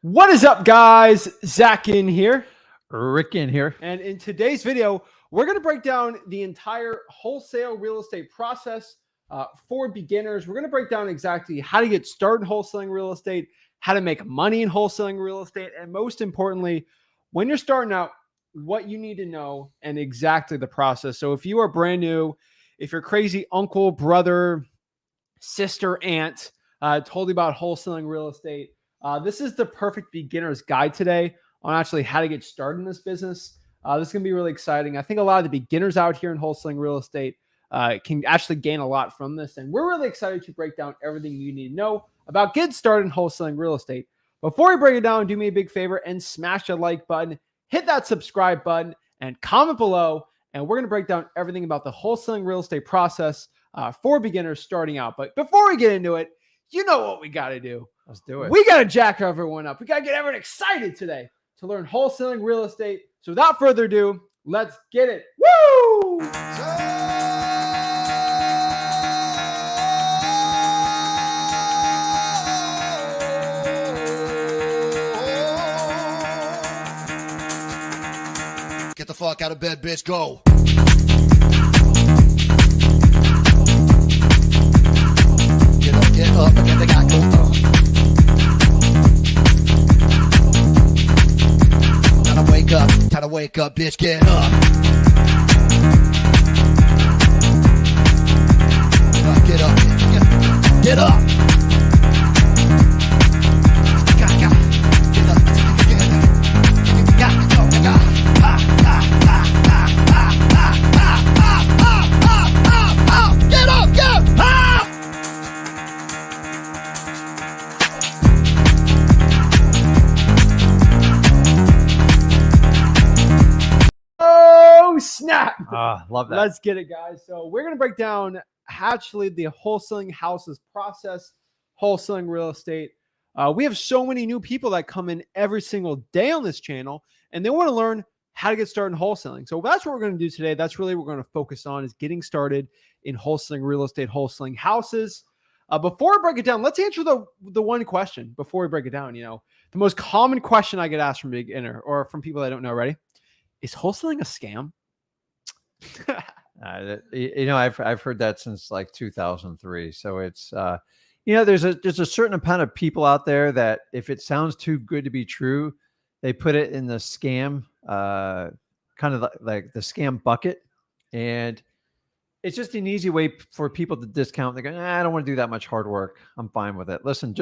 What is up, guys? Zach Ginn here. Rick in here. And in today's video, we're going to break down the entire wholesale real estate process for beginners. We're going to break down exactly how to get started wholesaling real estate, how to make money in wholesaling real estate, and most importantly, when you're starting out, what you need to know and exactly the process. So if you are brand new, if your crazy uncle, brother, sister, aunt told you about wholesaling real estate, this is the perfect beginner's guide today on actually how to get started in this business. This is going to be really exciting. I think a lot of the beginners out here in wholesaling real estate can actually gain a lot from this. And we're really excited to break down everything you need to know about getting started in wholesaling real estate. Before we break it down, do me a big favor and smash the like button, hit that subscribe button, and comment below. And we're going to break down everything about the wholesaling real estate process for beginners starting out. But before we get into it, you know what we got to do. Let's do it. We got to jack everyone up. We got to get everyone excited today to learn wholesaling real estate. So without further ado, let's get it. Woo! Get the fuck out of bed, bitch. Go. Get up, and get the guy go. Time to wake up, bitch. Get up. Get up, bitch. Get up. Snap. Love that. Let's get it, guys. So we're going to break down actually the wholesaling houses process, wholesaling real estate. We have so many new people that come in every single day on this channel, and they want to learn how to get started in wholesaling. So that's what we're going to do today. That's really what we're going to focus on, is getting started in wholesaling real estate, wholesaling houses. Before I break it down, let's answer the one question before we break it down. You know, the most common question I get asked from beginner or from people that don't know already: is wholesaling a scam? I've heard that since like 2003. So it's there's a certain amount of people out there that if it sounds too good to be true, they put it in the scam kind of like the scam bucket, and it's just an easy way for people to discount. They go, I don't want to do that much hard work. I'm fine with it. Listen,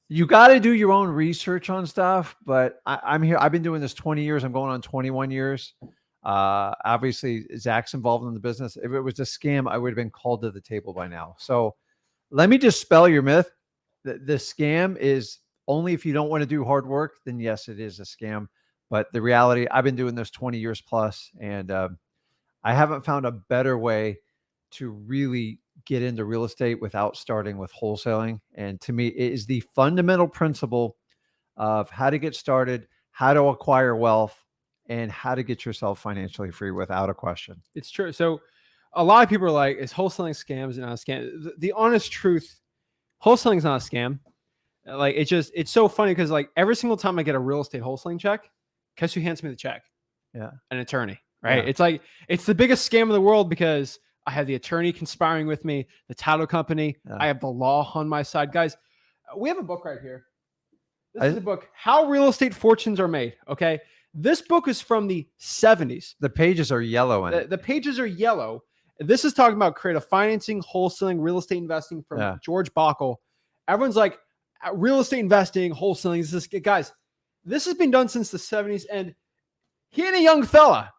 you got to do your own research on stuff. But I'm here. I've been doing this 20 years. I'm going on 21 years. Obviously Zach's involved in the business. If it was a scam, I would have been called to the table by now. So let me dispel your myth. The scam is only if you don't want to do hard work, then yes, it is a scam. But the reality, I've been doing this 20 years plus, and I haven't found a better way to really get into real estate without starting with wholesaling. And to me, it is the fundamental principle of how to get started, how to acquire wealth, and how to get yourself financially free without a question. It's true. So a lot of people are like, is wholesaling scams and not a scam? The honest truth, wholesaling is not a scam. Like, it's so funny because like every single time I get a real estate wholesaling check, guess who hands me the check? Yeah. An attorney, right? Yeah. It's like, it's the biggest scam in the world because I have the attorney conspiring with me, the title company. Yeah. I have the law on my side. Guys, we have a book right here. This is a book, How Real Estate Fortunes Are Made. Okay. This book is from the 70s. The pages are yellow in it. The pages are yellow. This is talking about creative financing, wholesaling, real estate investing from George Bockel. Everyone's like, real estate investing, wholesaling. Guys, this has been done since the 70s. And he ain't a young fella.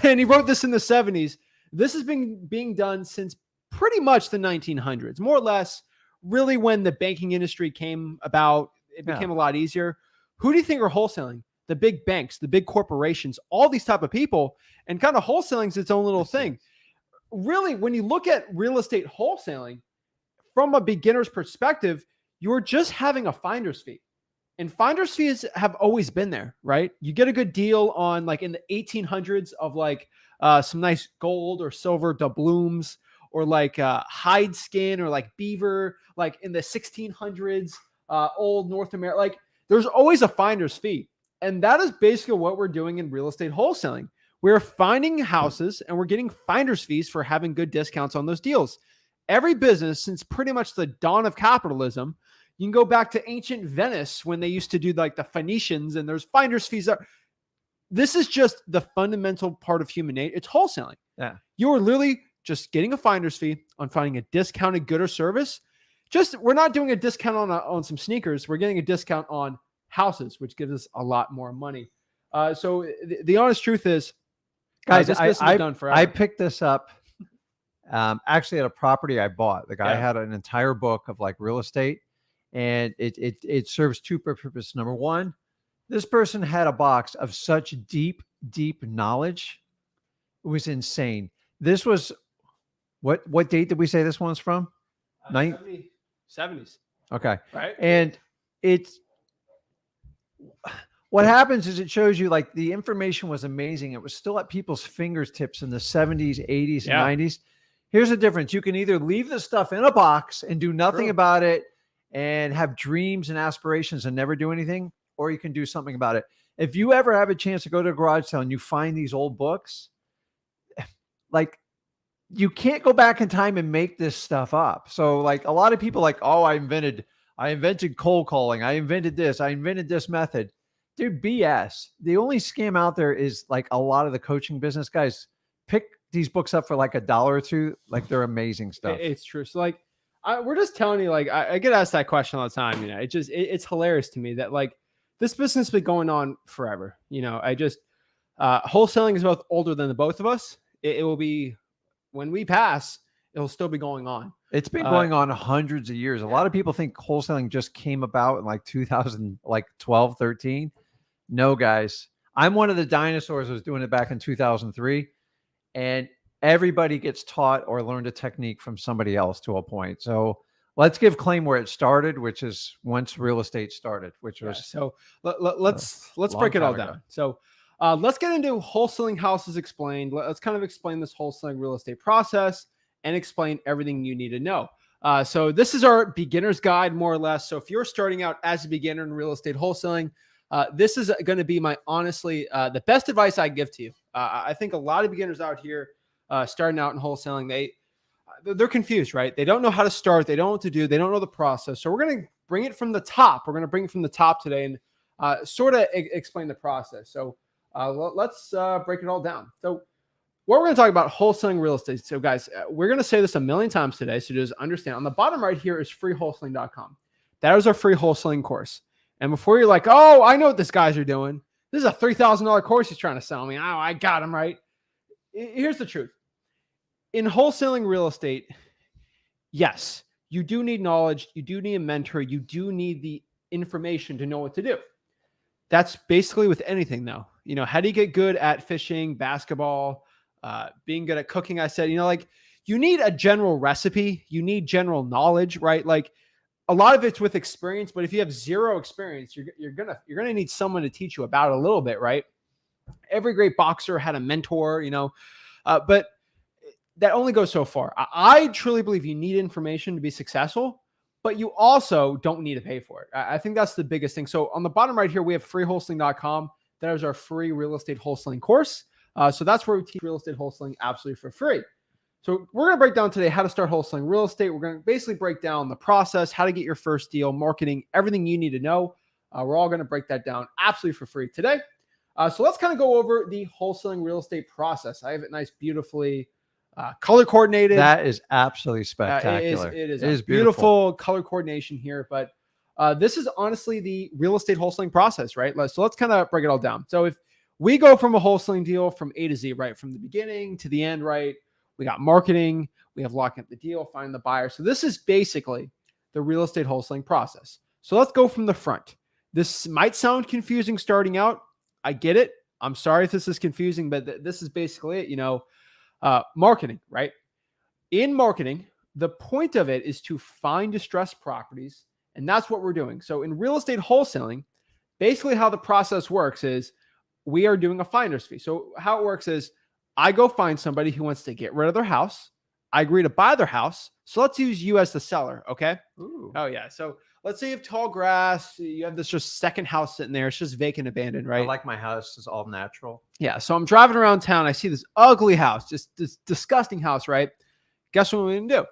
And he wrote this in the 70s. This has been being done since pretty much the 1900s, more or less, really when the banking industry came about. It became a lot easier. Who do you think are wholesaling? The big banks, the big corporations, all these type of people, and kind of wholesaling is its own little thing. Really, when you look at real estate wholesaling from a beginner's perspective, you're just having a finder's fee. And finder's fees have always been there, right? You get a good deal on like in the 1800s of like some nice gold or silver doubloons, or like hide skin or like beaver, like in the 1600s, old North America. Like there's always a finder's fee. And that is basically what we're doing in real estate wholesaling. We're finding houses and we're getting finder's fees for having good discounts on those deals. Every business, since pretty much the dawn of capitalism, you can go back to ancient Venice when they used to do like the Phoenicians and there's finder's fees. This is just the fundamental part of human nature. It's wholesaling. Yeah. You are literally just getting a finder's fee on finding a discounted good or service. We're not doing a discount on some sneakers. We're getting a discount on houses, which gives us a lot more money. So the honest truth is, guys, this business is done forever. I picked this up actually at a property I bought. The guy had an entire book of like real estate, and it serves two purposes. Number one, this person had a box of such deep knowledge. It was insane. This was what date did we say this one's from? 70s. Okay. Right. And what happens is it shows you like the information was amazing. It was still at people's fingertips in the 70s, 80s, and 90s. Here's the difference. You can either leave the stuff in a box and do nothing about it and have dreams and aspirations and never do anything, or you can do something about it. If you ever have a chance to go to a garage sale and you find these old books, like, you can't go back in time and make this stuff up. So like a lot of people like, oh, I invented cold calling. I invented this. I invented this method. Dude, BS. The only scam out there is like a lot of the coaching business guys pick these books up for like $1 or $2. Like they're amazing stuff. It's true. So like, we're just telling you, like, I get asked that question all the time. You know, it's hilarious to me that like this business has been going on forever. You know, wholesaling is both older than the both of us. It will be, when we pass, it'll still be going on. It's been going on hundreds of years. A lot of people think wholesaling just came about in like 2012, 13. No, guys. I'm one of the dinosaurs who was doing it back in 2003. And everybody gets taught or learned a technique from somebody else to a point. So let's give claim where it started, which is once real estate started, which was so let's break it all down. So let's get into wholesaling houses explained. Let's kind of explain this wholesaling real estate process and explain everything you need to know. So this is our beginner's guide, more or less. So if you're starting out as a beginner in real estate wholesaling, this is going to be honestly, the best advice I give to you. I think a lot of beginners out here starting out in wholesaling, they're confused, right? They don't know how to start. They don't know what to do. They don't know the process. So we're going to bring it from the top. We're going to bring it from the top today and sort of explain the process. So let's break it all down. So what we're going to talk about wholesaling real estate. So guys, we're going to say this a million times today. So just understand, on the bottom right here is freewholesaling.com. That is our free wholesaling course. And before you're like, oh, I know what these guys are doing. This is a $3,000 course he's trying to sell me. Oh, I got him right. Here's the truth. In wholesaling real estate, yes, you do need knowledge. You do need a mentor. You do need the information to know what to do. That's basically with anything though. You know, how do you get good at fishing, basketball, being good at cooking? I said, like you need a general recipe. You need general knowledge, right? Like a lot of it's with experience, but if you have zero experience, you're gonna need someone to teach you about it a little bit, right? Every great boxer had a mentor, but that only goes so far. I truly believe you need information to be successful, but you also don't need to pay for it. I think that's the biggest thing. So on the bottom right here, we have freewholesaling.com. That is our free real estate wholesaling course. So that's where we teach real estate wholesaling absolutely for free. So we're going to break down today how to start wholesaling real estate. We're going to basically break down the process, how to get your first deal, marketing, everything you need to know. We're all going to break that down absolutely for free today. So let's kind of go over the wholesaling real estate process. I have it nice, beautifully color coordinated. That is absolutely spectacular. It is beautiful color coordination here, but this is honestly the real estate wholesaling process, right? So let's kind of break it all down. So if we go from a wholesaling deal from A to Z, right? From the beginning to the end, right? We got marketing, we have locking up the deal, finding the buyer. So this is basically the real estate wholesaling process. So let's go from the front. This might sound confusing starting out. I get it. I'm sorry if this is confusing, but this is basically it, marketing, right? In marketing, the point of it is to find distressed properties, and that's what we're doing. So in real estate wholesaling, basically how the process works is we are doing a finder's fee. So how it works is I go find somebody who wants to get rid of their house. I agree to buy their house. So let's use you as the seller. Okay. Ooh. Oh yeah. So let's say you have tall grass. You have this just second house sitting there. It's just vacant, abandoned, I right? like my house is all natural. Yeah. So I'm driving around town. I see this ugly house, just this disgusting house, right? Guess what I'm going to do?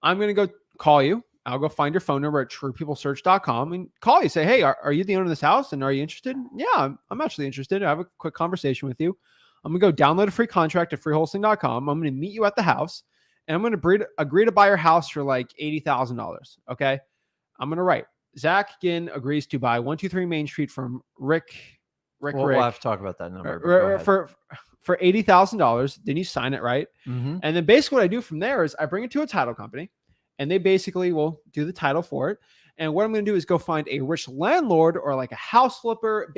I'm going to go call you. I'll go find your phone number at truepeoplesearch.com and call you. Say, hey, are you the owner of this house? And are you interested? Yeah, I'm actually interested. I have a quick conversation with you. I'm going to go download a free contract at freewholesaling.com. I'm going to meet you at the house and I'm going to agree to buy your house for like $80,000. Okay. I'm going to write Zach Ginn agrees to buy 123 Main Street from Rick. We'll have to talk about that number. For $80,000. Then you sign it, right? Mm-hmm. And then basically what I do from there is I bring it to a title company and they basically will do the title for it. And what I'm going to do is go find a rich landlord or like a house flipper,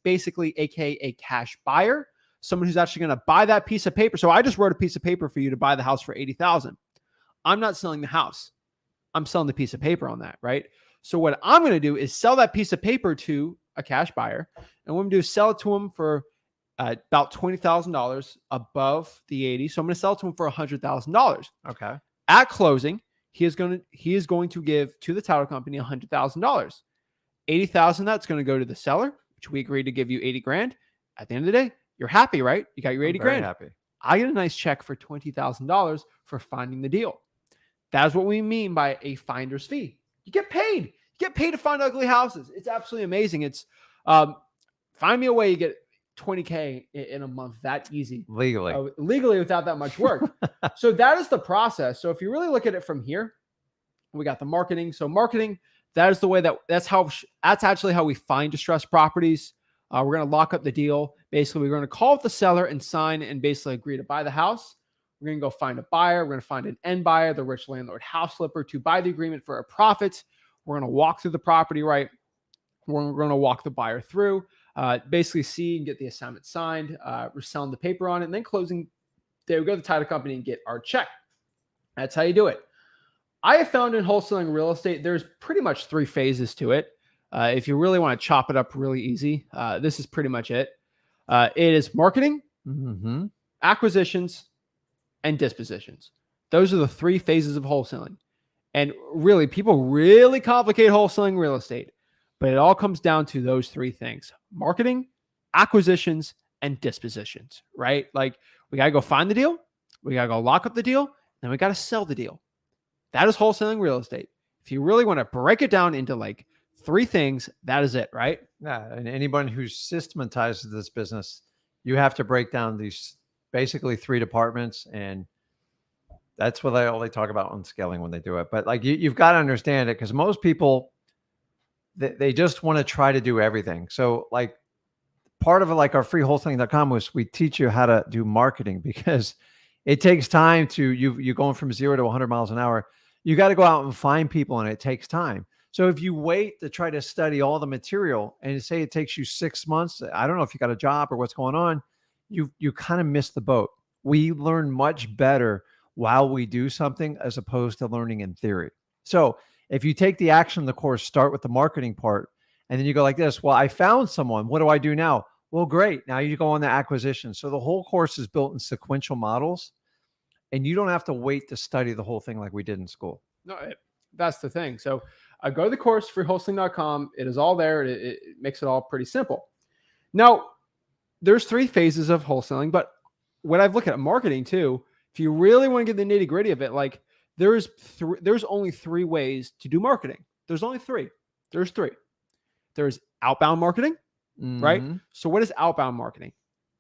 basically aka a cash buyer, someone who's actually going to buy that piece of paper. So I just wrote a piece of paper for you to buy the house for $80,000. I'm not selling the house. I'm selling the piece of paper on that, right? So what I'm going to do is sell that piece of paper to a cash buyer. And what I'm going to do is sell it to him for about $20,000 above the 80. So I'm going to sell it to him for $100,000. Okay. At closing, he is going to give to the title company $100,000. $80,000 that's going to go to the seller, which we agreed to give you 80 grand. At the end of the day, you're happy, right? You got your 80 grand. Happy. I get a nice check for $20,000 for finding the deal. That's what we mean by a finder's fee. You get paid. You get paid to find ugly houses. It's absolutely amazing. It's find me a way you get $20K in a month that easy legally without that much work. So that is the process. So if you really look at it from here, we got the marketing. So marketing, that is the way that's actually how we find distressed properties. We're going to lock up the deal. Basically, we're going to call up the seller and sign and basically agree to buy the house. We're going to go find a buyer. We're going to find an end buyer, the rich landlord house flipper, to buy the agreement for a profit. We're going to walk through the property, right? We're going to walk the buyer through, basically see and get the assignment signed. We're selling the paper on it, and then closing. There we go to the title company and get our check. That's how you do it. I have found in wholesaling real estate, there's pretty much 3 phases to it. If you really want to chop it up really easy, this is pretty much it. It is marketing, acquisitions, and dispositions. Those are the 3 phases of wholesaling. And really, people really complicate wholesaling real estate, but it all comes down to those 3 things: marketing, acquisitions, and dispositions, right? Like, we got to go find the deal. We got to go lock up the deal. Then we got to sell the deal. That is wholesaling real estate. If you really want to break it down into like 3 things, that is it, right? Yeah. And anyone who systematizes this business, you have to break down these basically 3 departments. And that's what they talk about on scaling when they do it. But like you've got to understand it, because most people, they just want to try to do everything. So like part of it, like our freewholesaling.com, was we teach you how to do marketing, because it takes time to you going from 0 to 100 miles an hour. You got to go out and find people, and it takes time. So if you wait to try to study all the material and say it takes you 6 months, I don't know if you got a job or what's going on, you kind of miss the boat. We learn much better while we do something as opposed to learning in theory. So if you take the action in the course, start with the marketing part, and then you go like this: well, I found someone. What do I do now? Well, great. Now you go on the acquisition. So the whole course is built in sequential models, and you don't have to wait to study the whole thing like we did in school. No, that's the thing. So go to the course, freewholesaling.com. It is all there. It makes it all pretty simple. Now, there's 3 phases of wholesaling, but what I've looked at marketing too, if you really want to get the nitty gritty of it, like there's only 3 ways to do marketing. There's only 3. There's 3. There's outbound marketing, right? So what is outbound marketing?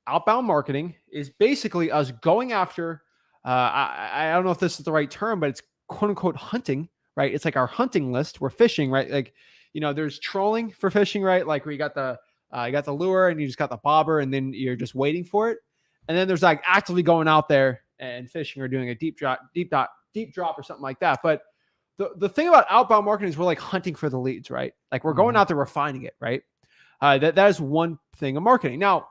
Outbound marketing is basically us going after, I don't know if this is the right term, but it's quote unquote hunting, right? It's like our hunting list. We're fishing, right? Like, there's trolling for fishing, right? Like where you got the lure and you just got the bobber and then you're just waiting for it. And then there's like actively going out there and fishing or doing a deep drop or something like that. But the thing about outbound marketing is we're like hunting for the leads, right? Like we're going out there, we're finding it, right? That is one thing of marketing. Now,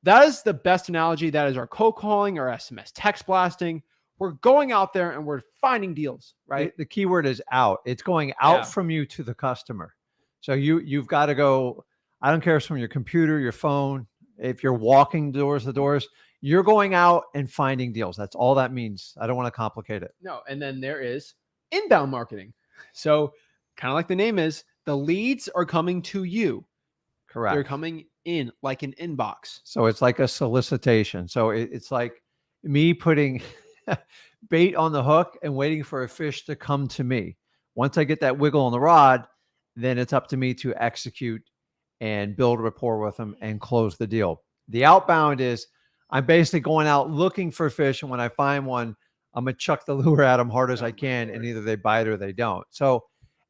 that is the best analogy. That is our cold calling, our SMS text blasting. We're going out there and we're finding deals, right? The key word is out. It's going out from you to the customer. So you've got to go. I don't care if it's from your computer, your phone. If you're walking doors to doors, you're going out and finding deals. That's all that means. I don't want to complicate it. No. And then there is inbound marketing. So kind of like the name is, the leads are coming to you. Correct. They're coming in like an inbox. So it's like a solicitation. So it's like me putting bait on the hook and waiting for a fish to come to me. Once I get that wiggle on the rod, then it's up to me to execute and build rapport with them and close the deal. The outbound is I'm basically going out looking for fish. And when I find one, I'm going to chuck the lure at them hard as I can. And either they bite or they don't. So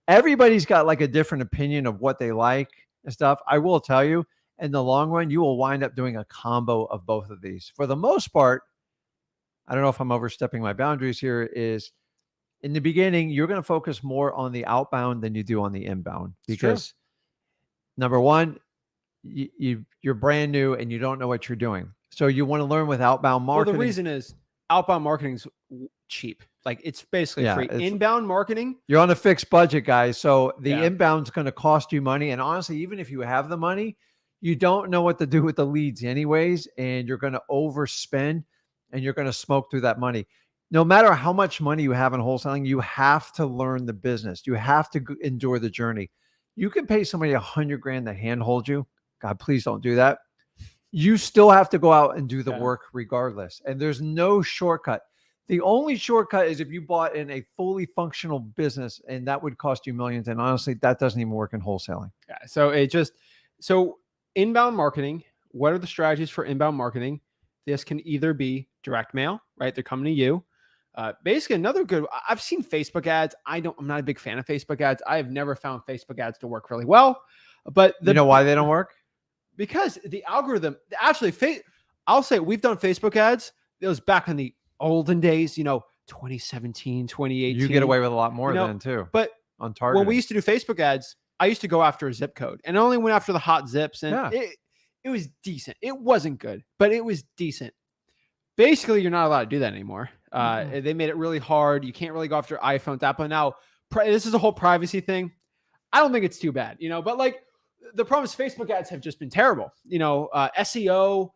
everybody's got like a different opinion of what they like and stuff. I will tell you, in the long run, you will wind up doing a combo of both of these. For the most part, I don't know if I'm overstepping my boundaries here, is in the beginning, you're going to focus more on the outbound than you do on the inbound. Because number one, you're brand new and you don't know what you're doing. So you want to learn with outbound marketing. Well, the reason is outbound marketing is cheap. Like it's basically free. Inbound marketing, you're on a fixed budget, guys. So the inbound's going to cost you money. And honestly, even if you have the money, you don't know what to do with the leads anyways. And you're going to overspend and you're going to smoke through that money. No matter how much money you have in wholesaling, you have to learn the business. You have to endure the journey. You can pay somebody $100,000 to handhold you. God, please don't do that. You still have to go out and do the work regardless. And there's no shortcut. The only shortcut is if you bought in a fully functional business, and that would cost you millions. And honestly, that doesn't even work in wholesaling. Yeah. So inbound marketing, what are the strategies for inbound marketing? This can either be direct mail, right? They're coming to you. Basically another good, I've seen Facebook ads. I'm not a big fan of Facebook ads. I have never found Facebook ads to work really well, but you know why they don't work? Because the algorithm, actually, I'll say we've done Facebook ads. It was back in the olden days, 2017, 2018. You get away with a lot more then too. But on target, when we used to do Facebook ads, I used to go after a zip code and I only went after the hot zips, and it was decent. It wasn't good, but it was decent. Basically, you're not allowed to do that anymore. They made it really hard. You can't really go after iPhones, Apple. Now, this is a whole privacy thing. I don't think it's too bad, but like the problem is Facebook ads have just been terrible. SEO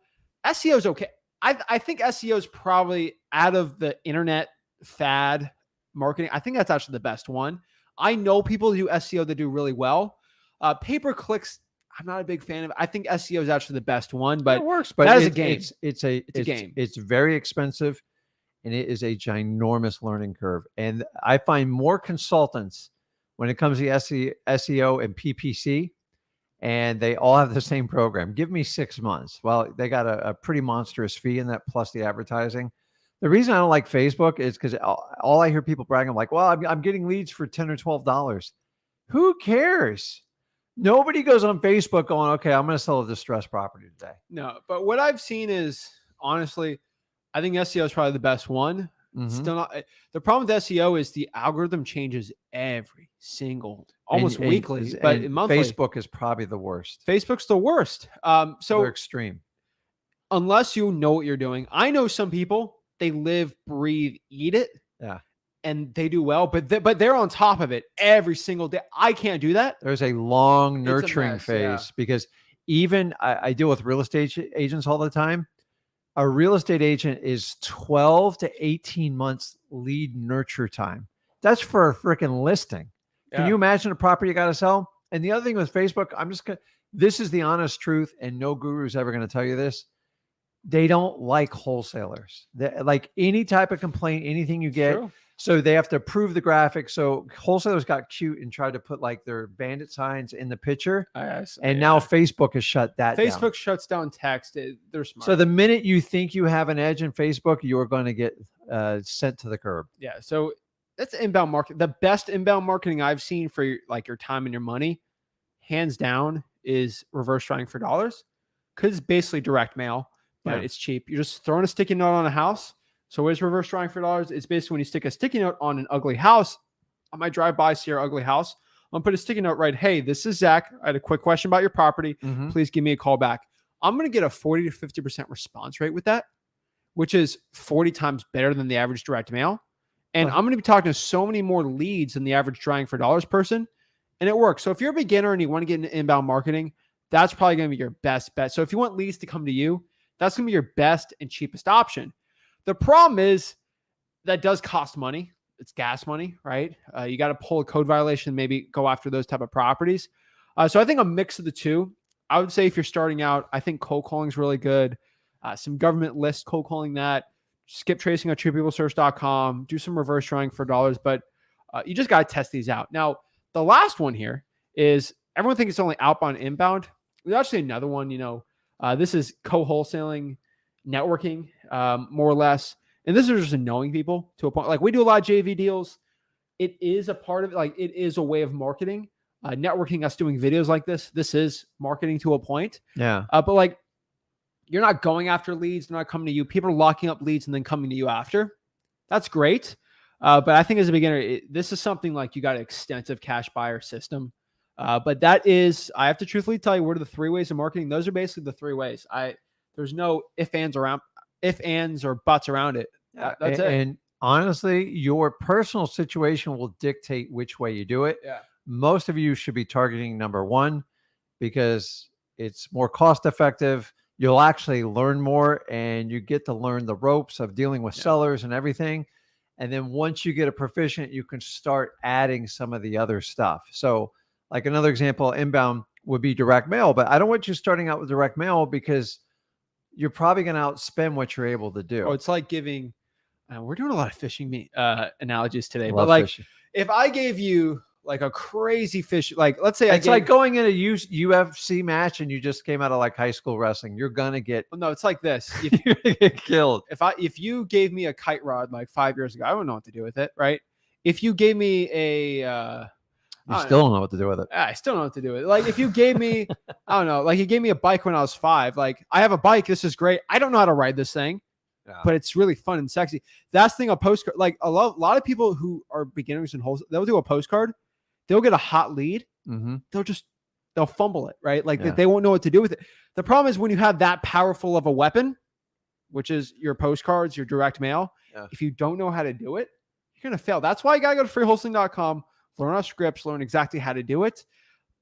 is okay. I think SEO is probably out of the internet fad marketing. I think that's actually the best one. I know people who do SEO that do really well. Pay-per-clicks, I'm not a big fan of. I think SEO is actually the best one, but it works. But that is a game. It's a game. It's very expensive, and it is a ginormous learning curve. And I find more consultants when it comes to SEO and PPC, and they all have the same program. Give me 6 months. Well, they got a pretty monstrous fee in that, plus the advertising. The reason I don't like Facebook is because all I hear people bragging, like, well, I'm getting leads for $10 or $12. Who cares? Nobody goes on Facebook going, okay, I'm going to sell a distressed property today. No, but what I've seen is, honestly, I think SEO is probably the best one. Still not. The problem with SEO is the algorithm changes every single, almost weekly, but monthly. Facebook is probably the worst. Facebook's the worst. So they're extreme. Unless you know what you're doing. I know some people, they live, breathe, eat it. Yeah. And they do well, but they're on top of it every single day. I can't do that. There's a long nurturing phase because even I deal with real estate agents all the time. A real estate agent is 12 to 18 months lead nurture time. That's for a freaking listing. Can you imagine a property you got to sell? And the other thing with Facebook, this is the honest truth, and no guru is ever going to tell you this. They don't like wholesalers. Like any type of complaint, anything you get. True. So they have to approve the graphic. So wholesalers got cute and tried to put like their bandit signs in the picture. And now Facebook has shut that down. Facebook shuts down text. They're smart. So the minute you think you have an edge in Facebook, you're going to get sent to the curb. Yeah. So that's inbound marketing. The best inbound marketing I've seen for your time and your money, hands down, is reverse trying for dollars. Because it's basically direct mail, but it's cheap. You're just throwing a sticky note on a house. So what is reverse drawing for dollars? It's basically when you stick a sticky note on an ugly house. I might drive by, see your ugly house. I'm going to put a sticky note right. Hey, this is Zach. I had a quick question about your property. Please give me a call back. I'm going to get a 40 to 50% response rate with that, which is 40 times better than the average direct mail. And I'm going to be talking to so many more leads than the average trying for dollars person. And it works. So if you're a beginner and you want to get into inbound marketing, that's probably going to be your best bet. So if you want leads to come to you, that's going to be your best and cheapest option. The problem is that does cost money. it's gas money, right? You got to pull a code violation, maybe go after those type of properties. So I think a mix of the two. I would say if you're starting out, I think cold calling is really good. Some government list cold calling that, skip tracing on truepeoplesearch.com, do some reverse drawing for dollars, but you just got to test these out. Now, the last one here is everyone thinks it's only outbound, inbound. There's actually another one, this is co-wholesaling, networking, more or less. And this is just knowing people to a point. Like we do a lot of JV deals. It is a part of it. Like it is a way of marketing. Networking, us doing videos like this is marketing to a point. Yeah. But like you're not going after leads. They're not coming to you. People are locking up leads and then coming to you after. That's great. But I think as a beginner, this is something like you got an extensive cash buyer system. But that is, I have to truthfully tell you, what are the 3 ways of marketing? Those are basically the 3 ways. There's no ifs, ands, or buts around it. That's it. And honestly, your personal situation will dictate which way you do it. Yeah. Most of you should be targeting number 1 because it's more cost effective. You'll actually learn more and you get to learn the ropes of dealing with sellers and everything. And then once you get a proficient, you can start adding some of the other stuff. So like another example, inbound would be direct mail, but I don't want you starting out with direct mail because you're probably going to outspend what you're able to do. Oh, it's like giving, we're doing a lot of fishing analogies today, but like fishing. If I gave you like a crazy fish, like let's say it's like going in a UFC match and you just came out of like high school wrestling, you're going to get, no, it's like this. You're going to get killed. If you gave me a kite rod like 5 years ago, I wouldn't know what to do with it. Right. If you gave me you still don't know what to do with it. I still don't know what to do with it. Like if you gave me, I don't know, like you gave me a bike when I was 5, like I have a bike. This is great. I don't know how to ride this thing, but it's really fun and sexy. That's the thing, a postcard, like a lot of people who are beginners in wholesale, they'll do a postcard. They'll get a hot lead. Mm-hmm. They'll fumble it, right? Like they won't know what to do with it. The problem is when you have that powerful of a weapon, which is your postcards, your direct mail, if you don't know how to do it, you're going to fail. That's why you got to go to freewholesaling.com, learn our scripts, learn exactly how to do it.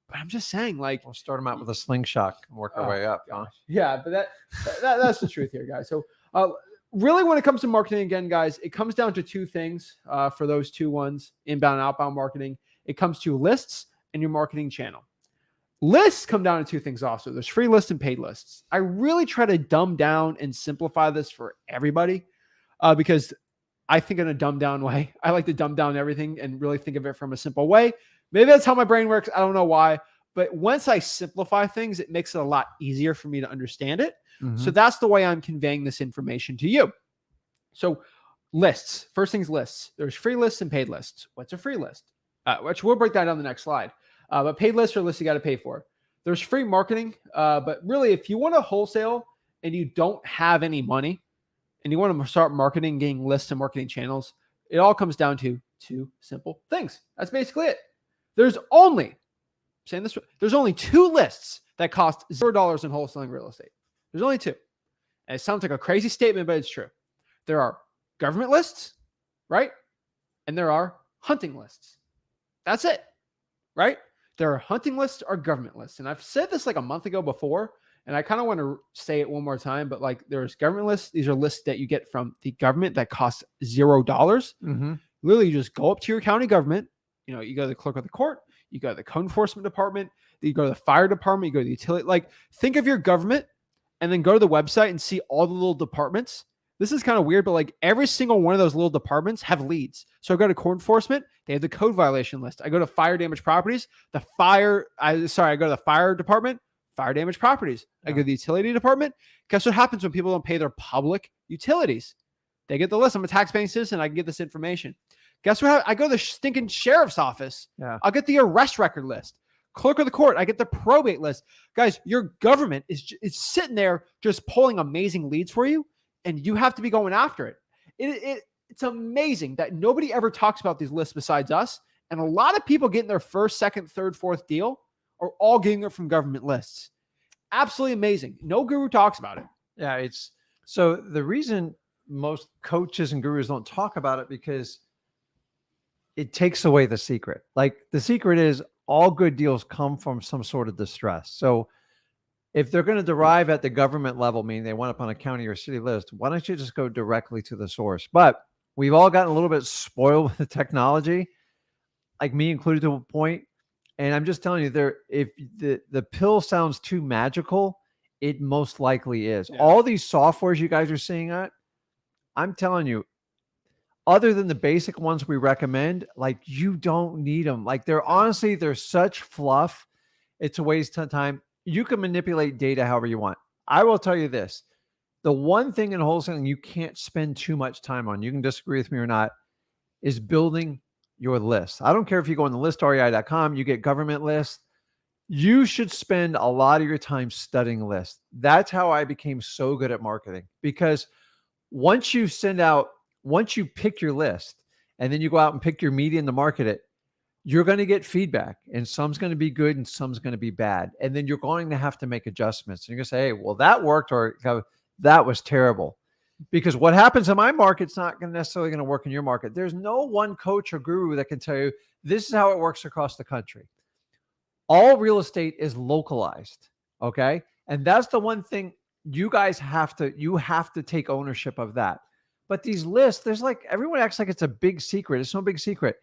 But I'm just saying, like, we'll start them out with a slingshot and work our way up. Huh? Yeah, but that's the truth here, guys. So really when it comes to marketing, again, guys, it comes down to 2 things for those 2 ones, inbound and outbound marketing. It comes to lists and your marketing channel. Lists come down to 2 things also. There's free lists and paid lists. I really try to dumb down and simplify this for everybody because I think in a dumbed down way. I like to dumb down everything and really think of it from a simple way. Maybe that's how my brain works. I don't know why. But once I simplify things, it makes it a lot easier for me to understand it. Mm-hmm. So that's the way I'm conveying this information to you. So lists. First thing's lists. There's free lists and paid lists. What's a free list? Which we'll break that down on the next slide. But paid lists are lists you got to pay for. There's free marketing. But really, if you want to wholesale and you don't have any money and you want to start marketing, getting lists and marketing channels, it all comes down to 2 simple things. That's basically it. There's only 2 lists that cost $0 in wholesaling real estate. There's only 2. And it sounds like a crazy statement, but it's true. There are government lists, right? And there are hunting lists. That's it, right? There are hunting lists or government lists. And I've said this like a month ago before, and I kind of want to say it one more time, but like there's government lists. These are lists that you get from the government that cost $0. Mm-hmm. Literally, you just go up to your county government. You go to the clerk of the court, you go to the code enforcement department, you go to the fire department, you go to the utility. Like think of your government and then go to the website and see all the little departments. This is kind of weird, but like every single one of those little departments have leads. So I go to code enforcement, they have the code violation list. I go to fire damage properties, I go to the fire department, fire damage properties. I go to the utility department. Guess what happens when people don't pay their public utilities? They get the list. I'm a tax-paying citizen. I can get this information. Guess what? I go to the stinking sheriff's office. Yeah. I'll get the arrest record list. Clerk of the court, I get the probate list. Guys, your government is sitting there just pulling amazing leads for you. And you have to be going after it. It's amazing that nobody ever talks about these lists besides us. And a lot of people getting their first, second, third, fourth deal are all getting it from government lists. Absolutely amazing. No guru talks about it. Yeah, so the reason most coaches and gurus don't talk about it because it takes away the secret. Like the secret is all good deals come from some sort of distress. So if they're going to derive at the government level, meaning they went up on a county or city list, why don't you just go directly to the source? But We've all gotten a little bit spoiled with the technology, like me included to a point. And I'm just telling you, if the pill sounds too magical, it most likely is. Yeah. All these softwares you guys are seeing I'm telling you, other than the basic ones we recommend, like you don't need them. Like they're such fluff. It's a waste of time. You can manipulate data however you want. I will tell you this. The one thing in wholesaling you can't spend too much time on, you can disagree with me or not, is building your list. I don't care if you go on the listrei.com, you get government lists. You should spend a lot of your time studying lists. That's how I became so good at marketing, because once you pick your list and then you go out and pick your median to market it, you're going to get feedback, and some's going to be good and some's going to be bad. And then you're going to have to make adjustments. And you're going to say, hey, well, that worked, or that was terrible. Because what happens in my market's not necessarily going to work in your market. There's no one coach or guru that can tell you this is how it works across the country. All real estate is localized. Okay. And that's the one thing you guys have to take ownership of that. But these lists, everyone acts like it's a big secret. It's no big secret.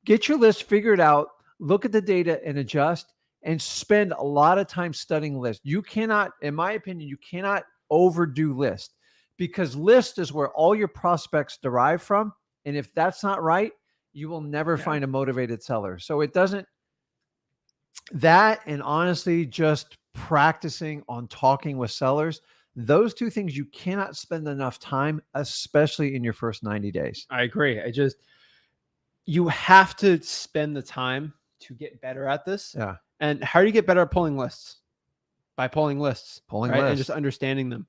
Get your list figured out, look at the data and adjust, and spend a lot of time studying lists. You cannot, in my opinion, overdo list, because list is where all your prospects derive from. And if that's not right, you will never find a motivated seller. So and honestly, just practicing on talking with sellers, those two things you cannot spend enough time, especially in your first 90 days. I agree. You have to spend the time to get better at this. Yeah. And how do you get better at pulling lists? By pulling lists. Lists. And just understanding them.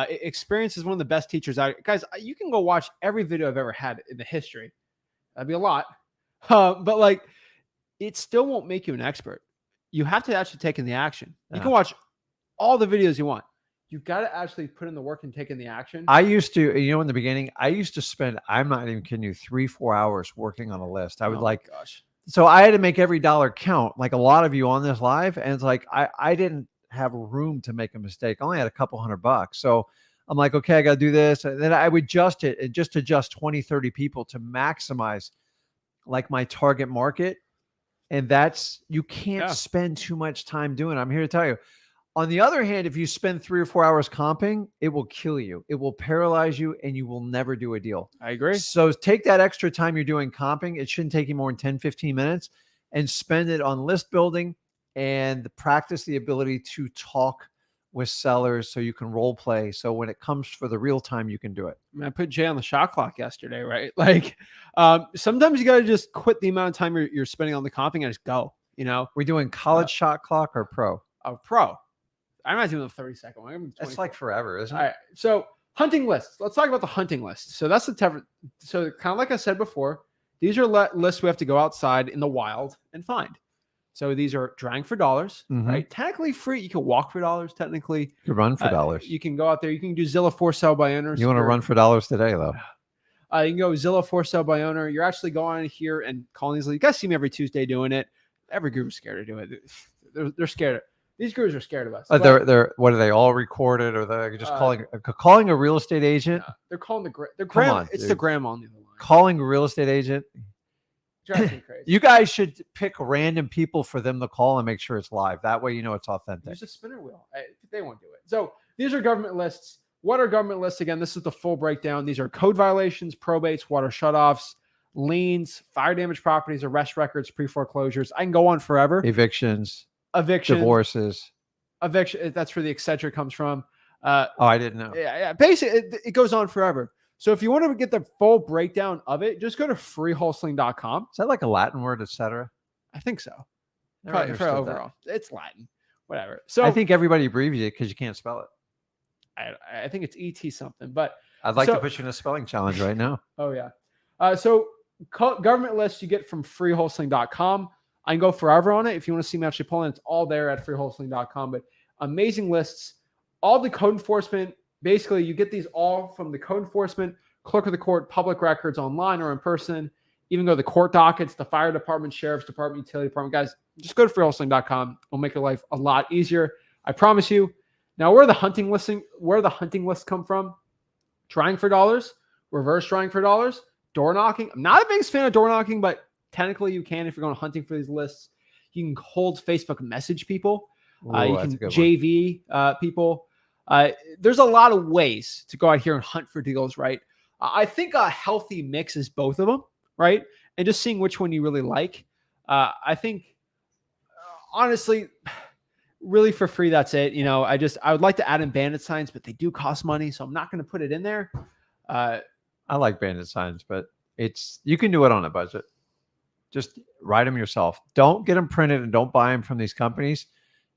Experience is one of the best teachers out. Guys, you can go watch every video I've ever had in the history. That'd be a lot. But it still won't make you an expert. You have to actually take in the action. Yeah. You can watch all the videos you want. You've got to actually put in the work and take in the action. I used to, in the beginning, I used to spend, I'm not even kidding you, 3-4 hours working on a list. I would gosh. So I had to make every dollar count, like a lot of you on this live. And it's like, I didn't have room to make a mistake. I only had a couple $100. So I'm like, okay, I got to do this. And then I would adjust it and just adjust 20, 30 people to maximize like my target market. And you can't spend too much time doing it. I'm here to tell you. On the other hand, if you spend 3 or 4 hours comping, it will kill you. It will paralyze you and you will never do a deal. I agree. So take that extra time you're doing comping. It shouldn't take you more than 10, 15 minutes, and spend it on list building and practice the ability to talk with sellers so you can role play. So when it comes for the real time, you can do it. I put Jay on the shot clock yesterday, right? Sometimes you got to just quit the amount of time you're spending on the comping and just go, We're doing college shot clock or pro? Pro. I'm not doing the 30-second one. That's like forever, isn't it? All right. So hunting lists. Let's talk about the hunting list. So that's so kind of like I said before, these are lists we have to go outside in the wild and find. So these are drawing for dollars, right? Technically free. You can walk for dollars. Technically, you can run for dollars. You can go out there. You can do Zillow for sale by owner. You want to run for dollars today, though? You can go Zillow for sale by owner. You're actually going here and calling these. You guys see me every Tuesday doing it. Every group's scared to do it. They're scared. These gurus are scared of us. They're what are they all recorded, or they're just calling a real estate agent? Yeah, they're calling the grandma. It's the grandma on the other line. Calling a real estate agent. Drives me crazy. You guys should pick random people for them to call and make sure it's live. That way, it's authentic. Use a spinner wheel. They won't do it. So these are government lists. What are government lists? Again, this is the full breakdown. These are code violations, probates, water shutoffs, liens, fire damage properties, arrest records, pre-foreclosures. I can go on forever. Evictions. Divorces. Eviction. That's where the etc. comes from. I didn't know. Yeah. Basically, it goes on forever. So if you want to get the full breakdown of it, just go to freewholesaling.com. Is that like a Latin word, etc.? I think so. Probably overall. It's Latin. Whatever. So I think everybody abbreviates it because you can't spell it. I think it's ET something, but I'd like to put you in a spelling challenge right now. Oh yeah. So government lists you get from freewholesaling.com. I can go forever on it. If you want to see me actually pulling, it's all there at freewholesaling.com. But amazing lists, all the code enforcement. Basically, you get these all from the code enforcement, clerk of the court, public records online or in person. Even go to the court dockets, the fire department, sheriff's department, utility department. Guys, just go to freewholesaling.com. It'll make your life a lot easier. I promise you. Now, where the hunting lists come from? Trying for dollars, reverse trying for dollars, door knocking. I'm not a biggest fan of door knocking, but technically you can if you're going hunting for these lists. You can cold Facebook message people. Ooh, You that's can a good one. JV people. There's a lot of ways to go out here and hunt for deals, right? I think a healthy mix is both of them, right? And just seeing which one you really like. I think, honestly, really for free, that's it. You know, I would like to add in bandit signs, but they do cost money, so I'm not going to put it in there. I like bandit signs, but you can do it on a budget. Just write them yourself. Don't get them printed and don't buy them from these companies.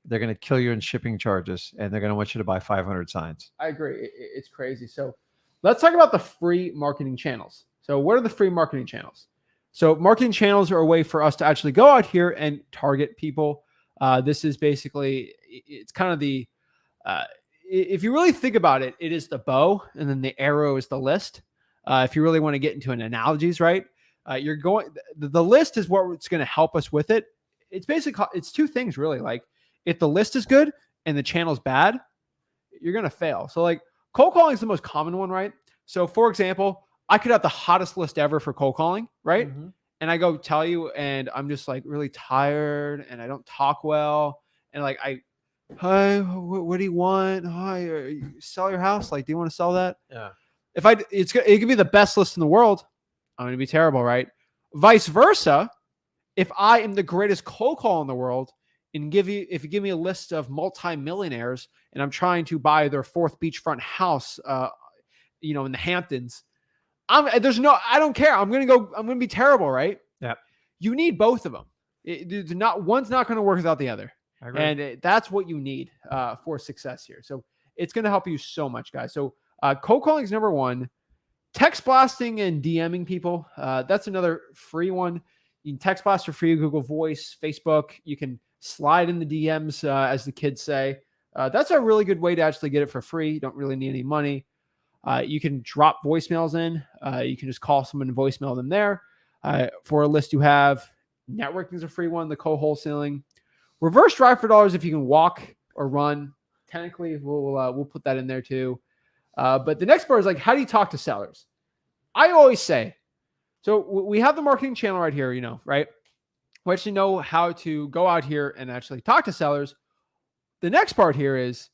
They're going to kill you in shipping charges, and they're going to want you to buy 500 signs. I agree. It's crazy. So let's talk about the free marketing channels. So what are the free marketing channels? So marketing channels are a way for us to actually go out here and target people. This is basically, it's kind of the, if you really think about it, it is the bow and then the arrow is the list. If you really want to get into an analogies, right? The list is what's going to help us with it. It's basically, it's two things really. Like if the list is good and the channel's bad, you're going to fail. So like cold calling is the most common one, right? So for example, I could have the hottest list ever for cold calling, right? Mm-hmm. And I go tell you, and I'm just like really tired and I don't talk well. And like, hi, what do you want? Hi, you sell your house? Like, do you want to sell that? Yeah. It could be the best list in the world. I'm going to be terrible, right? Vice versa. If I am the greatest cold call in the world and if you give me a list of multimillionaires and I'm trying to buy their 4th beachfront house, in the Hamptons, I don't care. I'm going to be terrible, right? Yeah. You need both of them. One's not going to work without the other. And that's what you need for success here. So it's going to help you so much, guys. So cold calling is number one. Text blasting and DMing people. That's another free one. You can text blast for free, Google Voice, Facebook. You can slide in the DMs, as the kids say. That's a really good way to actually get it for free. You don't really need any money. You can drop voicemails in. You can just call someone and voicemail them there. For a list you have, networking is a free one, the co-wholesaling. Reverse drive for dollars if you can walk or run. Technically, we'll put that in there too. But the next part is like, how do you talk to sellers? I always say, so we have the marketing channel right here, right? We actually know how to go out here and actually talk to sellers. The next part here is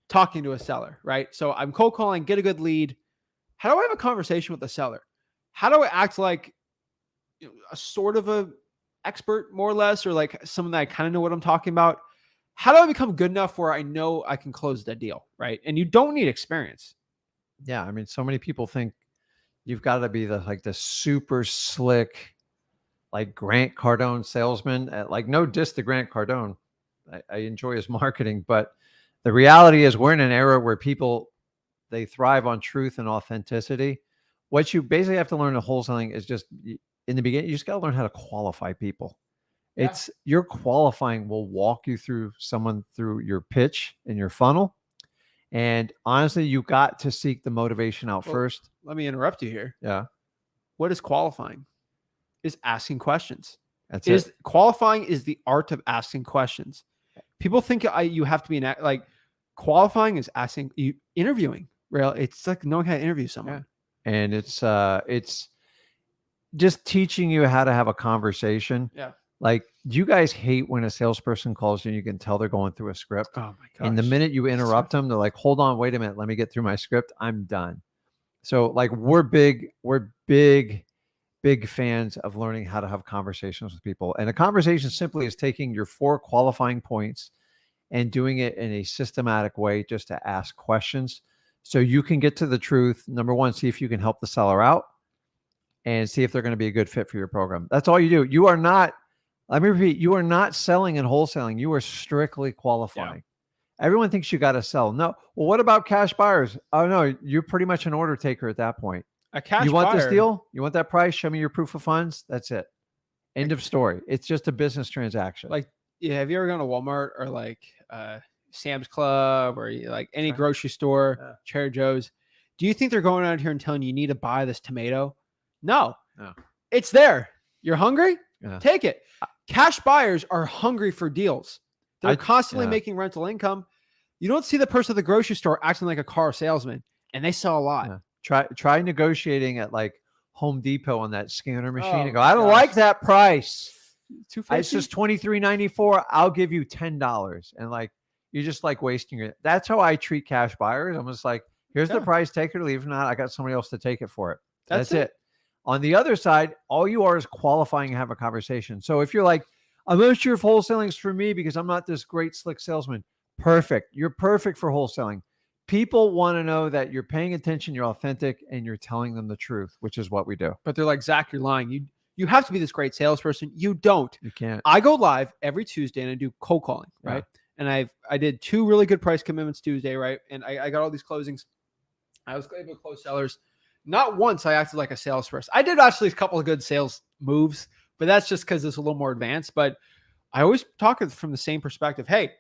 talking to a seller, right? So I'm cold calling, get a good lead. How do I have a conversation with the seller? How do I act like a sort of a expert, more or less, or like someone that I kind of know what I'm talking about? How do I become good enough where I know I can close the deal, right? And you don't need experience. Yeah, I mean, so many people think you've got to be the super slick, like Grant Cardone salesman. Like no diss to Grant Cardone. I enjoy his marketing, but the reality is we're in an era where people, they thrive on truth and authenticity. What you basically have to learn in wholesaling is just in the beginning, you just got to learn how to qualify people. Yeah. Your qualifying will walk you through your pitch and your funnel. And honestly, you got to seek the motivation out first. Let me interrupt you here. Yeah. What is qualifying? Is asking questions. That's it. Qualifying is the art of asking questions. People think you have to be qualifying is interviewing. It's like knowing how to interview someone. Yeah. And it's just teaching you how to have a conversation. Yeah. Like, do you guys hate when a salesperson calls you and you can tell they're going through a script? Oh my gosh. And the minute you interrupt them, they're like, hold on, wait a minute. Let me get through my script. I'm done. So like we're big fans of learning how to have conversations with people. And a conversation simply is taking your 4 qualifying points and doing it in a systematic way just to ask questions so you can get to the truth. Number one, see if you can help the seller out and see if they're going to be a good fit for your program. That's all you do. You are not, let me repeat, you are not selling and wholesaling. You are strictly qualifying. Yeah. Everyone thinks you got to sell. No. Well, what about cash buyers? Oh no, you're pretty much an order taker at that point. You want this deal? You want that price? Show me your proof of funds. That's it. End of story. It's just a business transaction. Like, yeah, have you ever gone to Walmart or like Sam's Club or like any grocery store, Trader Joe's? Do you think they're going out here and telling you need to buy this tomato? No. It's there. You're hungry? Yeah. Take it. Cash buyers are hungry for deals. They're constantly making rental income. You don't see the person at the grocery store acting like a car salesman, and they sell a lot. Yeah. Try negotiating at like Home Depot on that scanner machine Oh and go, I don't gosh. like that price. It's 250. just $23.94. I'll give you $10. And like, you're just like wasting your, that's how I treat cash buyers. I'm just like, here's the Yeah. price, take it or leave. If not, I got somebody else to take it for it. That's That's it. On the other side, all you are is qualifying and have a conversation. So if you're like, I'm not sure if wholesaling is for me because I'm not this great slick salesman. Perfect. You're perfect for wholesaling. People want to know that you're paying attention, you're authentic, and you're telling them the truth, which is what we do. But they're like, Zach, you're lying. You have to be this great salesperson. You don't. You can't. I go live every Tuesday and I do cold calling, Yeah. right? And I did 2 really good price commitments Tuesday, right? And I got all these closings. I was able to close sellers. Not once I acted like a salesperson. I did actually a couple of good sales moves, but that's just because it's a little more advanced. But I always talk from the same perspective. Hey,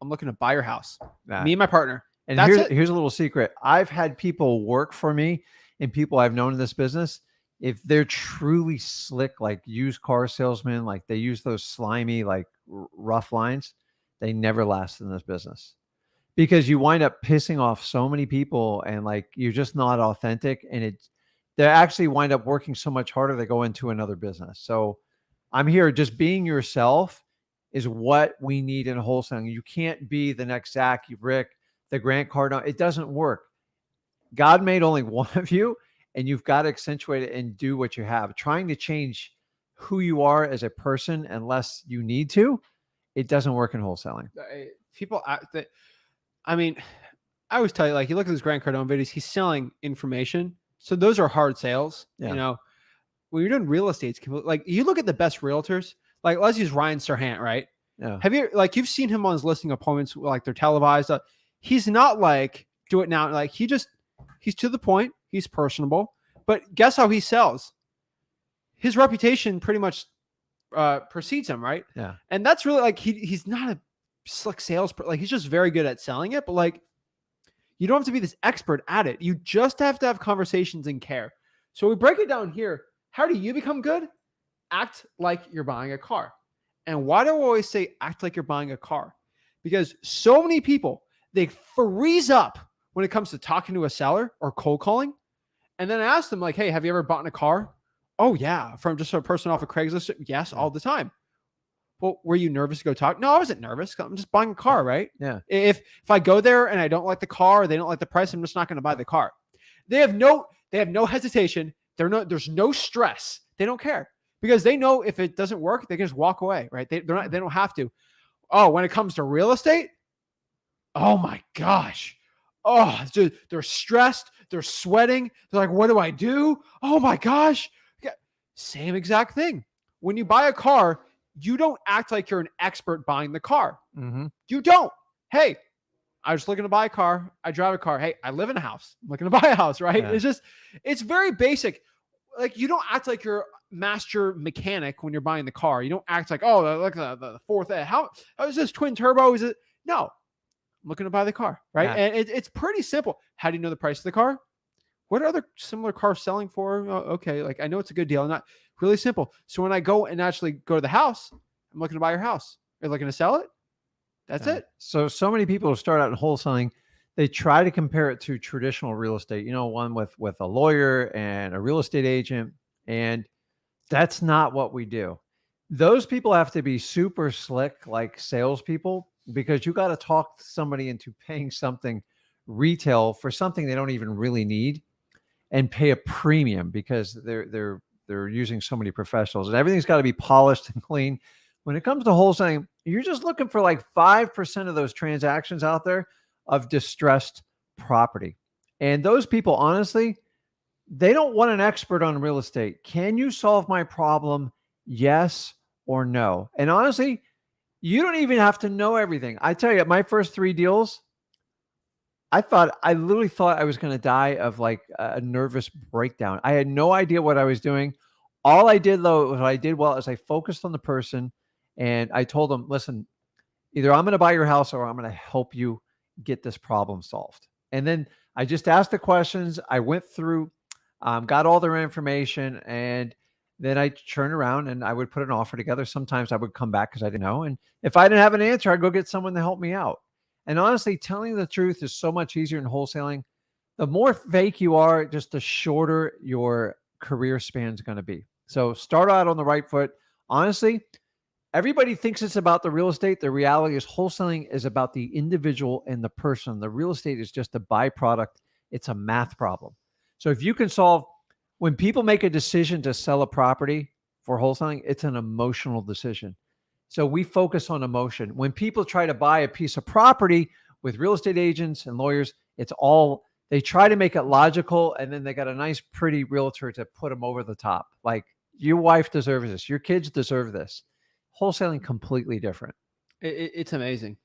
I'm looking to buy your house. Me and my partner. And That's here's a little secret. I've had people work for me and people I've known in this business. If they're truly slick, like used car salesmen, like they use those slimy, like rough lines, they never last in this business because you wind up pissing off so many people and like you're just not authentic. And they actually wind up working so much harder. They go into another business. So I'm here just being yourself is what we need in wholesaling. You can't be the next Zach, Rick, the Grant Cardone. It doesn't work. God made only one of you, and you've got to accentuate it and do what you have. Trying to change who you are as a person unless you need to, it doesn't work in wholesaling. People, I mean, I always tell you, like, you look at those Grant Cardone videos, he's selling information. So those are hard sales. Yeah. You know, when you're doing real estate, like you look at the best realtors, like let's use Ryan Serhant, right? Yeah. Have you, like, you've seen him on his listing appointments, like they're televised. He's not like, do it now. Like he's to the point. He's personable, but guess how he sells? His reputation pretty much precedes him, right? Yeah. And that's really like, he's not a slick sales, like he's just very good at selling it, but like, you don't have to be this expert at it. You just have to have conversations and care. So we break it down here. How do you become good? Act like you're buying a car. And why do I always say act like you're buying a car? Because so many people, they freeze up when it comes to talking to a seller or cold calling. And then I ask them like, hey, have you ever bought in a car? Oh yeah. From just a person off of Craigslist. Yes, all the time. Well, were you nervous to go talk? No, I wasn't nervous. I'm just buying a car, right? Yeah. If I go there and I don't like the car or they don't like the price, I'm just not going to buy the car. They have no hesitation. There's no stress. They don't care because they know if it doesn't work, they can just walk away, right? They don't have to. Oh, when it comes to real estate, oh my gosh. Oh, they're stressed. They're sweating. They're like, what do I do? Oh my gosh. Same exact thing. When you buy a car, you don't act like you're an expert buying the car. Mm-hmm. You don't. Hey, I was looking to buy a car. I drive a car. Hey, I live in a house. I'm looking to buy a house, right? Yeah. It's very basic. Like you don't act like you're a master mechanic when you're buying the car. You don't act like, oh, look at the fourth. How is this twin turbo? Is it? No, I'm looking to buy the car, right? Yeah. And it's pretty simple. How do you know the price of the car? What are other similar cars selling for? Oh, okay, like I know it's a good deal. Not really simple. So when I go and actually go to the house, I'm looking to buy your house. You're looking to sell it? That's it. So many people who start out in wholesaling, they try to compare it to traditional real estate, one with a lawyer and a real estate agent. And that's not what we do. Those people have to be super slick, like salespeople, because you got to talk somebody into paying something retail for something they don't even really need and pay a premium because they're using so many professionals and everything's got to be polished and clean. When it comes to wholesaling, you're just looking for like 5% of those transactions out there of distressed property. And those people, honestly, they don't want an expert on real estate. Can you solve my problem? Yes or no? And honestly, you don't even have to know everything. I tell you, my first 3 deals, I literally thought I was going to die of like a nervous breakdown. I had no idea what I was doing. All I did though, what I did well is I focused on the person and I told them, listen, either I'm going to buy your house or I'm going to help you get this problem solved. And then I just asked the questions. I went through, got all their information, and then I turned around and I would put an offer together. Sometimes I would come back because I didn't know. And if I didn't have an answer, I'd go get someone to help me out. And honestly, telling the truth is so much easier in wholesaling. The more fake you are, just the shorter your career span is going to be. So start out on the right foot. Honestly, everybody thinks it's about the real estate. The reality is wholesaling is about the individual and the person. The real estate is just a byproduct. It's a math problem. So if you can solve, when people make a decision to sell a property for wholesaling, it's an emotional decision. So we focus on emotion. When people try to buy a piece of property with real estate agents and lawyers, they try to make it logical, and then they got a nice, pretty realtor to put them over the top. Like, your wife deserves this. Your kids deserve this. Wholesaling completely different. It's amazing.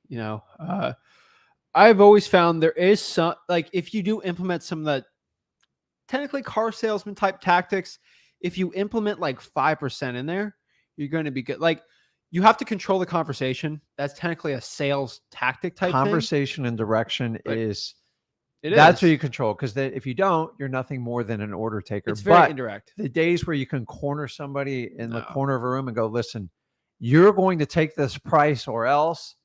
I've always found there is some, like, if you do implement some of the technically car salesman type tactics, if you implement like 5% in there, you're going to be good. Like, you have to control the conversation. That's technically a sales tactic type conversation and direction is. That's what you control, because if you don't, you're nothing more than an order taker. It's very indirect. The days where you can corner somebody in the corner of a room and go, listen, you're going to take this price or else,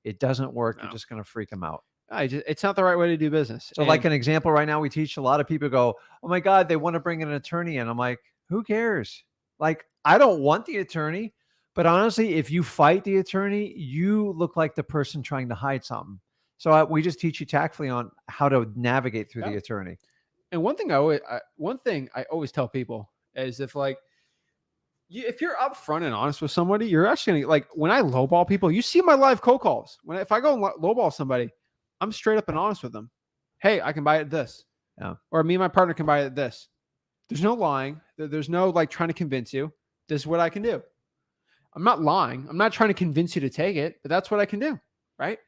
it doesn't work. You're just going to freak them out. It's not the right way to do business. So like an example right now, we teach a lot of people go, oh my God, they want to bring in an attorney in. I'm like, who cares? Like, I don't want the attorney, but honestly, if you fight the attorney, you look like the person trying to hide something. So we just teach you tactfully on how to navigate through the attorney. And one thing I always tell people is, if you're upfront and honest with somebody, you're actually gonna, like, when I lowball people, you see my live cold calls. If I go and lowball somebody, I'm straight up and honest with them. Hey, I can buy it at this. Yeah. Or me and my partner can buy it at this. There's no lying. There's no like trying to convince you. This is what I can do. I'm not lying. I'm not trying to convince you to take it, but that's what I can do. Right.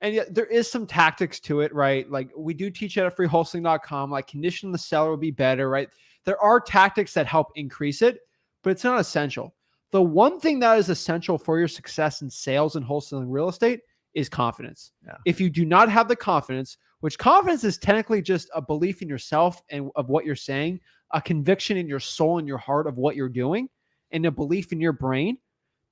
And yet there is some tactics to it, right? Like, we do teach at freewholesaling.com, like, condition the seller will be better, right? There are tactics that help increase it, but it's not essential. The one thing that is essential for your success in sales and wholesaling real estate is confidence. Yeah. If you do not have the confidence, which confidence is technically just a belief in yourself and of what you're saying, a conviction in your soul and your heart of what you're doing, and a belief in your brain,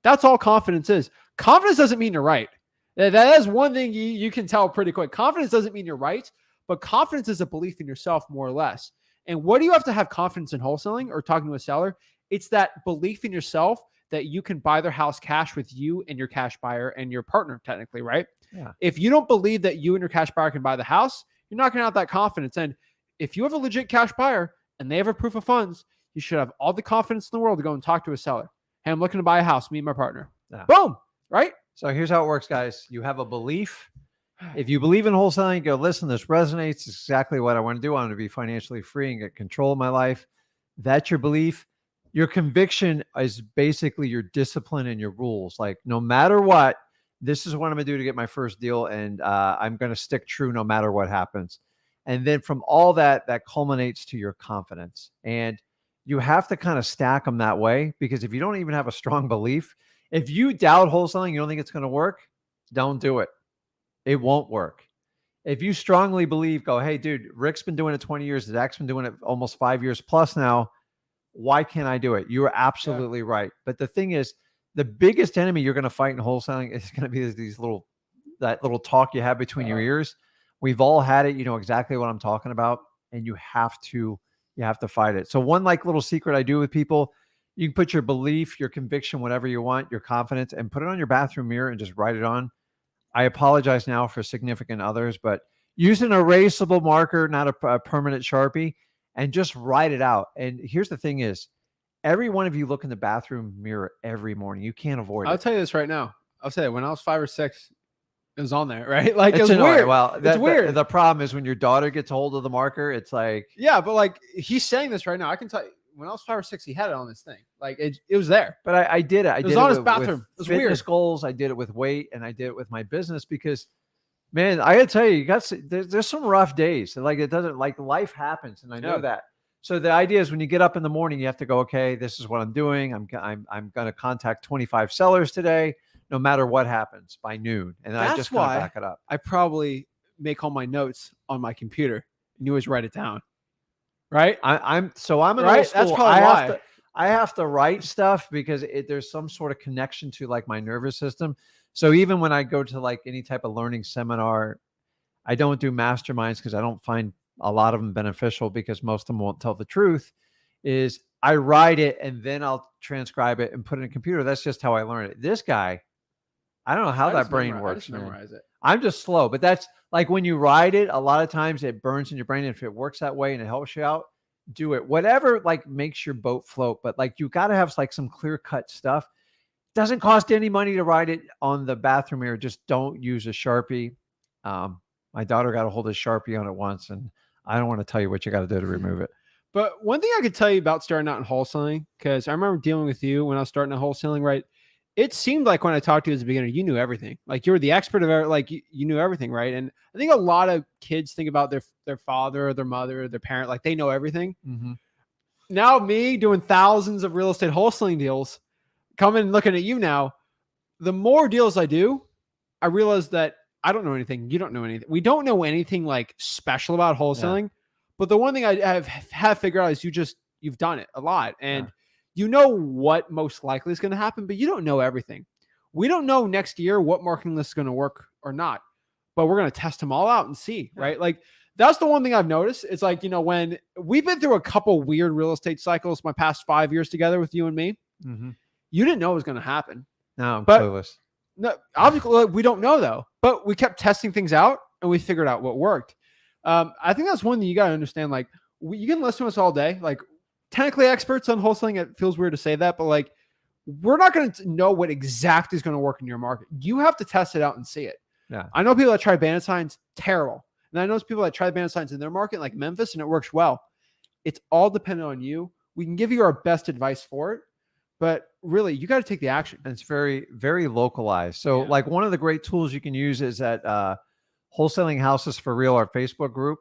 that's all confidence is. Confidence doesn't mean you're right. That is one thing you can tell pretty quick. Confidence doesn't mean you're right, but confidence is a belief in yourself, more or less. And what do you have to have confidence in wholesaling or talking to a seller? It's that belief in yourself that you can buy their house cash with you and your cash buyer and your partner, technically, right? Yeah. If you don't believe that you and your cash buyer can buy the house, you're not going to have that confidence. And if you have a legit cash buyer and they have a proof of funds, you should have all the confidence in the world to go and talk to a seller. Hey, I'm looking to buy a house, me and my partner. Yeah. Boom, right? So here's how it works, guys. You have a belief. If you believe in wholesaling, you go, listen, this resonates. It's exactly what I want to do. I want to be financially free and get control of my life. That's your belief. Your conviction is basically your discipline and your rules. Like, no matter what, this is what I'm going to do to get my first deal. And I'm going to stick true no matter what happens. And then from all that culminates to your confidence. And you have to kind of stack them that way, because if you don't even have a strong belief, if you doubt wholesaling, you don't think it's going to work, don't do it. It won't work. If you strongly believe, go, hey, dude, Rick's been doing it 20 years. Zach's been doing it almost 5 years plus now. Why can't I do it? You are absolutely right. But the thing is, the biggest enemy you're going to fight in wholesaling is going to be that little talk you have between your ears. We've all had it. You know exactly what I'm talking about, and you have to fight it. So one little secret I do with people, you can put your belief, your conviction, whatever you want, your confidence, and put it on your bathroom mirror and just write it on. I apologize now for significant others, but use an erasable marker, not a permanent Sharpie, and just write it out. And here's the thing is, every one of you look in the bathroom mirror every morning. You can't avoid it. I'll tell you this right now. I'll say it. When I was 5 or 6, it was on there, right? Like, it's it was weird. Well, it's weird. The problem is when your daughter gets a hold of the marker, it's like, yeah, but like, he's saying this right now. I can tell you, when I was 5 or 6, he had it on this thing. Like, it was there. But I did it. It was on his bathroom. It was fitness weird. Goals. I did it with weight, and I did it with my business because, man, I gotta tell you, there's some rough days. Like, it doesn't, like, life happens, and I know that. So the idea is when you get up in the morning, you have to go, okay, this is what I'm doing. I'm going to contact 25 sellers today, no matter what happens by noon. And I just kind of back it up. I probably make all my notes on my computer and you always write it down. Right. I'm an old school. That's probably why. I have to write stuff because there's some sort of connection to like my nervous system. So even when I go to like any type of learning seminar, I don't do masterminds because I don't find a lot of them beneficial because most of them won't tell the truth. is I write it and then I'll transcribe it and put it in a computer. That's just how I learned it. This guy, I don't know how that brain works, I just man. memorize it. I'm just slow, but that's like when you ride it, a lot of times it burns in your brain. If it works that way and it helps you out, do it. Whatever like makes your boat float. But like you got to have like some clear cut stuff. Doesn't cost any money to write it on the bathroom mirror. Just don't use a Sharpie. My daughter got a hold of Sharpie on it once, and I don't want to tell you what you got to do to remove it. But one thing I could tell you about starting out in wholesaling, because I remember dealing with you when I was starting out wholesaling, right? It seemed like when I talked to you as a beginner, you knew everything. Like you were the expert of like you knew everything, right? And I think a lot of kids think about their father or their mother or their parent, like they know everything. Mm-hmm. Now me doing thousands of real estate wholesaling deals, coming and looking at you now, the more deals I do, I realize that I don't know anything. You don't know anything. We don't know anything like special about wholesaling. Yeah. But the one thing I have figured out is you've done it a lot. And you know what most likely is going to happen, but you don't know everything. We don't know next year what marketing list is going to work or not, but we're going to test them all out and see, right? Like that's the one thing I've noticed. It's like, when we've been through a couple weird real estate cycles, my past 5 years together with you and me, you didn't know it was going to happen. No, I'm clueless. No, obviously we don't know though, but we kept testing things out and we figured out what worked. I think that's one thing you got to understand. Like you can listen to us all day, like technically experts on wholesaling. It feels weird to say that, but like, we're not going to know what exactly is going to work in your market. You have to test it out and see it. Yeah. I know people that try bandit signs, terrible. And I know people that try bandit signs in their market, like Memphis, and it works well. It's all dependent on you. We can give you our best advice for it, but really you got to take the action. And it's very, very localized. So like one of the great tools you can use is at Wholesaling Houses for Real, our Facebook group.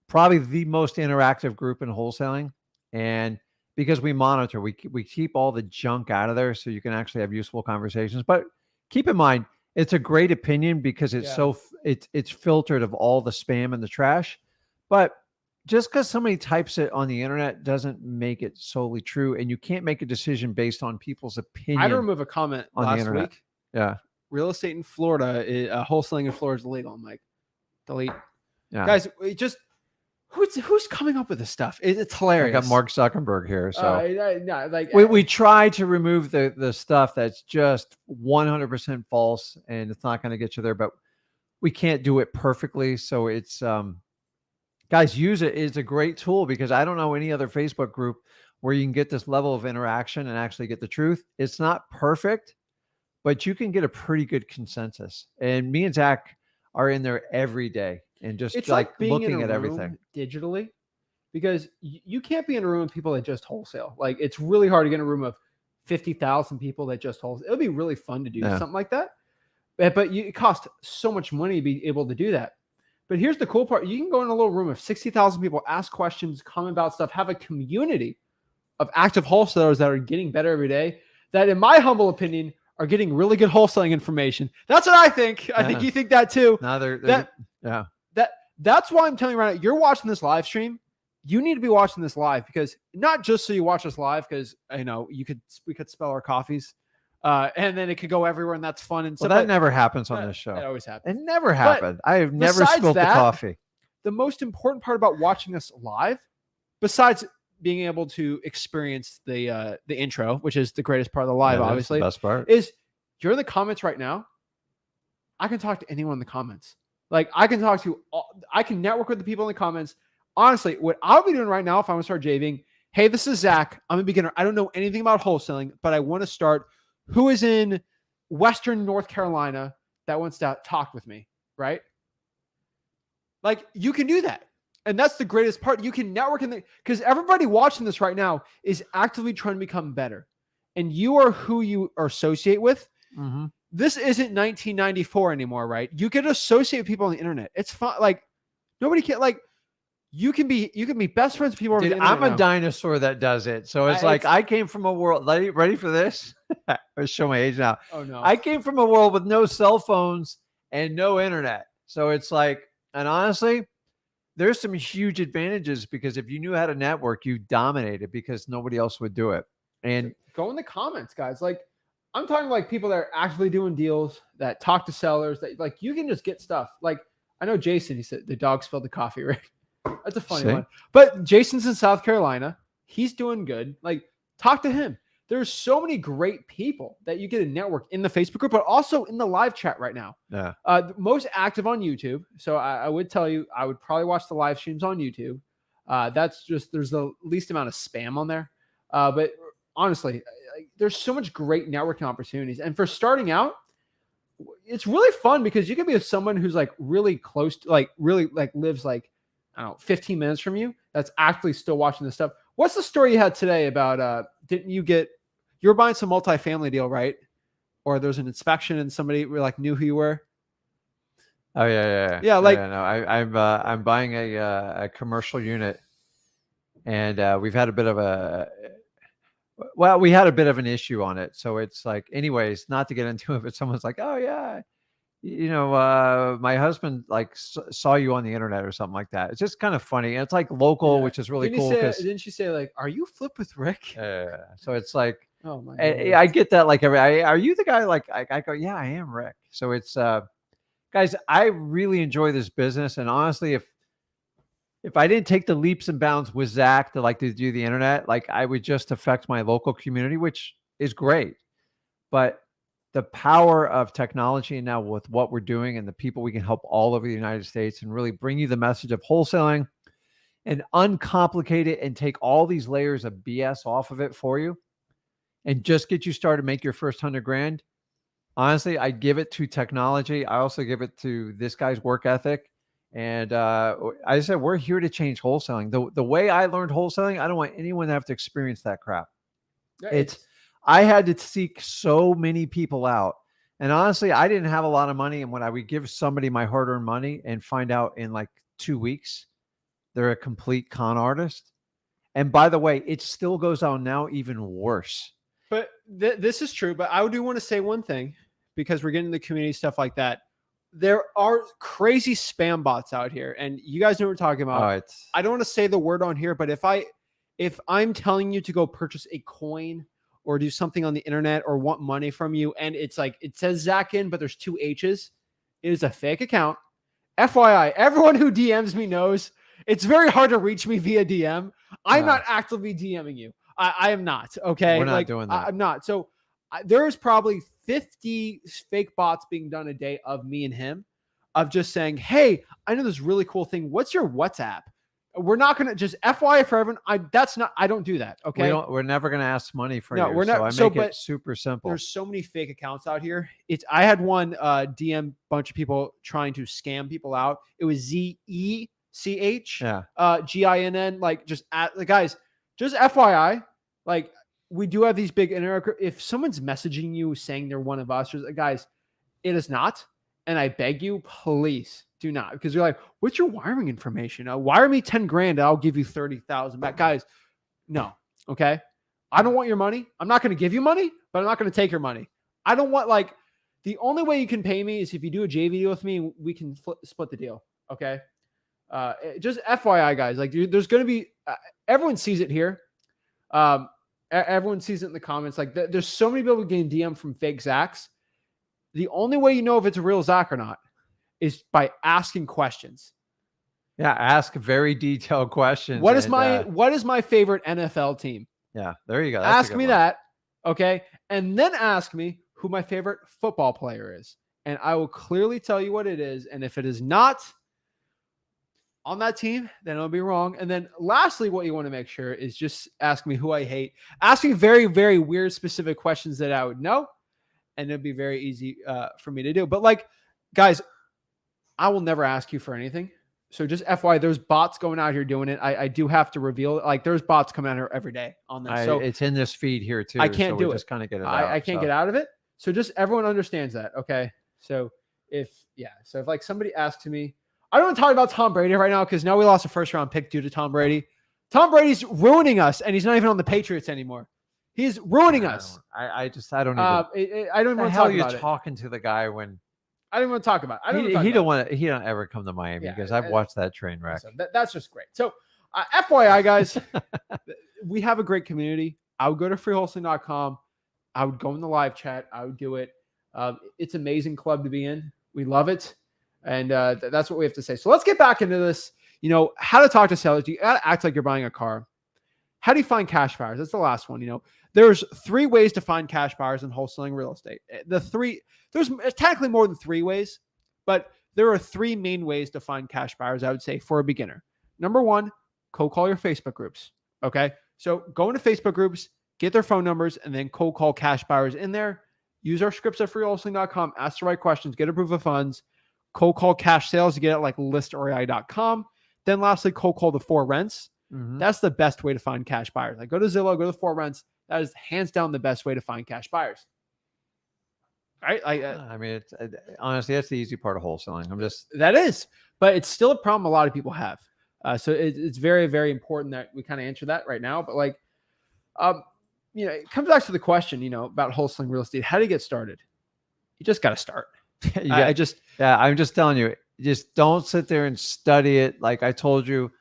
Probably the most interactive group in wholesaling. And because we monitor, we keep all the junk out of there so you can actually have useful conversations. But keep in mind, it's a great opinion because it's it's filtered of all the spam and the trash. But just because somebody types it on the internet doesn't make it solely true. And you can't make a decision based on people's opinion. I had to remove a comment on last the internet. week. Yeah. Real estate in Florida, wholesaling in Florida is illegal. I'm like, delete. Yeah. Guys, it just... Who's coming up with this stuff? It's hilarious. I got Mark Zuckerberg here. So like we try to remove the stuff that's just 100% false and it's not going to get you there, but we can't do it perfectly. So it's, guys, use it. It's a great tool because I don't know any other Facebook group where you can get this level of interaction and actually get the truth. It's not perfect, but you can get a pretty good consensus. And me and Zach are in there every day. And just it's like being looking in a at room everything digitally, because you can't be in a room with people that just wholesale. Like it's really hard to get in a room of 50,000 people that just wholesale. It'll be really fun to do something like that, but it costs so much money to be able to do that. But here's the cool part: you can go in a little room of 60,000 people, ask questions, comment about stuff, have a community of active wholesalers that are getting better every day. That, in my humble opinion, are getting really good wholesaling information. That's what I think. I think you think that too. No, That's why I'm telling you right now, you're watching this live stream. You need to be watching this live, because not just so you watch us live, because we could spell our coffees, and then it could go everywhere, and that's fun. And well, that never happens on this show. It always happens. It never happened. I have never spilled the coffee. The most important part about watching us live, besides being able to experience the intro, which is the greatest part of the live, obviously, the best part, is you're in the comments right now. I can talk to anyone in the comments. Like I can network with the people in the comments. Honestly, what I'll be doing right now, if I want to start JVing, hey, this is Zach. I'm a beginner. I don't know anything about wholesaling, but I want to start. Who is in Western North Carolina that wants to talk with me, right? Like you can do that. And that's the greatest part. You can network because everybody watching this right now is actively trying to become better. And you are who you are associate with. Mm-hmm. This isn't 1994 anymore, right? You can associate with people on the internet. It's fun. Like nobody can, like, you can be best friends with people. Dude, I'm a dinosaur that does it. So it's like, I came from a world, ready for this? I'll show my age now. Oh no. I came from a world with no cell phones and no internet. So it's like, and honestly, there's some huge advantages because if you knew how to network, you dominated because nobody else would do it. And go in the comments, guys. Like I'm talking like people that are actively doing deals, that talk to sellers, that like you can just get stuff. Like I know Jason, he said the dog spilled the coffee, right? That's a funny See? one. But Jason's in South Carolina. He's doing good. Like, talk to him. There's so many great people that you get to network in the Facebook group, but also in the live chat right now. Yeah. Most active on YouTube. So I would tell you, I would probably watch the live streams on YouTube. That's just, there's the least amount of spam on there. But honestly, there's so much great networking opportunities. And for starting out, it's really fun because you can be with someone who's like really close to, like really like lives like, I don't know, 15 minutes from you, that's actually still watching this stuff. What's the story you had today about, you were buying some multifamily deal, right? Or there's an inspection and somebody like knew who you were. Oh yeah. Yeah, like no, I'm buying a commercial unit, and we've had a bit of we had a bit of an issue on it. So it's like, anyways, not to get into it, but someone's like, oh yeah, my husband like saw you on the internet or something like that. It's just kind of funny. And it's like local, which is really cool. Didn't she say like, are you Flip with Rick? So it's like, oh my God. I get that. Like, are you the guy? Like, I go, yeah, I am Rick. So it's, guys, I really enjoy this business. And honestly, if I didn't take the leaps and bounds with Zach to do the internet, like I would just affect my local community, which is great. But the power of technology and now with what we're doing and the people we can help all over the United States and really bring you the message of wholesaling and uncomplicate it and take all these layers of BS off of it for you and just get you started, make your first 100 grand. Honestly, I give it to technology. I also give it to this guy's work ethic. And I said, we're here to change wholesaling. The way I learned wholesaling, I don't want anyone to have to experience that crap. I had to seek so many people out. And honestly, I didn't have a lot of money. And when I would give somebody my hard-earned money and find out in like 2 weeks, they're a complete con artist. And by the way, it still goes on now even worse. But this is true. But I do want to say one thing, because we're getting the community stuff like that. There are crazy spam bots out here. And you guys know what we're talking about. I don't want to say the word on here, but if I'm telling you to go purchase a coin or do something on the internet or want money from you, and it's like, it says Zach Ginn, but there's 2 H's, it is a fake account. FYI, everyone who DMs me knows it's very hard to reach me via DM. I'm not actively DMing you. I am not. Okay. We're not doing that. I'm not. So there's probably 50 fake bots being done a day of me and him, of just saying, hey, I know this really cool thing. What's your WhatsApp? We're not going to just FYI for everyone. I don't do that. Okay. We're never going to ask money for you. We're not. So I make it super simple. There's so many fake accounts out here. I had one DM bunch of people trying to scam people out. It was ZECH, GINN, like just guys, just FYI, like we do have these big if someone's messaging you saying they're one of us, guys, it is not. And I beg you, please do not, because you're like, what's your wiring information? Wire me 10 grand. I'll give you 30,000 back. Guys, no. Okay. I don't want your money. I'm not going to give you money, but I'm not going to take your money. I don't want the only way you can pay me is if you do a JV deal with me, we can split the deal. Okay. Just FYI guys, there's going to be, everyone sees it here. Everyone sees it in the comments. There's so many people getting DM from fake Zachs. The only way you know if it's a real Zach or not is by asking questions. Yeah, ask very detailed questions. What is my favorite NFL team? Yeah, there you go. That's ask me that, okay? And then ask me who my favorite football player is. And I will clearly tell you what it is. And if it is not on that team, then it'll be wrong. And then lastly, what you want to make sure is just ask me who I hate. Ask me very, very weird, specific questions that I would know. And it'd be very easy for me to do. But guys, I will never ask you for anything. So just FYI, there's bots going out here doing it. I do have to reveal it. There's bots coming out here every day on this. So it's in this feed here too. I can't do it. Just kind of get it out. I can't get out of it. So just everyone understands that. Okay. So if somebody asks me, I don't want to talk about Tom Brady right now because now we lost a first round pick due to Tom Brady. Tom Brady's ruining us, and he's not even on the Patriots anymore. He's ruining us. I don't even. I don't even want to talk about it. How are you talking to the guy when? I don't want to talk about it. He don't ever come to Miami because I've watched that train wreck. So that's just great. So FYI, guys, we have a great community. I would go to freewholesaling.com. I would go in the live chat. I would do it. It's an amazing club to be in. We love it. And that's what we have to say. So let's get back into this. how to talk to sellers. You got to act like you're buying a car. How do you find cash buyers? That's the last one. There's 3 ways to find cash buyers in wholesaling real estate. There's technically more than 3 ways, but there are 3 main ways to find cash buyers, I would say, for a beginner. Number 1, cold call your Facebook groups. Okay. So go into Facebook groups, get their phone numbers, and then cold call cash buyers in there. Use our scripts at freewholesaling.com, ask the right questions, get a proof of funds, cold call cash sales to get it like listori.com. Then lastly, cold call the 4 rents. That's the best way to find cash buyers. Like go to Zillow, go to 4 rents. That is hands down the best way to find cash buyers. Right? I mean, honestly, that's the easy part of wholesaling. That is, but it's still a problem a lot of people have. So it's very, very important that we kind of answer that right now. But it comes back to the question, about wholesaling real estate. How do you get started? You just got to start. I'm just telling you, just don't sit there and study it. Like I told you,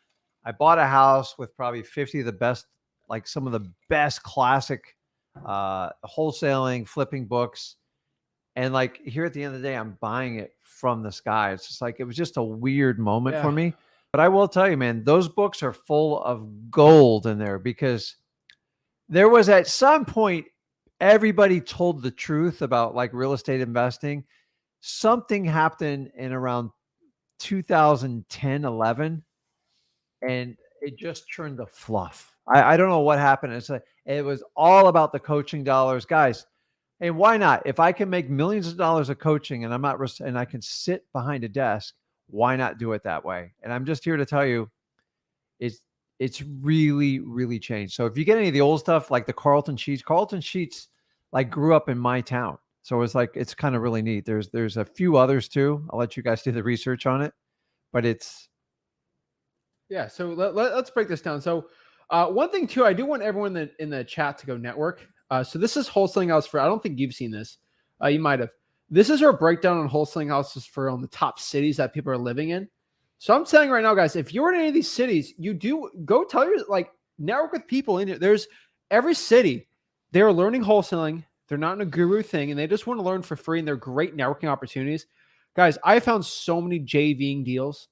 I bought a house with probably 50 of the best, like some of the best classic wholesaling, flipping books. And like here at the end of the day, I'm buying it from the sky. It's just like, it was just a weird moment for me. But I will tell you, man, those books are full of gold in there, because there was at some point, everybody told the truth about like real estate investing. Something happened in around 2010, 11, and it just turned to fluff. I don't know what happened. It was all about the coaching dollars, guys. And why not? If I can make millions of dollars of coaching and and I can sit behind a desk, why not do it that way? And I'm just here to tell you, it's really, really changed. So if you get any of the old stuff, like the Carlton Sheets like grew up in my town. So it's kind of really neat. There's a few others too. I'll let you guys do the research on it, but so let's break this down. So one thing too, I do want everyone in the chat to go network. So this is wholesaling house for, I don't think you've seen this. You might have. This is our breakdown on wholesaling houses on the top cities that people are living in. So I'm saying right now, guys, if you're in any of these cities, you do go tell your, network with people in it. There's every city, they're learning wholesaling. They're not in a guru thing, and they just want to learn for free, and they're great networking opportunities. Guys, I found so many JVing deals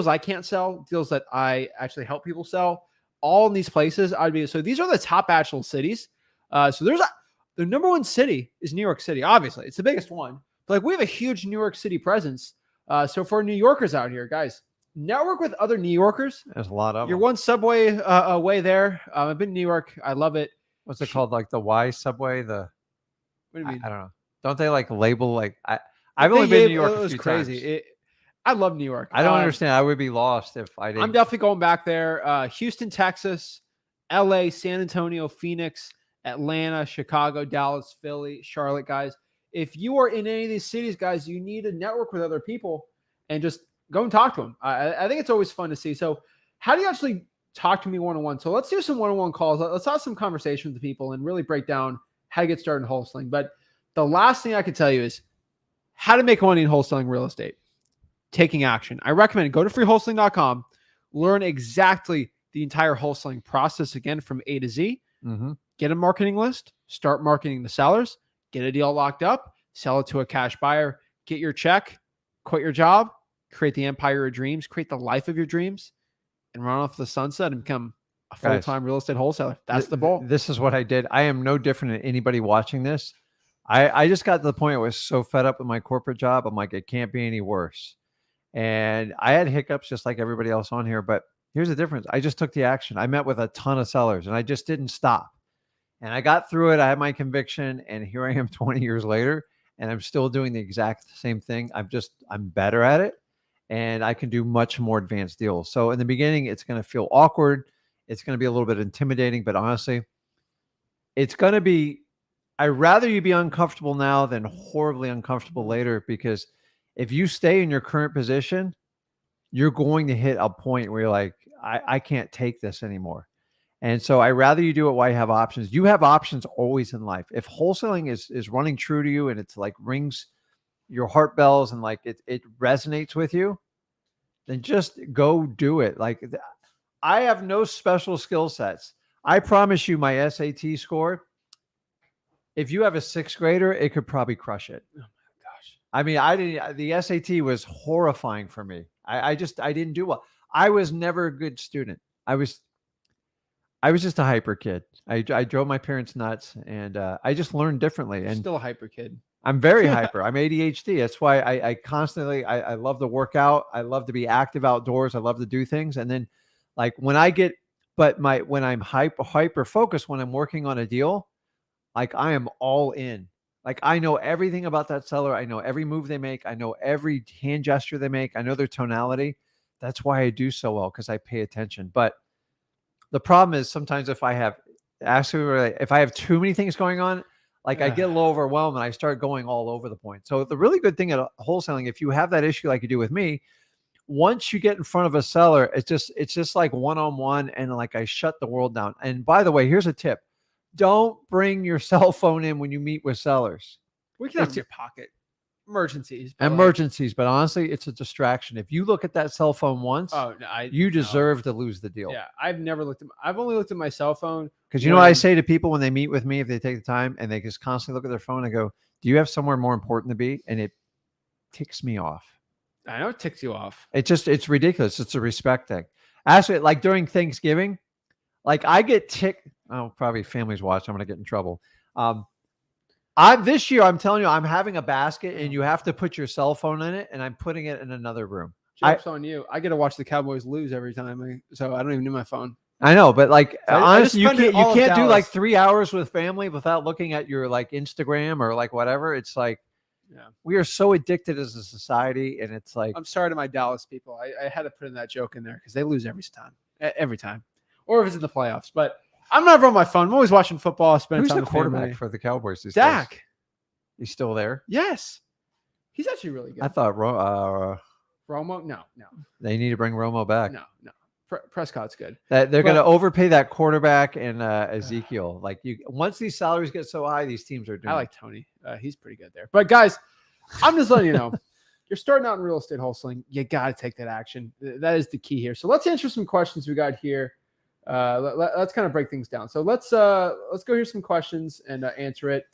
I can't sell, deals that I actually help people sell, all in these places. So these are the top actual cities. So the number 1 city is New York City. Obviously, it's the biggest one. But we have a huge New York City presence. So for New Yorkers out here, guys, network with other New Yorkers. There's a lot of You're them. 1 subway away there. I've been to New York. I love it. What's it called? Like the Y subway? What do you mean? I don't know. Don't they label I've only been to New York a few crazy. times. I love New York. I don't understand. I would be lost if I didn't. I'm definitely going back there. Houston, Texas, LA, San Antonio, Phoenix, Atlanta, Chicago, Dallas, Philly, Charlotte, guys. If you are in any of these cities, guys, you need to network with other people and just go and talk to them. I think it's always fun to see. So how do you actually talk to me one-on-one? So let's do some one-on-one calls. Let's have some conversations with people and really break down how to get started in wholesaling. But the last thing I could tell you is how to make money in wholesaling real estate. Taking action. I recommend go to freewholesaling.com, learn exactly the entire wholesaling process again from A to Z. Get a marketing list, start marketing the sellers, get a deal locked up, sell it to a cash buyer, get your check, quit your job, create the empire of dreams, create the life of your dreams, and run off the sunset and become a full-time real estate wholesaler. That's the goal. This is what I did. I am no different than anybody watching this. I just got to the point where I was so fed up with my corporate job. I'm like, it can't be any worse. And I had hiccups just like everybody else on here, but here's the difference. I just took the action. I met with a ton of sellers and I just didn't stop. And I got through it. I had my conviction, and here I am 20 years later, and I'm still doing the exact same thing. I'm better at it, and I can do much more advanced deals. So in the beginning, it's going to feel awkward. It's going to be a little bit intimidating, but honestly, it's going to be, I'd rather you be uncomfortable now than horribly uncomfortable later, because if you stay in your current position, you're going to hit a point where you're like, I can't take this anymore. And so I rather you do it while you have options. You have options always in life. If wholesaling is running true to you and it's like rings your heart bells and like it resonates with you, then just go do it. Like I have no special skill sets. I promise you my SAT score, if you have a 6th grader, it could probably crush it. Oh my gosh. I mean, the SAT was horrifying for me. I didn't do well. I was never a good student. I was just a hyper kid. I drove my parents nuts, and I just learned differently. You're And still a hyper kid. I'm very hyper. I'm ADHD. That's why I constantly, I love to work out. I love to be active outdoors. I love to do things. And then like when when I'm hyper focused, when I'm working on a deal, like I am all in. Like I know everything about that seller. I know every move they make. I know every hand gesture they make. I know their tonality. That's why I do so well, because I pay attention. But the problem is sometimes if I have too many things going on, like I get a little overwhelmed and I start going all over the point. So the really good thing at wholesaling, if you have that issue like you do with me, once you get in front of a seller, it's just like one-on-one, and like I shut the world down. And by the way, here's a tip. Don't bring your cell phone in when you meet with sellers. We can have it in your pocket. Emergencies. But But honestly, it's a distraction. If you look at that cell phone once, you deserve to lose the deal. Yeah, I've only looked at my cell phone. Because you know what I say to people when they meet with me, if they take the time and they just constantly look at their phone and go, do you have somewhere more important to be? And it ticks me off. I know it ticks you off. It's ridiculous. It's a respect thing. Actually, like during Thanksgiving, like I get ticked. Oh, probably families watch. I'm going to get in trouble. This year, I'm telling you, I'm having a basket and you have to put your cell phone in it, and I'm putting it in another room. Joke's on you. I get to watch the Cowboys lose every time, so I don't even need my phone. I know, but like honestly, you can't do like 3 hours with family without looking at your like Instagram or like whatever. It's like, we are so addicted as a society, and it's like, I'm sorry to my Dallas people. I had to put in that joke in there because they lose every time, or if it's in the playoffs. But I'm never on my phone. I'm always watching football. Who's the quarterback for the Cowboys these days? Dak. He's still there? Yes, he's actually really good. I thought Romo. No. They need to bring Romo back. No. Prescott's good. They're going to overpay that quarterback and Ezekiel. Like once these salaries get so high, these teams are doing. I like Tony. He's pretty good there. But guys, I'm just letting you know, you're starting out in real estate wholesaling. You got to take that action. That is the key here. So let's answer some questions we got here. Let's kind of break things down. So let's go hear some questions and answer it.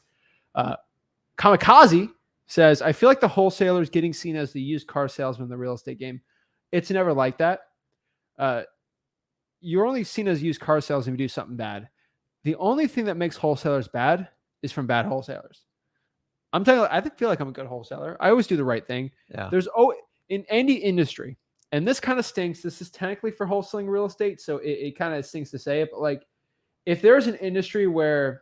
Kamikaze says, I feel like the wholesaler is getting seen as the used car salesman in the real estate game. It's never like that. You're only seen as used car sales if you do something bad. The only thing that makes wholesalers bad is from bad wholesalers. I'm telling you, I feel like I'm a good wholesaler. I always do the right thing. Yeah. In any industry, and this kind of stinks. This is technically for wholesaling real estate, so it kind of stinks to say it. But like, if there's an industry where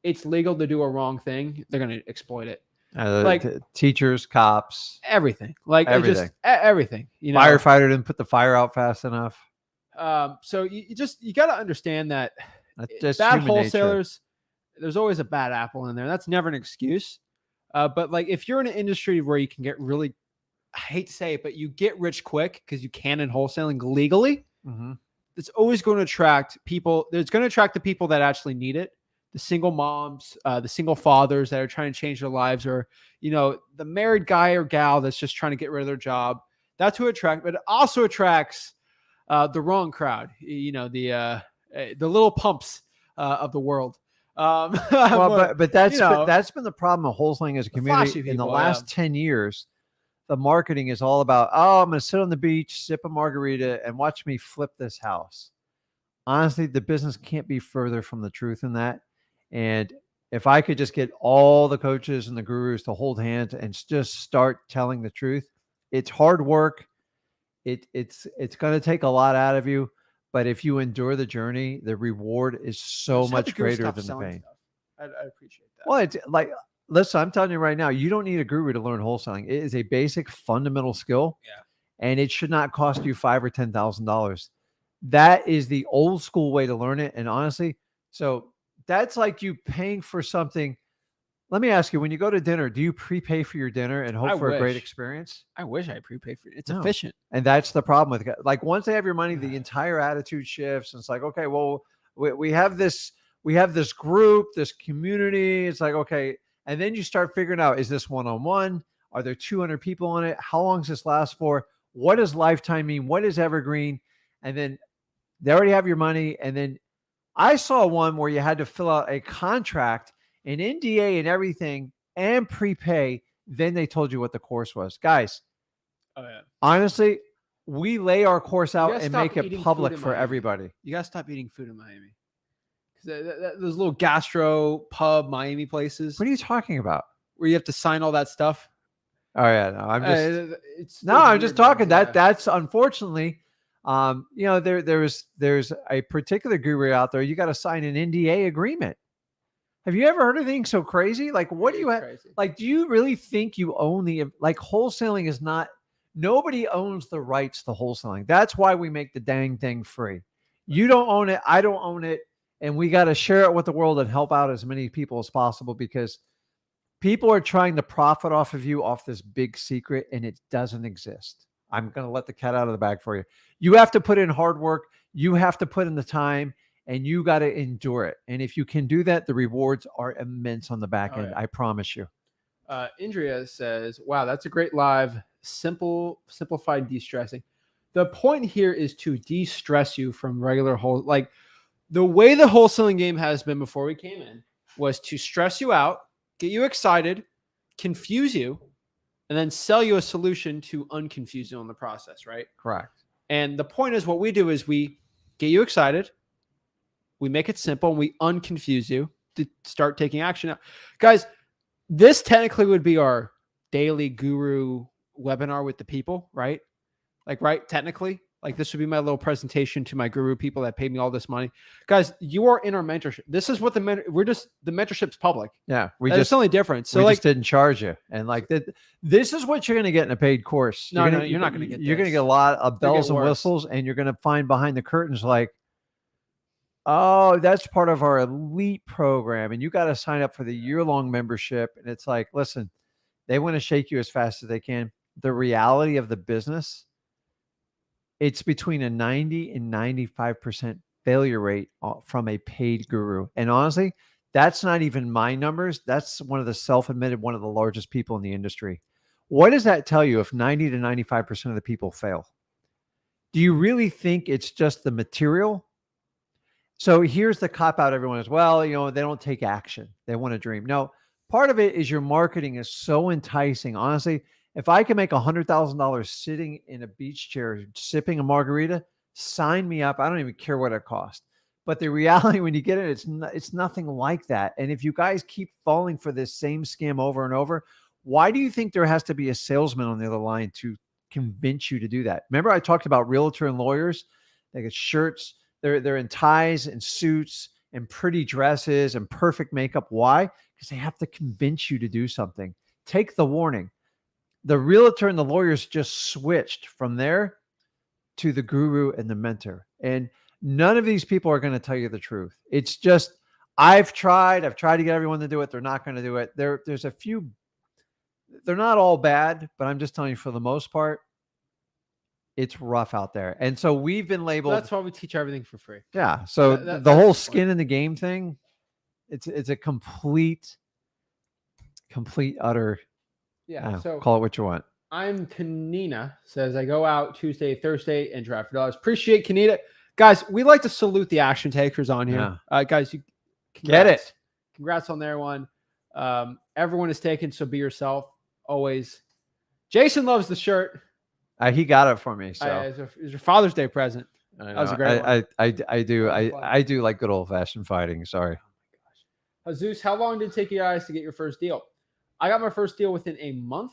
it's legal to do a wrong thing, they're going to exploit it. Like teachers, cops, everything. Like everything. Everything. You know, firefighter didn't put the fire out fast enough. So you got to understand that just bad wholesalers, there's always a bad apple in there. That's never an excuse. But like if you're in an industry where you can get really, I hate to say it, but you get rich quick because you can in wholesaling legally, it's always going to attract people. It's going to attract the people that actually need it. The single moms, the single fathers that are trying to change their lives, or, the married guy or gal that's just trying to get rid of their job. That's who attracts, but it also attracts the wrong crowd, the little pumps of the world. But that's been the problem of wholesaling as a community in the last 10 years. The marketing is all about, I'm going to sit on the beach, sip a margarita, and watch me flip this house. Honestly, the business can't be further from the truth in that. And if I could just get all the coaches and the gurus to hold hands and just start telling the truth, it's hard work. It's going to take a lot out of you. But if you endure the journey, the reward is so much greater than the pain. I appreciate that. Well, it's like, listen, I'm telling you right now, you don't need a guru to learn wholesaling. It is a basic fundamental skill. Yeah. And it should not cost you $5,000 or $10,000. That is the old school way to learn it. And honestly, so that's like you paying for something. Let me ask you, when you go to dinner, do you prepay for your dinner and hope for a great experience? I wish I prepay for it. It's efficient. And that's the problem with it. Like once they have your money, the entire attitude shifts. And it's like, okay, well, we have this group, this community. It's like, okay. And then you start figuring out, is this one-on-one? Are there 200 people on it? How long does this last for? What does lifetime mean? What is evergreen? And then they already have your money. And then I saw one where you had to fill out a contract, an NDA and everything, and prepay. Then they told you what the course was. Guys, honestly, we lay our course out gotta and stop make it eating public food in for Miami. everybody. You gotta stop eating food in Miami. Because those little gastro pub Miami places What are you talking about? where you have to sign all that stuff. Oh yeah, no, I'm just It's no, those I'm just weird talking ones, yeah. that's unfortunately, there's a particular guru out there. You got to sign an NDA agreement. Have you ever heard of anything so crazy? Like, what do you have? Crazy. Like, do you really think you own wholesaling is not? Nobody owns the rights to wholesaling. That's why we make the dang thing free. You don't own it. I don't own it, and we got to share it with the world and help out as many people as possible because people are trying to profit off of you off this big secret, and it doesn't exist. I'm going to let the cat out of the bag for you. You have to put in hard work. You have to put in the time, and you got to endure it. And if you can do that, the rewards are immense on the back end. Yeah. I promise you. Indria says, wow, that's a great live. Simplified de-stressing. The point here is to de-stress you from regular like the way the wholesaling game has been before we came in was to stress you out, get you excited, confuse you, and then sell you a solution to unconfuse you in the process, right? Correct. And the point is what we do is we get you excited, we make it simple, and we unconfuse you to start taking action now. Guys, this technically would be our daily guru webinar with the people, right? Right? Technically, this would be my little presentation to my guru people that paid me all this money. Guys, you are in our mentorship. This is what the mentorship's public. Yeah. That's the only difference. So we just didn't charge you. And this is what you're going to get in a paid course. No, you're not going to get You're going to get a lot of bells and worse. whistles, and you're going to find behind the curtains oh, that's part of our elite program. And you got to sign up for the year-long membership. And it's like, listen, they want to shake you as fast as they can. The reality of the business, it's between a 90 and 95% failure rate from a paid guru. And honestly, that's not even my numbers. That's one of the one of the largest people in the industry. What does that tell you if 90 to 95% of the people fail? Do you really think it's just the material? So here's the cop out. Everyone is, well, they don't take action. They want to dream. No, part of it is your marketing is so enticing. Honestly, if I can make $100,000 sitting in a beach chair, sipping a margarita, sign me up. I don't even care what it costs. But the reality when you get it, it's nothing like that. And if you guys keep falling for this same scam over and over, why do you think there has to be a salesman on the other line to convince you to do that? Remember I talked about realtor and lawyers? They get shirts. They're in ties and suits and pretty dresses and perfect makeup. Why? Because they have to convince you to do something. Take the warning. The realtor and the lawyers just switched from there to the guru and the mentor. And none of these people are going to tell you the truth. It's just, I've tried to get everyone to do it. They're not going to do it. There's a few, they're not all bad, but I'm just telling you for the most part, it's rough out there. And so we've been labeled. That's why we teach everything for free. Yeah. So the whole skin in the game thing, it's a complete utter. Yeah. So call it what you want. I'm Kanina says I go out Tuesday, Thursday, and drive for dollars. Appreciate Kanina. Guys, we like to salute the action takers on here. Yeah. Guys, you get it. Congrats on their one. Everyone is taken, so be yourself always. Jason loves the shirt. He got it for me. So it was your Father's Day present. That was a great one. I do like good old fashioned fighting. Sorry. Oh my gosh. Jesus, how long did it take you guys to get your first deal? I got my first deal within a month.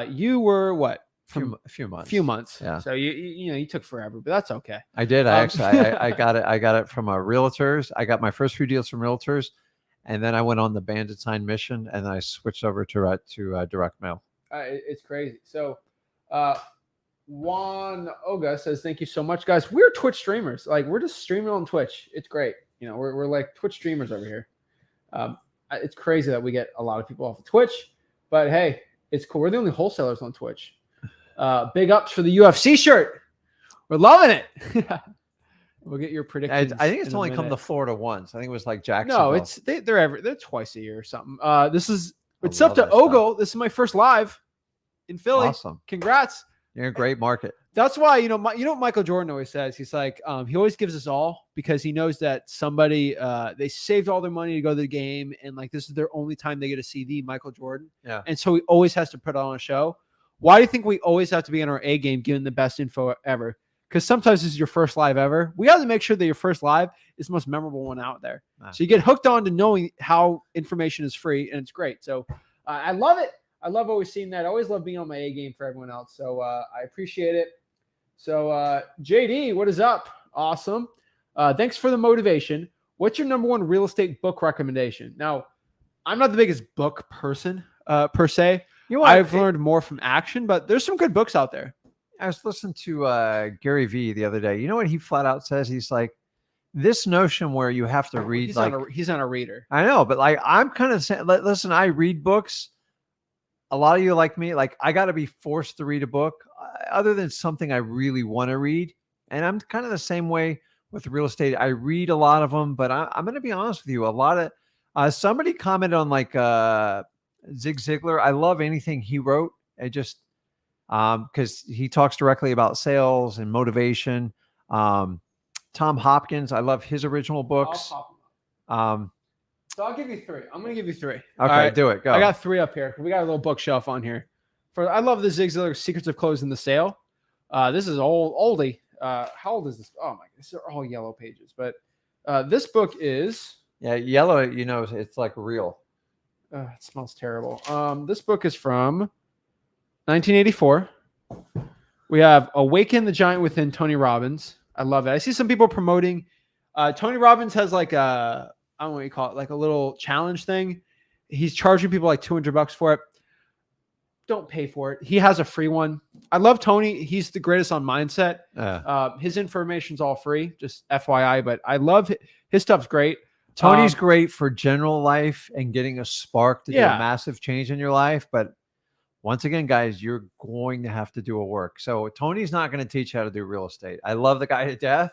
You were what? A few months. Few months. Yeah. So you took forever, but that's okay. I did. I got it. I got it from realtors. I got my first few deals from realtors, and then I went on the bandit sign mission, and I switched over to direct mail. It's crazy. So, Juan Oga says, "Thank you so much, guys. We're Twitch streamers. We're just streaming on Twitch. It's great. We're like Twitch streamers over here. It's crazy that we get a lot of people off of Twitch, but hey, it's cool. We're the only wholesalers on Twitch. Big ups for the UFC shirt. We're loving it. We'll get your predictions. I think it's only come to Florida once. I think it was like Jacksonville. No, they're twice a year or something. It's up to Ogle. This is my first live in Philly. Awesome. Congrats. You're in a great market. That's why, what Michael Jordan always says. He's like, he always gives us all because he knows that somebody, they saved all their money to go to the game. And this is their only time they get to see the Michael Jordan. Yeah. And so he always has to put on a show. Why do you think we always have to be on our A game, giving the best info ever? Because sometimes this is your first live ever. We have to make sure that your first live is the most memorable one out there. So you get hooked on to knowing how information is free, and it's great. So I love it. I love always seeing that. I always love being on my A game for everyone else. So I appreciate it. So JD, what is up? Awesome. Thanks for the motivation. What's your number one real estate book recommendation? Now, I'm not the biggest book person per se. I've learned more from action, but there's some good books out there. I was listening to Gary Vee the other day. You know what he flat out says? He's like, this notion where you have to read, he's not a reader. I know, but like, I'm kind of saying, listen, I read books. A lot of you like me, like I got to be forced to read a book other than something I really want to read. And I'm kind of the same way with real estate. I read a lot of them, but I'm going to be honest with you. A lot of, somebody commented on like Zig Ziglar. I love anything he wrote. I just, because he talks directly about sales and motivation. Tom Hopkins, I love his original books. So I'll give you three. I'm going to give you three. Okay, right. do it. Go. I got three up here. We got a little bookshelf on here. I love the Zig Ziglar Secrets of Closing the Sale. This is oldie. How old is this? Oh my, these are all yellow pages. But this book is yellow. You know, it's like real. It smells terrible. This book is from 1984. We have Awaken the Giant Within, Tony Robbins. I love it. I see some people promoting. Tony Robbins has like I don't know what you call it, like a little challenge thing. He's charging people like $200 for it. Don't pay for it. He has a free one. I love Tony. He's the greatest on mindset. His information's all free, just FYI, but I love his stuff's great. Tony's great for general life and getting a spark to do a massive change in your life. But once again, guys, you're going to have to do a work. So Tony's not going to teach you how to do real estate. I love the guy to death.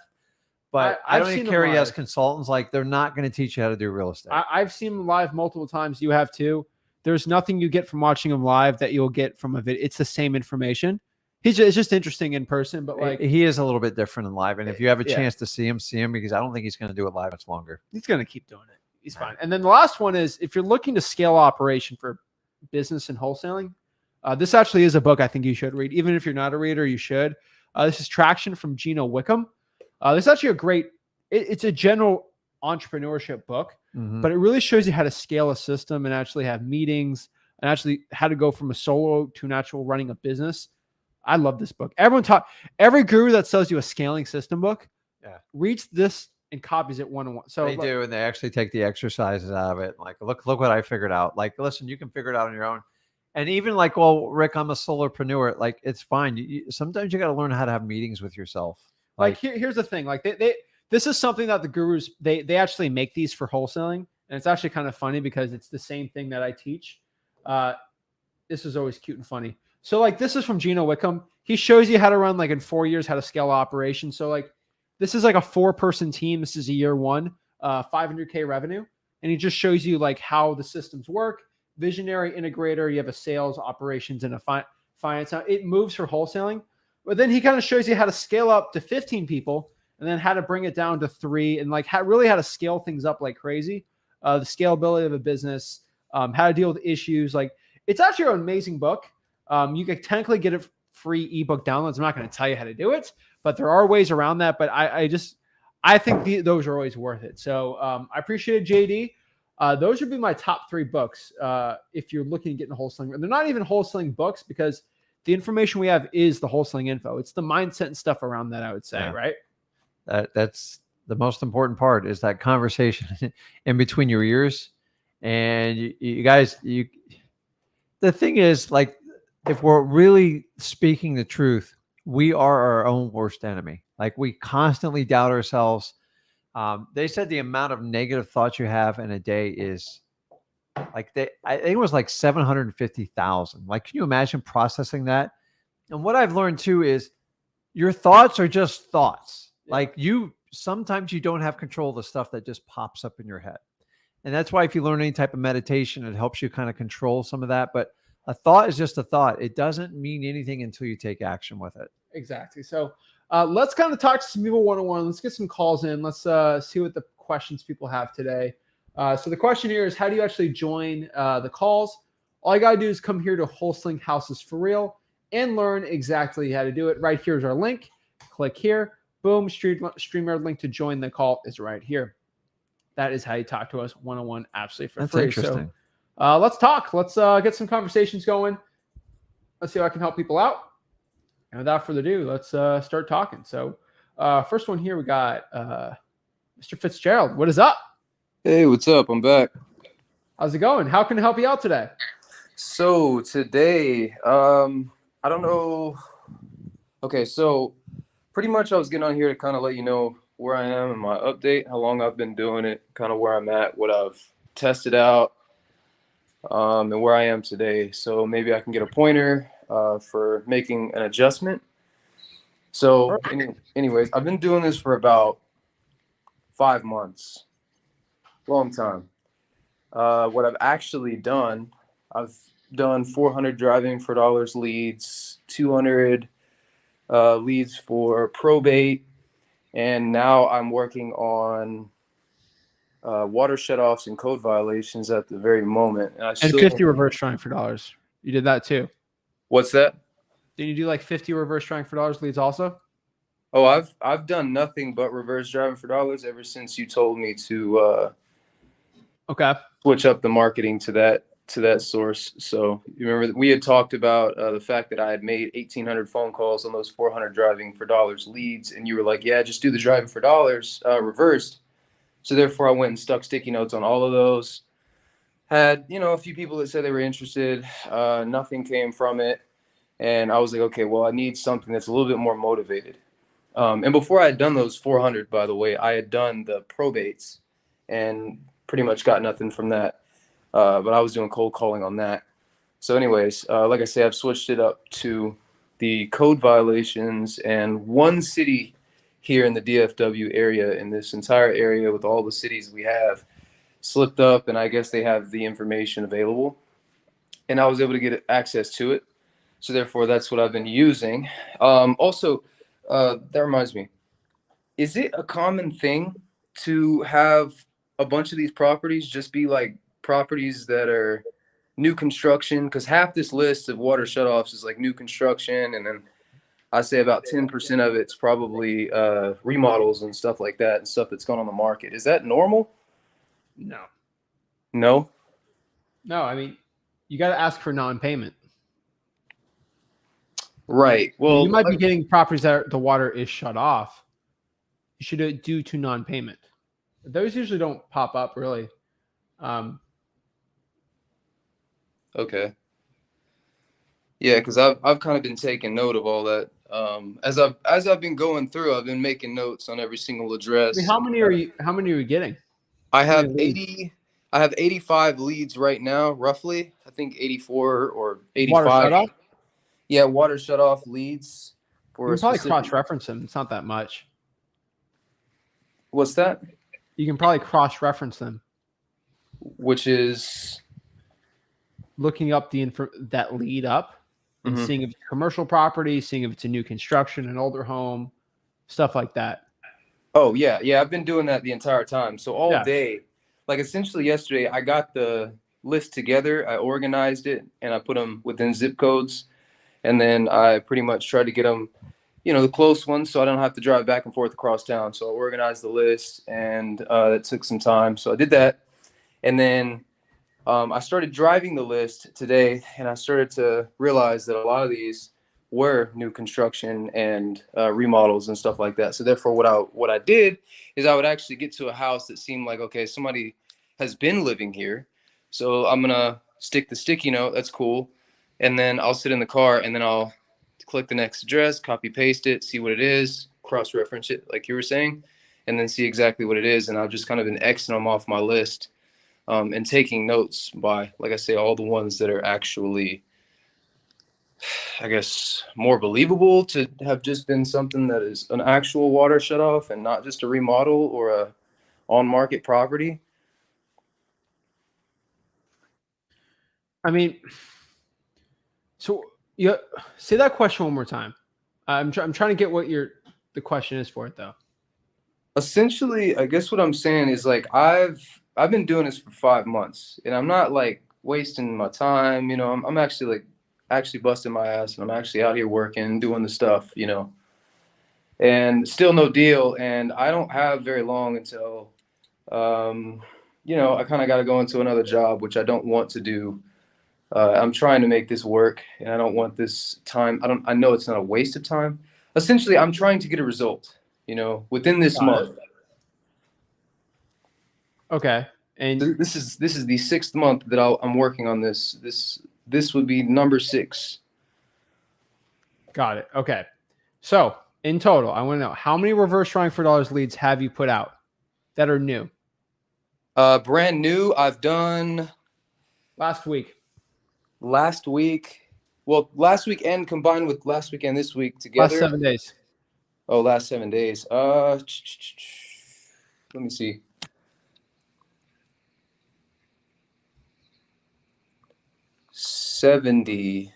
But I don't even care. He has consultants. Like, they're not going to teach you how to do real estate. I've seen him live multiple times. You have too. There's nothing you get from watching him live that you'll get from a video. It's the same information. It's just interesting in person, but like he is a little bit different in live. And if you have a chance to see him, because I don't think he's going to do it live much longer. He's going to keep doing it. He's fine. And then the last one is, if you're looking to scale operation for business and wholesaling, this actually is a book I think you should read. Even if you're not a reader, you should. This is Traction from Gino Wickham. This is actually a great, it's a general entrepreneurship book, but it really shows you how to scale a system and actually have meetings and actually how to go from a solo to an actual running a business. I love this book. Every guru that sells you a scaling system book reads this and copies it one-on-one. So they do, and they actually take the exercises out of it. Like, look what I figured out. Like, listen, you can figure it out on your own. And even like, well, Rick, I'm a solopreneur. Like, it's fine. Sometimes you got to learn how to have meetings with yourself. Like here's the thing. Like this is something that the gurus, they actually make these for wholesaling. And it's actually kind of funny because it's the same thing that I teach. This is always cute and funny. So like, this is from Gino Wickham. He shows you how to run, like in 4 years, how to scale operations. So like, this is like a 4-person team. This is a year one, 500K revenue. And he just shows you like how the systems work. Visionary integrator. You have a sales, operations, and a finance. Now, it moves for wholesaling. But then he kind of shows you how to scale up to 15 people and then how to bring it down to 3 and like really how to scale things up like crazy. The scalability of a business, how to deal with issues. Like, it's actually an amazing book. You can technically get a free ebook downloads. I'm not going to tell you how to do it, but there are ways around that. But I think those are always worth it. So I appreciate it, JD. Those would be my top 3 books if you're looking to get into wholesaling. And they're not even wholesaling books because the information we have is the wholesaling info. It's the mindset and stuff around that, I would say, right? That's the most important part, is that conversation in between your ears. And you guys, the thing is, like, if we're really speaking the truth, we are our own worst enemy. Like, we constantly doubt ourselves. They said the amount of negative thoughts you have in a day is like, I think it was like 750,000. Like, can you imagine processing that? And what I've learned too is your thoughts are just thoughts. Like, sometimes you don't have control of the stuff that just pops up in your head. And that's why if you learn any type of meditation, it helps you kind of control some of that. But a thought is just a thought. It doesn't mean anything until you take action with it. Exactly. So let's kind of talk to some people one-on-one. Let's get some calls in. Let's see what the questions people have today. So the question here is, how do you actually join the calls? All you got to do is come here to Wholesaling Houses for Real and learn exactly how to do it. Right here's our link. Click here. Boom. StreamYard link to join the call is right here. That is how you talk to us one-on-one, absolutely for free. Interesting. So let's talk. Let's get some conversations going. Let's see how I can help people out. And without further ado, let's start talking. So first one here, we got Mr. Fitzgerald. What is up? Hey, what's up? I'm back. How's it going? How can I help you out today? So today, I don't know. Okay, so pretty much I was getting on here to kind of let you know where I am and my update, how long I've been doing it, kind of where I'm at, what I've tested out, and where I am today. So maybe I can get a pointer for making an adjustment. So anyways, I've been doing this for about 5 months. Long time. What I've actually done, I've done 400 driving for dollars leads, 200 leads for probate, and now I'm working on water shutoffs and code violations at the very moment. And 50 reverse trying for dollars. You did that too. What's that? Did you do like 50 reverse trying for dollars leads also? Oh, I've done nothing but reverse driving for dollars ever since you told me to switch up the marketing to that source. So you remember that we had talked about the fact that I had made 1,800 phone calls on those 400 driving for dollars leads, and you were like, yeah, just do the driving for dollars reversed. So therefore I went and stuck sticky notes on all of those. Had, a few people that said they were interested. Nothing came from it. And I was like, okay, well, I need something that's a little bit more motivated. And before I had done those 400, by the way, I had done the probates and pretty much got nothing from that. But I was doing cold calling on that. So anyways, like I say, I've switched it up to the code violations, and one city here in the DFW area, in this entire area with all the cities we have, slipped up, and I guess they have the information available. And I was able to get access to it. So therefore, that's what I've been using. Also, that reminds me, is it a common thing to have a bunch of these properties just be like properties that are new construction? Because half this list of water shutoffs is like new construction, and then I say about 10% of it's probably remodels and stuff like that, and stuff that's gone on the market. Is that normal? No. No? No, I mean, you got to ask for non-payment. Right. Well, you might be getting properties that the water is shut off. You should do it due to non-payment. Those usually don't pop up really. Okay. Yeah, because I've kind of been taking note of all that. As I've been going through, I've been making notes on every single address. I mean, how many are you getting? I have 80. I have 85 leads right now, roughly. I think 84 or 85. Water shut off? Yeah, water shut off leads. You can probably cross-reference them. It's not that much. What's that? You can probably cross-reference them. Which is looking up that lead up and seeing if it's commercial property, seeing if it's a new construction, an older home, stuff like that. Oh, yeah. Yeah, I've been doing that the entire time. So all day, like essentially yesterday, I got the list together. I organized it, and I put them within zip codes. And then I pretty much tried to get them, the close ones, so I don't have to drive back and forth across town. So I organized the list, and it took some time. So I did that. And then I started driving the list today, and I started to realize that a lot of these were new construction and remodels and stuff like that. So therefore, what I did is I would actually get to a house that seemed like, okay, somebody has been living here. So I'm going to stick the sticky note. That's cool. And then I'll sit in the car, and then I'll click the next address, copy, paste it, see what it is, cross-reference it like you were saying, and then see exactly what it is. And I've just kind of been Xing them off my list and taking notes by, like I say, all the ones that are actually, I guess, more believable to have just been something that is an actual water shutoff and not just a remodel or a on-market property. I mean, so you say that question one more time. I'm trying to get what the question is for it though. Essentially, I guess what I'm saying is like I've been doing this for 5 months, and I'm not like wasting my time. I'm actually like actually busting my ass, and I'm actually out here working, doing the stuff, and still no deal. And I don't have very long until, I kind of got to go into another job, which I don't want to do. I'm trying to make this work, and I don't want this time. I know it's not a waste of time. Essentially, I'm trying to get a result, within this month. Okay. And this is the 6th month that I'm working on this. This would be number 6. Got it. Okay. So in total, I want to know how many reverse drawing for dollars leads have you put out that are new? Brand new. I've done last week. Well, last weekend combined with last week and this week together. Last 7 days. Oh, last 7 days. Let me see. 70.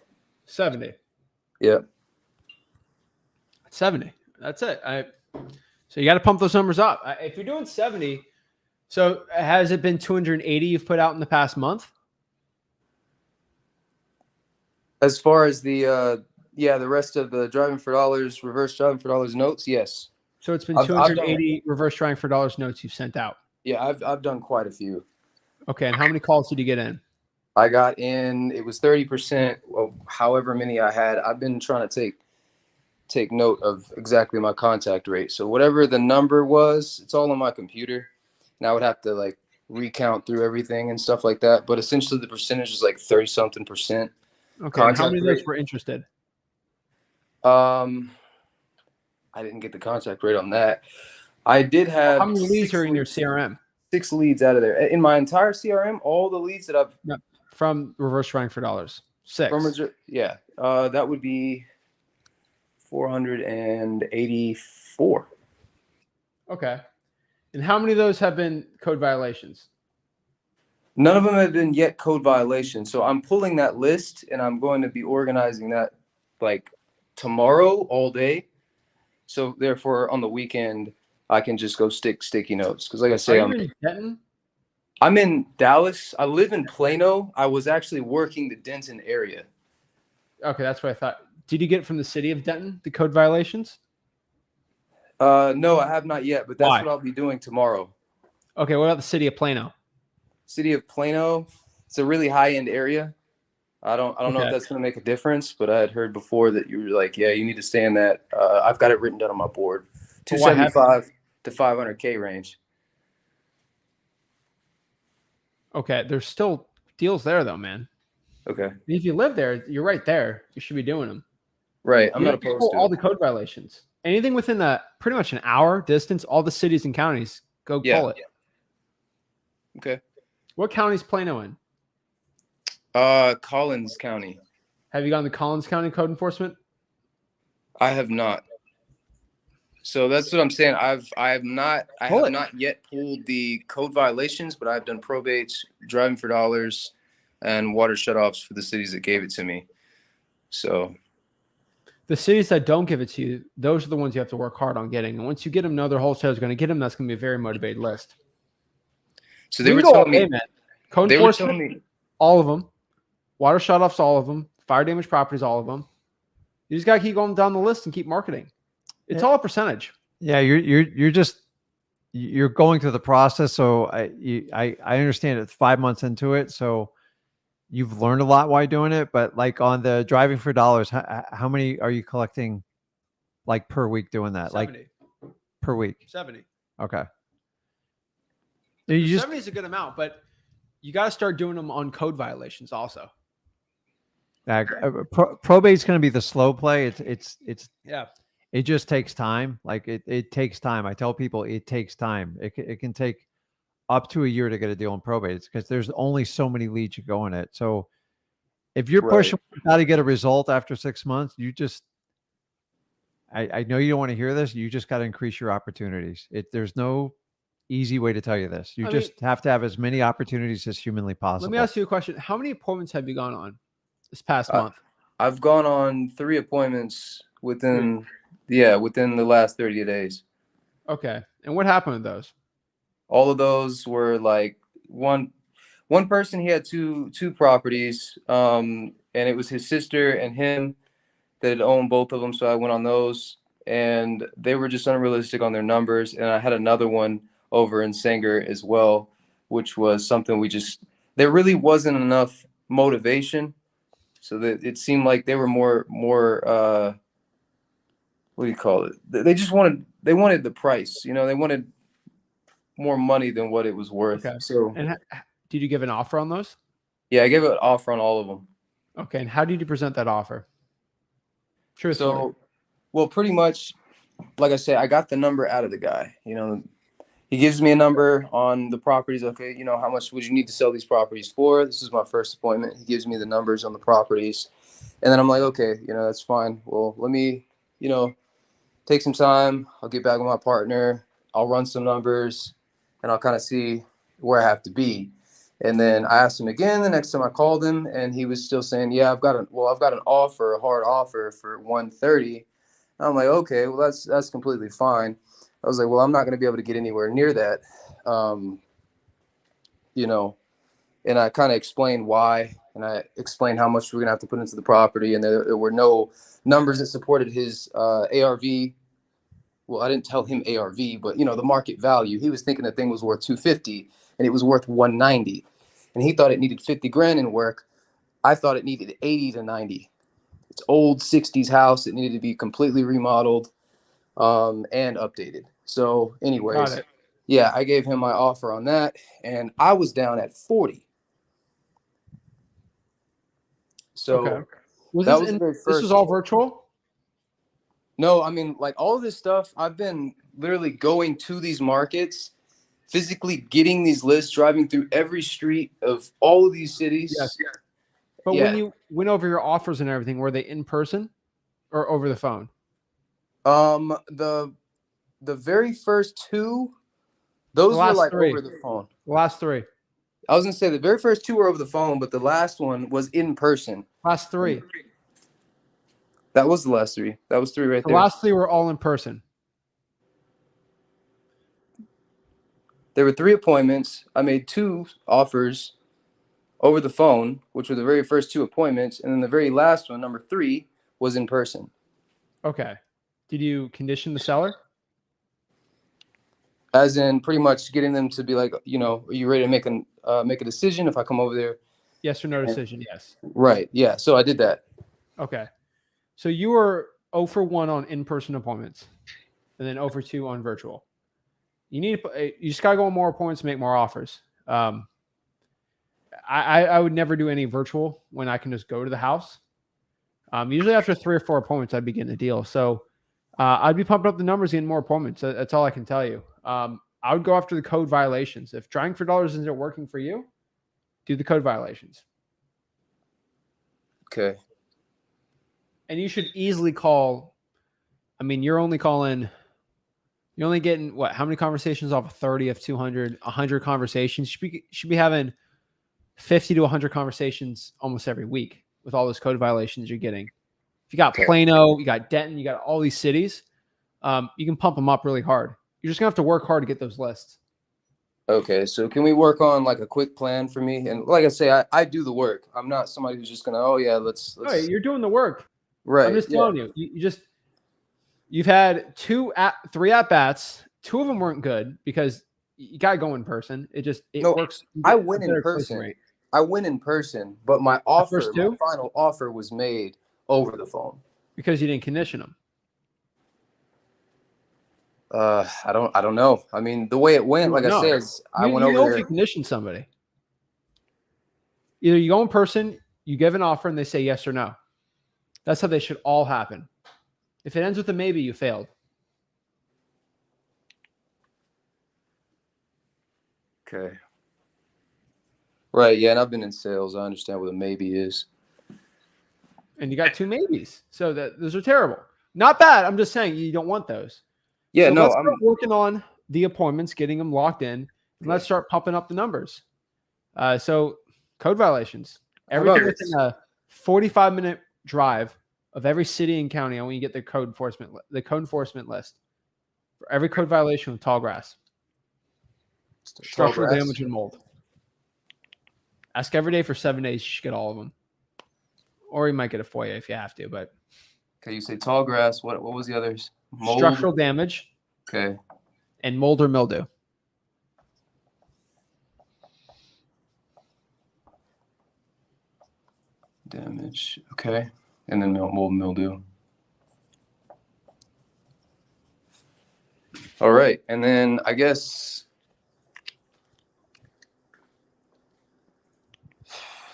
Yep. 70. That's it. So you got to pump those numbers up. If you're doing 70, so has it been 280 you've put out in the past month? As far as the rest of the driving for dollars, reverse driving for dollars notes, yes. So it's been 280 reverse driving for dollars notes you've sent out. Yeah, I've done quite a few. Okay, and how many calls did you get in? I got in, it was 30% of however many I had. I've been trying to take note of exactly my contact rate. So whatever the number was, it's all on my computer. And I would have to recount through everything and stuff like that. But essentially the percentage is 30-something%. Okay, and how many of those were interested? I didn't get the contact rate on that. I did have. How many leads are in your CRM? 6 leads out of there. In my entire CRM, all the leads that I've. No, from reverse drawing for dollars. 6. That would be 484. Okay. And how many of those have been code violations? None of them have been yet code violations. So I'm pulling that list, and I'm going to be organizing that tomorrow all day. So therefore, on the weekend, I can just go stick sticky notes. Because like I say, I'm in Denton. I'm in Dallas. I live in Plano. I was actually working the Denton area. Okay, that's what I thought. Did you get from the city of Denton the code violations? No, I have not yet, but that's Why? what I'll be doing tomorrow. Okay, what about the city of Plano? City of Plano, it's a really high-end area. I don't know if that's going to make a difference, but I had heard before that you were you need to stay in that. I've got it written down on my board, 275 to 500K range. Okay, there's still deals there though, man. Okay. If you live there, you're right there. You should be doing them. Right. I'm not opposed to all the code violations. Anything within pretty much an hour distance, all the cities and counties, go pull it. Yeah. Okay. What county is Plano in? Collins County. Have you gotten the Collins County code enforcement? I have not. So that's what I'm saying. I have not yet pulled the code violations, but I've done probates, driving for dollars, and water shutoffs for the cities that gave it to me. So the cities that don't give it to you, those are the ones you have to work hard on getting. And once you get them, another wholesaler is going to get them. That's going to be a very motivated list. So they were telling me, code enforcement, all of them, water shutoffs, all of them, fire damage properties, all of them. You just got to keep going down the list and keep marketing. It's all a percentage. Yeah, you're going through the process. So I understand it's 5 months into it. So you've learned a lot while doing it. But on the driving for dollars, how many are you collecting per week doing that? 70. Per week? 70. Okay. 70 is a good amount, but you got to start doing them on code violations also. Probate's going to be the slow play. It's yeah. It just takes time. It takes time. I tell people it takes time. It can take up to a year to get a deal in probate because there's only so many leads you go in it. So if you're pushing how to get a result after 6 months, you just, I know you don't want to hear this. You just got to increase your opportunities. There's no easy way to tell you this. You have to have as many opportunities as humanly possible. Let me ask you a question. How many appointments have you gone on this past month? I've gone on 3 appointments within the last 30 days. Okay. And what happened with those? All of those were one person, he had two properties. and it was his sister and him that had owned both of them. So I went on those, and they were just unrealistic on their numbers. And I had another one over in Sanger as well, which was something there really wasn't enough motivation. So that it seemed like they were more what do you call it? They wanted the price, they wanted more money than what it was worth. Okay. So, And did you give an offer on those? yeah, I gave an offer on all of them. Okay. And how did you present that offer? Truthfully. So, well, pretty much, like I say, I got the number out of the guy. He gives me a number on the properties. Okay, how much would you need to sell these properties for? This is my first appointment. He gives me the numbers on the properties. And then I'm like, okay, that's fine. Well, let me, take some time. I'll get back with my partner. I'll run some numbers, and I'll kind of see where I have to be. And then I asked him again the next time I called him, and he was still saying, yeah, I've got an offer, a hard offer for 130. I'm like, okay, well, that's completely fine. I was like, well, I'm not going to be able to get anywhere near that, and I kind of explained why, and I explained how much we're going to have to put into the property, and there were no numbers that supported his ARV. Well, I didn't tell him ARV, but, the market value. He was thinking the thing was worth 250, and it was worth 190, and he thought it needed 50 grand in work. I thought it needed 80 to 90. It's old 60s house. It needed to be completely remodeled and updated. So anyways, yeah, I gave him my offer on that, and I was down at 40. So okay. This was all virtual? No, I mean, like, all of this stuff, I've been literally going to these markets, physically getting these lists, driving through every street of all of these cities. Yes. But when you went over your offers and everything, were they in person or over the phone? The very first two, those were like over the phone. The last three. I was gonna say the very first two were over the phone, but the last one was in person. Last three. That was the last three. That was three right there. The last three were all in person. There were 3 appointments. I made 2 offers over the phone, which were the very first 2 appointments, and then the very last one, number 3, was in person. Okay. Did you condition the seller? As in, pretty much getting them to be like, are you ready to make a decision if I come over there? Yes or no decision? Yes. Right. Yeah. So I did that. Okay. So you were 0 for 1 on in-person appointments, and then 0 for 2 on virtual. You just gotta go on more appointments to make more offers. I would never do any virtual when I can just go to the house. Usually after 3 or 4 appointments, I'd be getting a deal. So I'd be pumping up the numbers, getting more appointments. That's all I can tell you. I would go after the code violations. If trying for dollars isn't working for you, do the code violations. Okay. And you should easily call. I mean, you're only getting what? How many conversations off of 30 of 200, 100 conversations? Should be having 50 to 100 conversations almost every week with all those code violations you're getting. If you got Plano, you got Denton, you got all these cities, you can pump them up really hard. You're just gonna have to work hard to get those lists. Okay, so can we work on like a quick plan for me? And like I say, I do the work. I'm not somebody who's just gonna, let's. Oh, you're doing the work. Right. I'm just telling you. You've had 3 at bats. 2 of them weren't good because you gotta go in person. It works. I win in person. But my final offer was made over the phone because you didn't condition them. I don't know. I mean, the way it went, like I said, I went over there. If you condition somebody, either you go in person, you give an offer, and they say yes or no. That's how they should all happen. If it ends with a maybe, you failed. Okay. Right. Yeah, and I've been in sales. I understand what a maybe is. And you got 2 maybes, so those are terrible. Not bad. I'm just saying you don't want those. Yeah, so let's start working on the appointments, getting them locked in, and let's start pumping up the numbers. So code violations, everything within a 45-minute drive of every city and county. And when you get the code enforcement list for every code violation with tall grass, structural damage and mold. Ask every day for 7 days. You should get all of them. or you might get a FOIA if you have to. But Okay, you say tall grass. What was the others? Mold? Structural damage. Okay. And mold or mildew. Damage. Okay. And then mold and mildew. All right. And then I guess,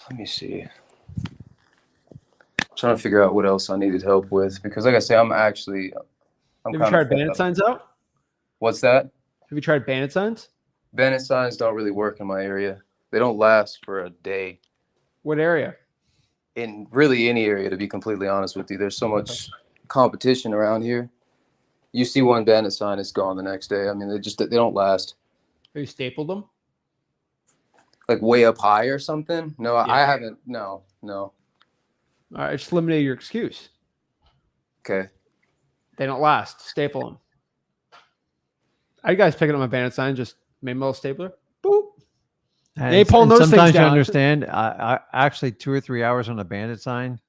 let me see. I'm trying to figure out what else I needed help with, because like I say, I'm Have you tried bandit signs out? What's that? Have you tried bandit signs? Bandit signs don't really work in my area. They don't last for a day. What area? In really any area, to be completely honest with you. There's so much competition around here. You see one bandit sign, it's gone the next day. I mean, they don't last. Have you stapled them? Like way up high or something? No, Yeah. I haven't. No. All right, just eliminate your excuse. Okay. They don't last. Staple them. Are you guys picking up my bandit sign? Just made a little stapler. Boop. And pulling those sometimes things down. you understand. I actually 2 or 3 hours on a bandit sign.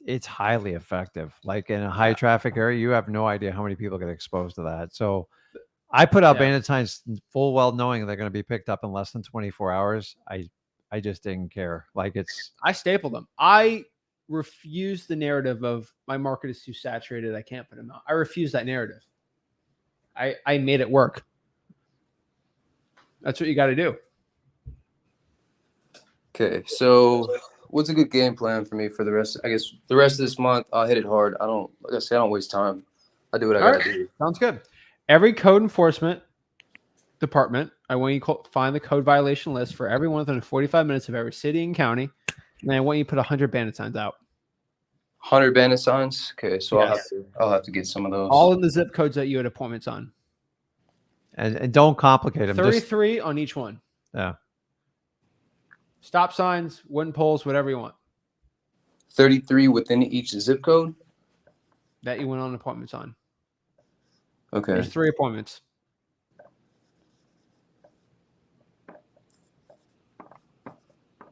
It's highly effective. Like in a high traffic area, you have no idea how many people get exposed to that. So I put out bandit signs full well knowing they're going to be picked up in less than 24 hours. I just didn't care. Like I stapled them. I refuse the narrative of my market is too saturated, I can't put them out. I refuse that narrative. I made it work. That's what you got to do. Okay, so what's a good game plan for me for the rest? I guess the rest of this month, I'll hit it hard. I don't waste time. I do what I gotta do. Sounds good. Every code enforcement department, I want you to find the code violation list for everyone within 45 minutes of every city and county, and I want you to put 100 bandit signs out. 100 bandit signs. Okay, so I'll have to get some of those. All in the zip codes that you had appointments on. And don't complicate them. 33 on each one. Yeah. Stop signs, wooden poles, whatever you want. 33 within each zip code that you went on appointments on. Okay. There's 3 appointments.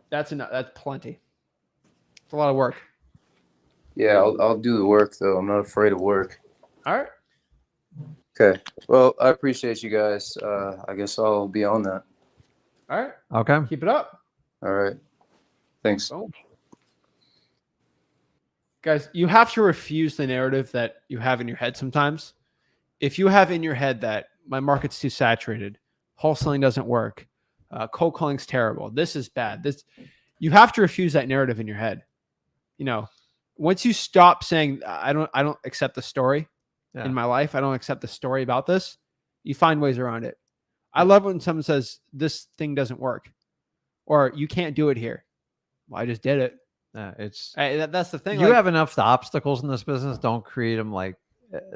That's enough. That's plenty. It's a lot of work. Yeah, I'll do the work though. I'm not afraid of work. All right. Okay. Well, I appreciate you guys. I guess I'll be on that. All right. Okay. Keep it up. All right. Thanks. Boom. Guys, you have to refuse the narrative that you have in your head sometimes. If you have in your head that my market's too saturated, wholesaling doesn't work, cold calling's terrible, this is bad, you have to refuse that narrative in your head. You know, once you stop saying, I don't accept the story in my life, I don't accept the story about this, you find ways around it. I love when someone says, this thing doesn't work, or you can't do it here. Well, I just did it. That's the thing. You have enough obstacles in this business. Don't create them. Like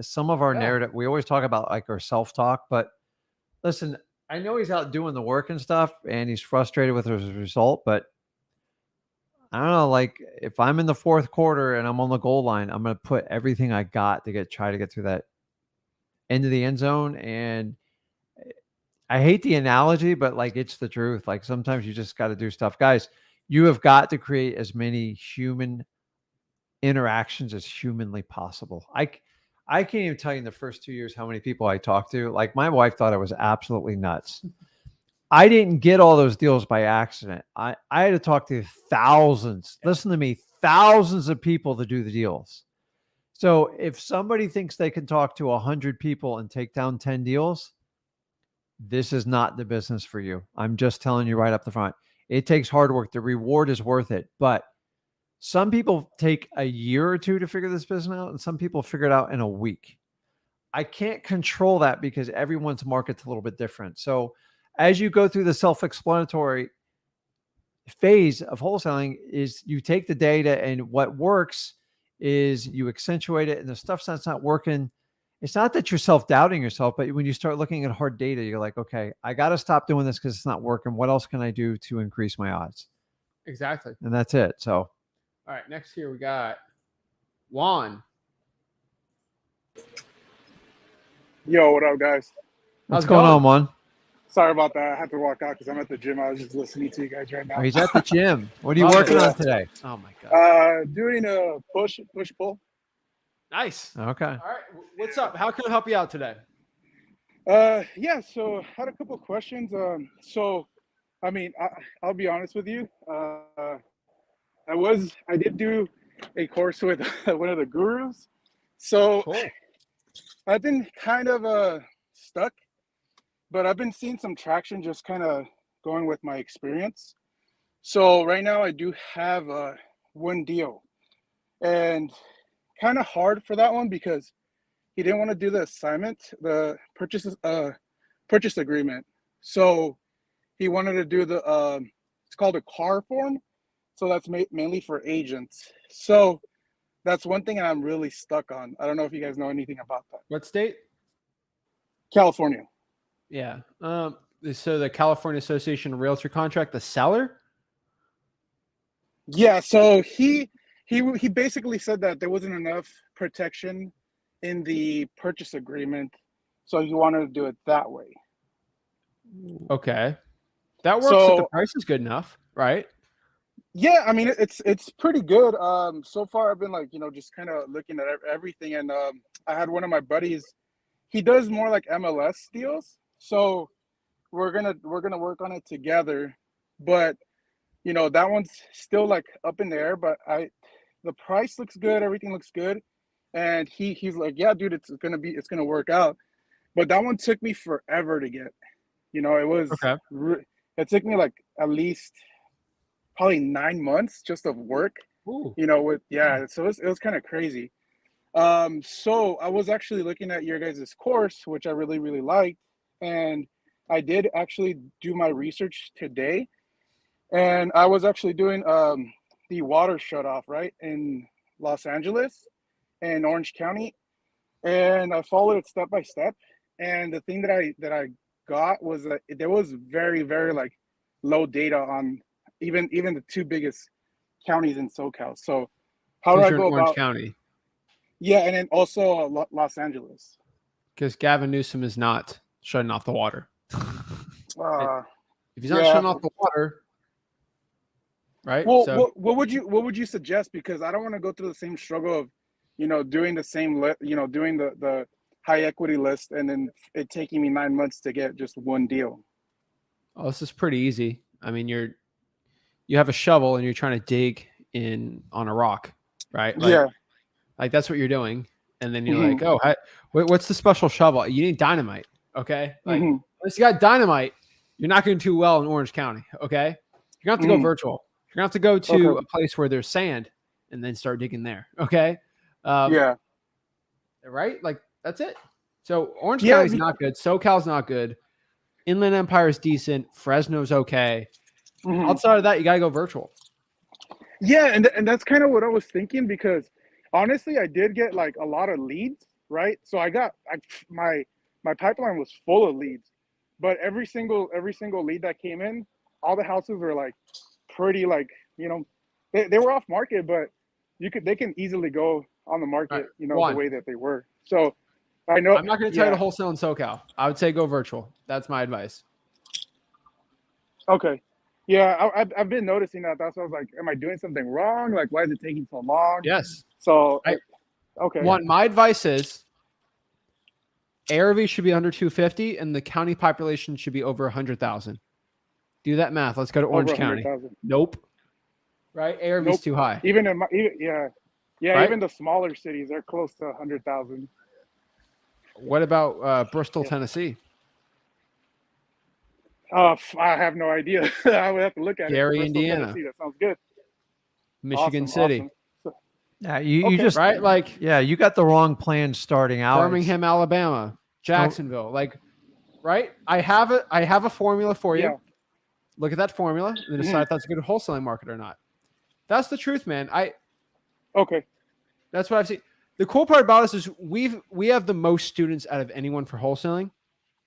some of our narrative, we always talk about like our self-talk, but listen, I know he's out doing the work and stuff and he's frustrated with his result, but I don't know, like if I'm in the 4th quarter and I'm on the goal line, I'm going to put everything I got to try to get through that end of the end zone. And I hate the analogy, but like it's the truth. Like sometimes you just got to do stuff. Guys, you have got to create as many human interactions as humanly possible. I can't even tell you in the first 2 years how many people I talked to. Like my wife thought I was absolutely nuts. I didn't get all those deals by accident. I had to talk to thousands, listen to me, thousands of people to do the deals. So if somebody thinks they can talk to 100 people and take down 10 deals, this is not the business for you. I'm just telling you right up the front. It takes hard work. The reward is worth it. But some people take a year or 2 to figure this business out, and some people figure it out in a week. I can't control that because everyone's market's a little bit different. So as you go through the self-explanatory phase of wholesaling is you take the data and what works is you accentuate it, and the stuff that's not working, it's not that you're self-doubting yourself, but when you start looking at hard data, you're like, okay, I got to stop doing this because it's not working. What else can I do to increase my odds? Exactly. And that's it. So, all right, next here we got Juan. Yo, what up, guys? What's going on, Juan? Sorry about that. I had to walk out because I'm at the gym. I was just listening to you guys right now. Oh, he's at the gym. What are you Love it. working on today? Oh my god. Doing a push pull. Nice. Okay. All right. What's up? How can I help you out today? Yeah. So I had a couple of questions. I mean, I'll be honest with you. I did do a course with one of the gurus. So Cool. I've been kind of stuck, but I've been seeing some traction just kind of going with my experience. So right now I do have one deal, and kind of hard for that one because he didn't want to do the assignment, the purchase agreement. So he wanted to do the it's called a car form. So that's mainly for agents. So that's one thing I'm really stuck on. I don't know if you guys know anything about that. What state? California. Yeah. So the California Association of Realtor contract, the seller? Yeah, so he basically said that there wasn't enough protection in the purchase agreement, so he wanted to do it that way. Okay. That works So, if the price is good enough, right? Yeah, I mean it's pretty good. So far I've been like, just kind of looking at everything, and I had one of my buddies. He does more like MLS deals, so we're gonna work on it together. But that one's still like up in the air. But the price looks good, everything looks good, and he's like, yeah, dude, it's gonna work out. But that one took me forever to get. It was Okay. It took me like at least probably 9 months just of work. Ooh. So it was kind of crazy. So I was actually looking at your guys' course, which I really, really liked. And I did actually do my research today. And I was actually doing the water shutoff, right, in Los Angeles and Orange County. And I followed it step by step. And the thing that I got was that there was very, very like low data on even the two biggest counties in SoCal. So how do I go Orange about County? Yeah, and then also Los Angeles. Because Gavin Newsom is not shutting off the water. Uh, If he's not shutting off the water, right? Well, So what would you suggest? Because I don't want to go through the same struggle of, doing the same doing the high equity list and then it taking me 9 months to get just one deal. oh, this is pretty easy. I mean, you have a shovel and you're trying to dig on a rock, right? Like that's what you're doing. And then you're like, oh, what's the special shovel? You need dynamite. Okay. Like unless you got dynamite, you're not going to do too well in Orange County. Okay. You're going to have to go virtual. You're going to have to go to a place where there's sand and then start digging there. Okay. Right. Like that's it. So Orange County's not good. SoCal's not good. Inland Empire is decent. Fresno's okay. Outside of that, you got to go virtual. Yeah. And that's kind of what I was thinking, because honestly, I did get like a lot of leads, right? So my pipeline was full of leads, but every single lead that came in, all the houses were like pretty like, they were off market, but they can easily go on the market, the way that they were. So I know I'm not going to tell you to wholesale in SoCal. I would say go virtual. That's my advice. Okay. Yeah, I've been noticing that. That's why I was like, am I doing something wrong? Like, why is it taking so long? Yes. So, okay. My advice is ARV should be under 250 and the county population should be over 100,000. Do that math. Let's go to Orange County. Nope. Right? ARV is too high. Even even the smaller cities, they're close to 100,000. What about Bristol, Tennessee? I have no idea. I would have to look at Gary, it. Indiana. Tennessee, that sounds good. Michigan City. Awesome. Yeah, you just right, like you got the wrong plan starting out. Birmingham, Alabama, Jacksonville, right? I have a formula for you. Yeah. Look at that formula and then decide if that's a good wholesaling market or not. That's the truth, man. That's what I've seen. The cool part about us is we have the most students out of anyone for wholesaling.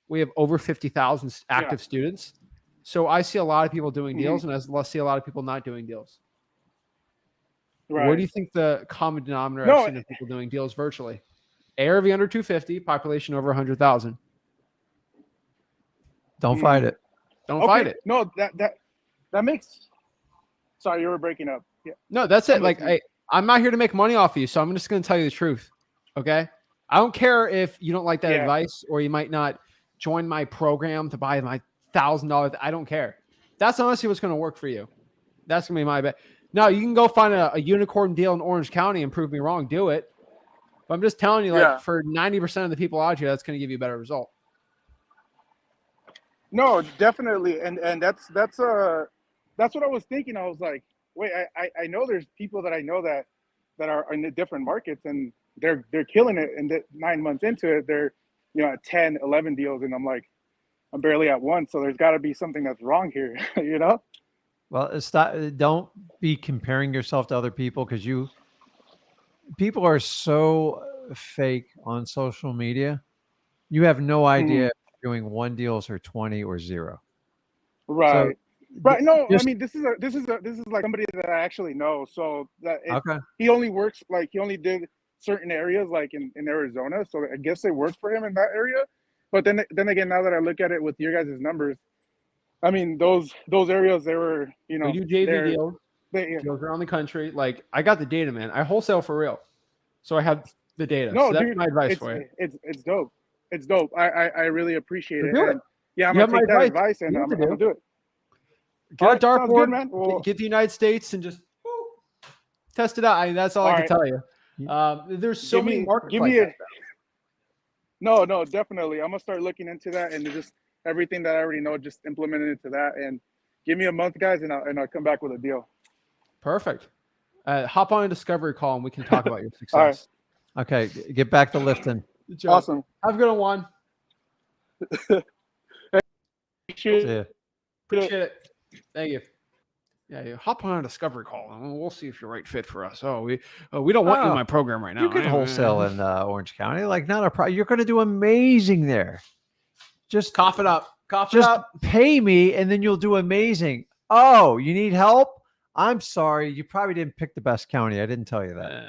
We have over 50,000 active students. So I see a lot of people doing deals and I see a lot of people not doing deals. Right. What do you think the common denominator I've seen of people doing deals virtually? ARV under 250, population over 100,000. Don't fight it. Don't fight it. No, that makes. Sorry, you were breaking up. Yeah. No, that's it. I'm Like listening. I'm not here to make money off of you, so I'm just going to tell you the truth. Okay. I don't care if you don't like that advice or you might not join my program to buy my $1,000. I don't care. That's honestly what's going to work for you. That's going to be my bet. No, you can go find a unicorn deal in Orange County and prove me wrong. Do it. But I'm just telling you, like for 90% of the people out here, that's going to give you a better result. No, definitely. And that's what I was thinking. I was like, wait, I know there's people that I know that are in the different markets and they're killing it, and 9 months into it, they're at 10, 11 deals, and I'm like, I'm barely at one, so there's got to be something that's wrong here, Well, don't be comparing yourself to other people, because people are so fake on social media. You have no idea if you're doing 1 deals or 20 or 0. Right. So, right. No, I mean, this is like somebody that I actually know. So that he only works, like he only did certain areas like in Arizona. So I guess it worked for him in that area. But then again, now that I look at it with your guys' numbers, I mean, those areas, they were, we do JV deals around the country. Like, I got the data, man. I wholesale for real. So I have the data. No, so that's dude, my advice for you. It's dope. It's dope. I really appreciate it. Do it. And I'm going to take that advice and I'm going to do it. Get a dartboard, man. Well, get the United States and just test it out. I mean, that's all I can tell you. There's so many markets like that. No, definitely. I'm going to start looking into that and just everything that I already know, just implement it into that. And give me a month, guys, and I'll come back with a deal. Perfect. Hop on a discovery call and we can talk about your success. All right. Okay, get back to lifting. Awesome. Have a good one. Appreciate it. Thank you. Yeah, you hop on a discovery call and we'll see if you're right fit for us. We don't want you in my program right now. You can wholesale in Orange County, like not a problem. You're going to do amazing there. Just cough it up. Just pay me, and then you'll do amazing. Oh, you need help? I'm sorry, you probably didn't pick the best county. I didn't tell you that.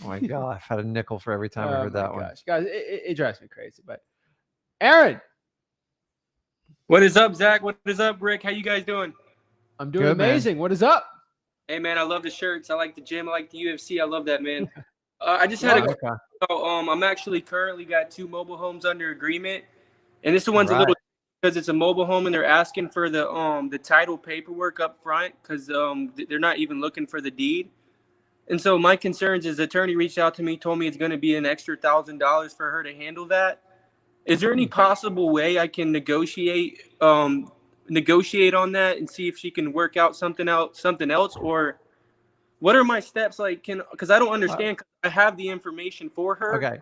Oh my God, I've had a nickel for every time I heard that one. Guys, it drives me crazy. But Aaron, what is up, Zach? What is up, Rick? How you guys doing? I'm doing amazing. Man. What is up? Hey, man, I love the shirts. I like the gym. I like the UFC. I love that, man. I just had I'm actually currently got 2 mobile homes under agreement, and this one's a little because it's a mobile home and they're asking for the title paperwork up front because they're not even looking for the deed. And so my concerns is the attorney reached out to me, told me it's going to be an extra $1,000 for her to handle that. Is there any possible way I can negotiate on that and see if she can work out something else, or what are my steps? Like, because I don't understand. Cause I have the information for her. Okay.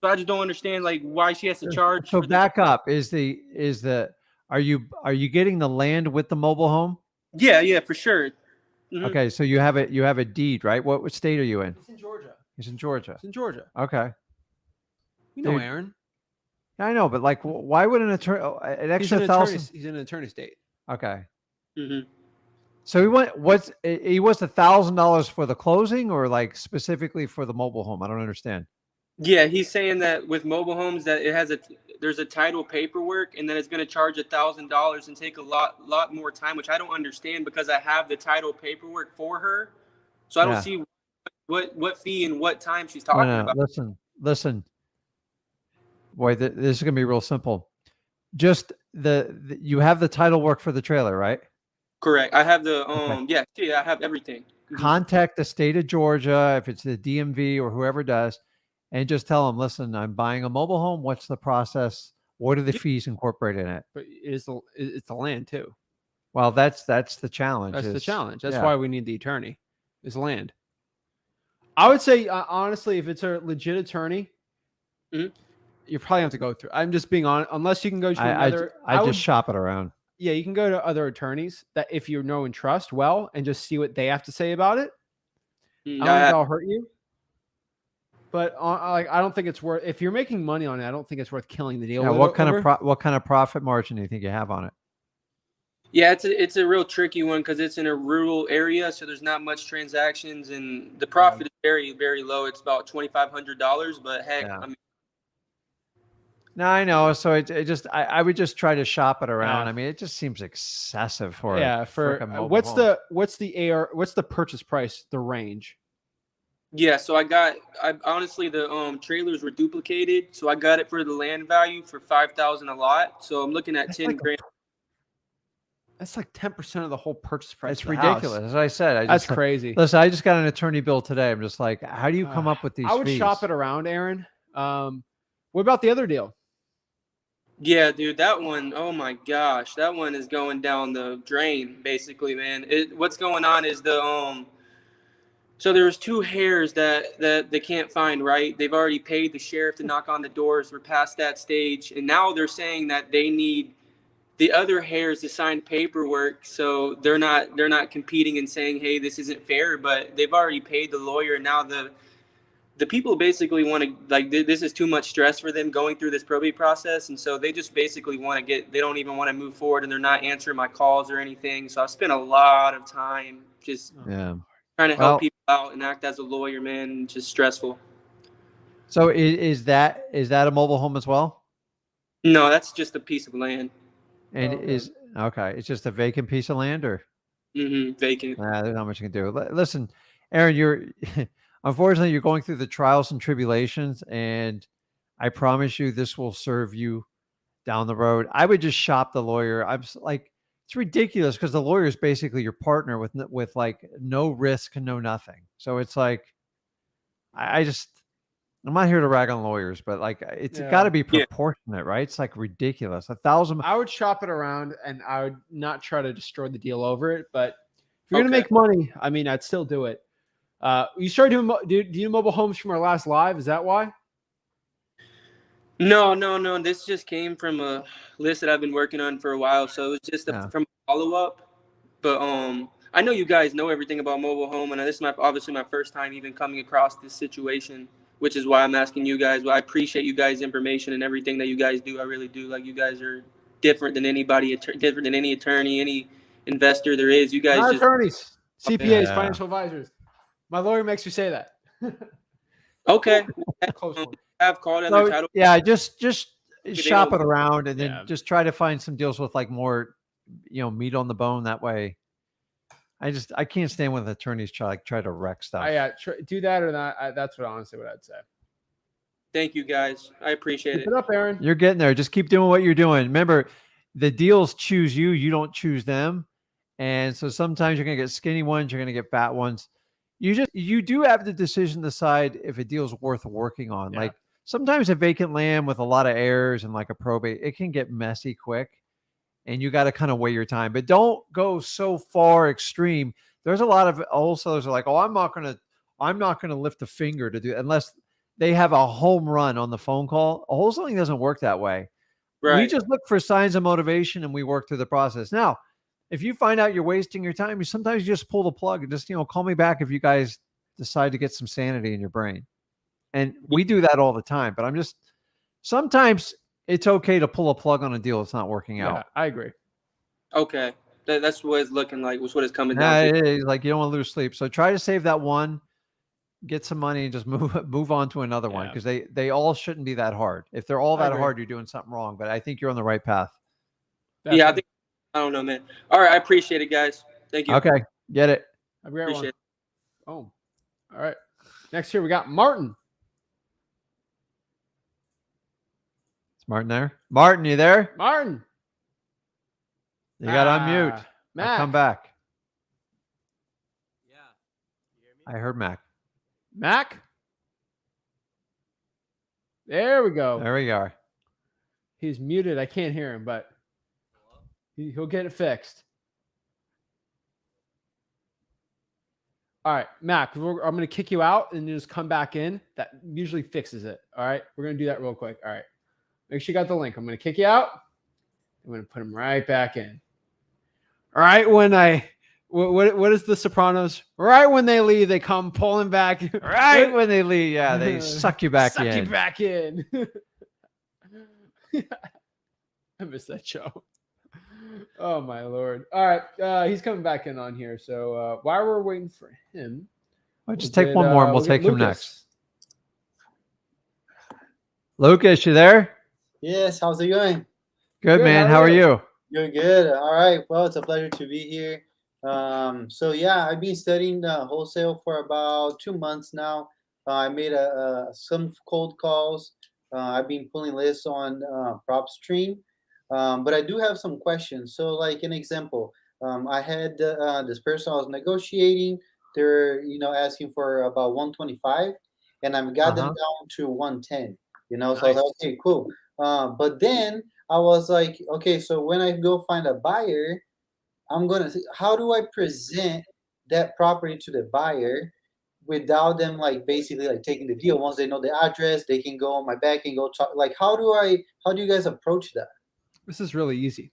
So I just don't understand like why she has to charge. So back up. Are you getting the land with the mobile home? Yeah, for sure. Mm-hmm. Okay, so you have a deed, right? What state are you in? It's in Georgia. It's in Georgia. It's in Georgia. Okay. You know, Aaron. I know, but like, why would an attorney an extra $1,000? He's in an attorney state. Okay. Mm-hmm. So he was $1,000 for the closing, or like specifically for the mobile home? I don't understand. Yeah, he's saying that with mobile homes that there's a title paperwork, and then it's going to charge $1,000 and take a lot more time, which I don't understand because I have the title paperwork for her, so I don't see what fee and what time she's talking about. Listen. Boy, this is going to be real simple. Just you have the title work for the trailer, right? Correct. I have the I have everything. Contact the state of Georgia, if it's the DMV or whoever does, and just tell them, listen, I'm buying a mobile home. What's the process? What are the fees incorporated in it? But it's the land too. Well, that's the challenge. That's the challenge. That's why we need the attorney. Is land. I would say honestly, if it's a legit attorney, you probably have to go through. I'm just being honest. Unless you can go to another. I would shop it around. Yeah, you can go to other attorneys that if you know and trust well, and just see what they have to say about it. I don't think that'll hurt you. But I don't think it's worth. If you're making money on it, I don't think it's worth killing the deal. Yeah, what kind of profit margin do you think you have on it? Yeah, it's a real tricky one because it's in a rural area, so there's not much transactions, and the profit is very, very low. It's about $2,500. But heck, I mean, No, I know. So I would just try to shop it around. I mean, it just seems excessive for for a mobile home. what's the purchase price, the range? Yeah, so I honestly the trailers were duplicated, so I got it for the land value for 5,000 a lot. So I'm looking at 10 grand. That's like 10% of the whole purchase price. It's ridiculous. House. As I said, that's crazy. Listen, I just got an attorney bill today. I'm just like, how do you come up with these I would fees? shop it around, Aaron. What about the other deal? Yeah, dude, that one, oh my gosh, that one is going down the drain, basically, man. What's going on is so there's two heirs that they can't find, right? They've already paid the sheriff to knock on the doors. We're past that stage, and now they're saying that they need the other heirs to sign paperwork, so they're not competing and saying, hey, this isn't fair, but they've already paid the lawyer, and now the people basically want to, like, this is too much stress for them going through this probate process, and so they just basically want to they don't even want to move forward, and they're not answering my calls or anything. So I've spent a lot of time just trying to help people out and act as a lawyer, man. Just stressful. So is that a mobile home as well? No, that's just a piece of land. And it's just a vacant piece of land, or vacant. There's not much you can do. Listen, Aaron, you're unfortunately you're going through the trials and tribulations, and I promise you this will serve you down the road. I would just shop the lawyer. I'm like, it's ridiculous because the lawyer is basically your partner with like no risk and no nothing. So it's like, I'm not here to rag on lawyers, but like it's got to be proportionate, right? It's like ridiculous. 1,000. I would shop it around, and I would not try to destroy the deal over it. But if you're gonna make money, I mean, I'd still do it. You started doing do you do mobile homes from our last live? Is that why? No. This just came from a list that I've been working on for a while, so it was just from a follow up. But I know you guys know everything about mobile home, and this is obviously my first time even coming across this situation, which is why I'm asking you guys. Well, I appreciate you guys' information and everything that you guys do. I really do. Like, you guys are different than anybody, different than any attorney, any investor there is. You guys not just attorneys, CPAs, financial advisors. My lawyer makes me say that. Okay. I've called other title. Yeah, just shop it around, and then just try to find some deals with like more, meat on the bone. That way, I can't stand when attorneys try to wreck stuff. Do that or not. That's honestly what I'd say. Thank you, guys. I appreciate it. Keep it up, Aaron. You're getting there. Just keep doing what you're doing. Remember, the deals choose you. You don't choose them. And so sometimes you're going to get skinny ones. You're going to get fat ones. You do have the decision to decide if a deal's worth working on. Like sometimes a vacant land with a lot of heirs and like a probate, it can get messy quick. And you got to kind of weigh your time, but don't go so far extreme. There's a lot of wholesalers are like, oh, I'm not going to lift a finger to do it unless they have a home run on the phone call. Wholesaling doesn't work that way. Right. We just look for signs of motivation and we work through the process. Now, if you find out you're wasting your time, sometimes you just pull the plug and just, call me back if you guys decide to get some sanity in your brain. And we do that all the time, but sometimes it's okay to pull a plug on a deal that's not working out. I agree. Okay. That's what it's looking like. That's what it's coming down to. It is. Like, you don't want to lose sleep. So try to save that one, get some money, and just move on to another one, because they all shouldn't be that hard. If they're all that hard, you're doing something wrong. But I think you're on the right path. I don't know, man. All right. I appreciate it, guys. Thank you. Okay. Get it. Have a great one. Oh, all right. Next here, we got Martin. Is Martin there? Martin, you there? Martin. You got to unmute. Mac. Come back. Yeah. You hear me? I heard Mac. Mac? There we go. There we are. He's muted. I can't hear him, but he'll get it fixed. All right, Mac, I'm going to kick you out and just come back in. That usually fixes it. All right, we're going to do that real quick. All right, make sure you got the link. I'm going to kick you out. I'm going to put him right back in. All right, what is the Sopranos? Right when they leave, they come pulling back. Right when they leave, they suck you back in. Suck you back in. I miss that show. Oh my Lord! All right, he's coming back in on here. So while we're waiting for him, just take one more, and we'll take him next. Lucas, you there? Yes, how's it going? Good, man. How are you? You're good. All right. Well, it's a pleasure to be here. So yeah, I've been studying wholesale for about 2 months now. I made some cold calls. I've been pulling lists on PropStream, but I do have some questions. So, like an example, I had this person I was negotiating. They're asking for about 125, and I've got them Uh-huh. down to 110. So I was Nice. like, okay, cool. But then I was like, okay, so when I go find a buyer, how do I present that property to the buyer without them like basically like taking the deal? Once they know the address, they can go on my back and go talk. Like, how do you guys approach that? This is really easy.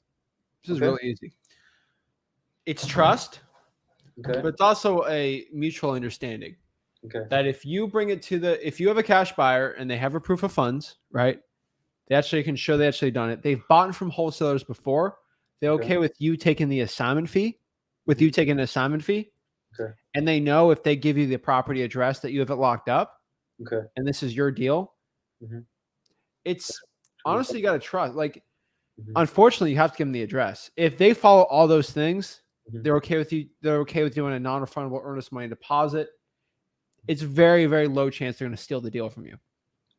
This is Okay. really easy. It's trust, Okay. but it's also a mutual understanding Okay. that if you have a cash buyer and they have a proof of funds, right? They actually can show they actually done it. They've bought from wholesalers before. They're okay with you taking the assignment fee, Okay. and they know if they give you the property address that you have it locked up, Okay. and this is your deal. Mhm. It's honestly, you got to trust. Like, Mhm. unfortunately, you have to give them the address. If they follow all those things, Mhm. they're okay with you. They're okay with doing a non-refundable earnest money deposit. It's very, very low chance they're going to steal the deal from you.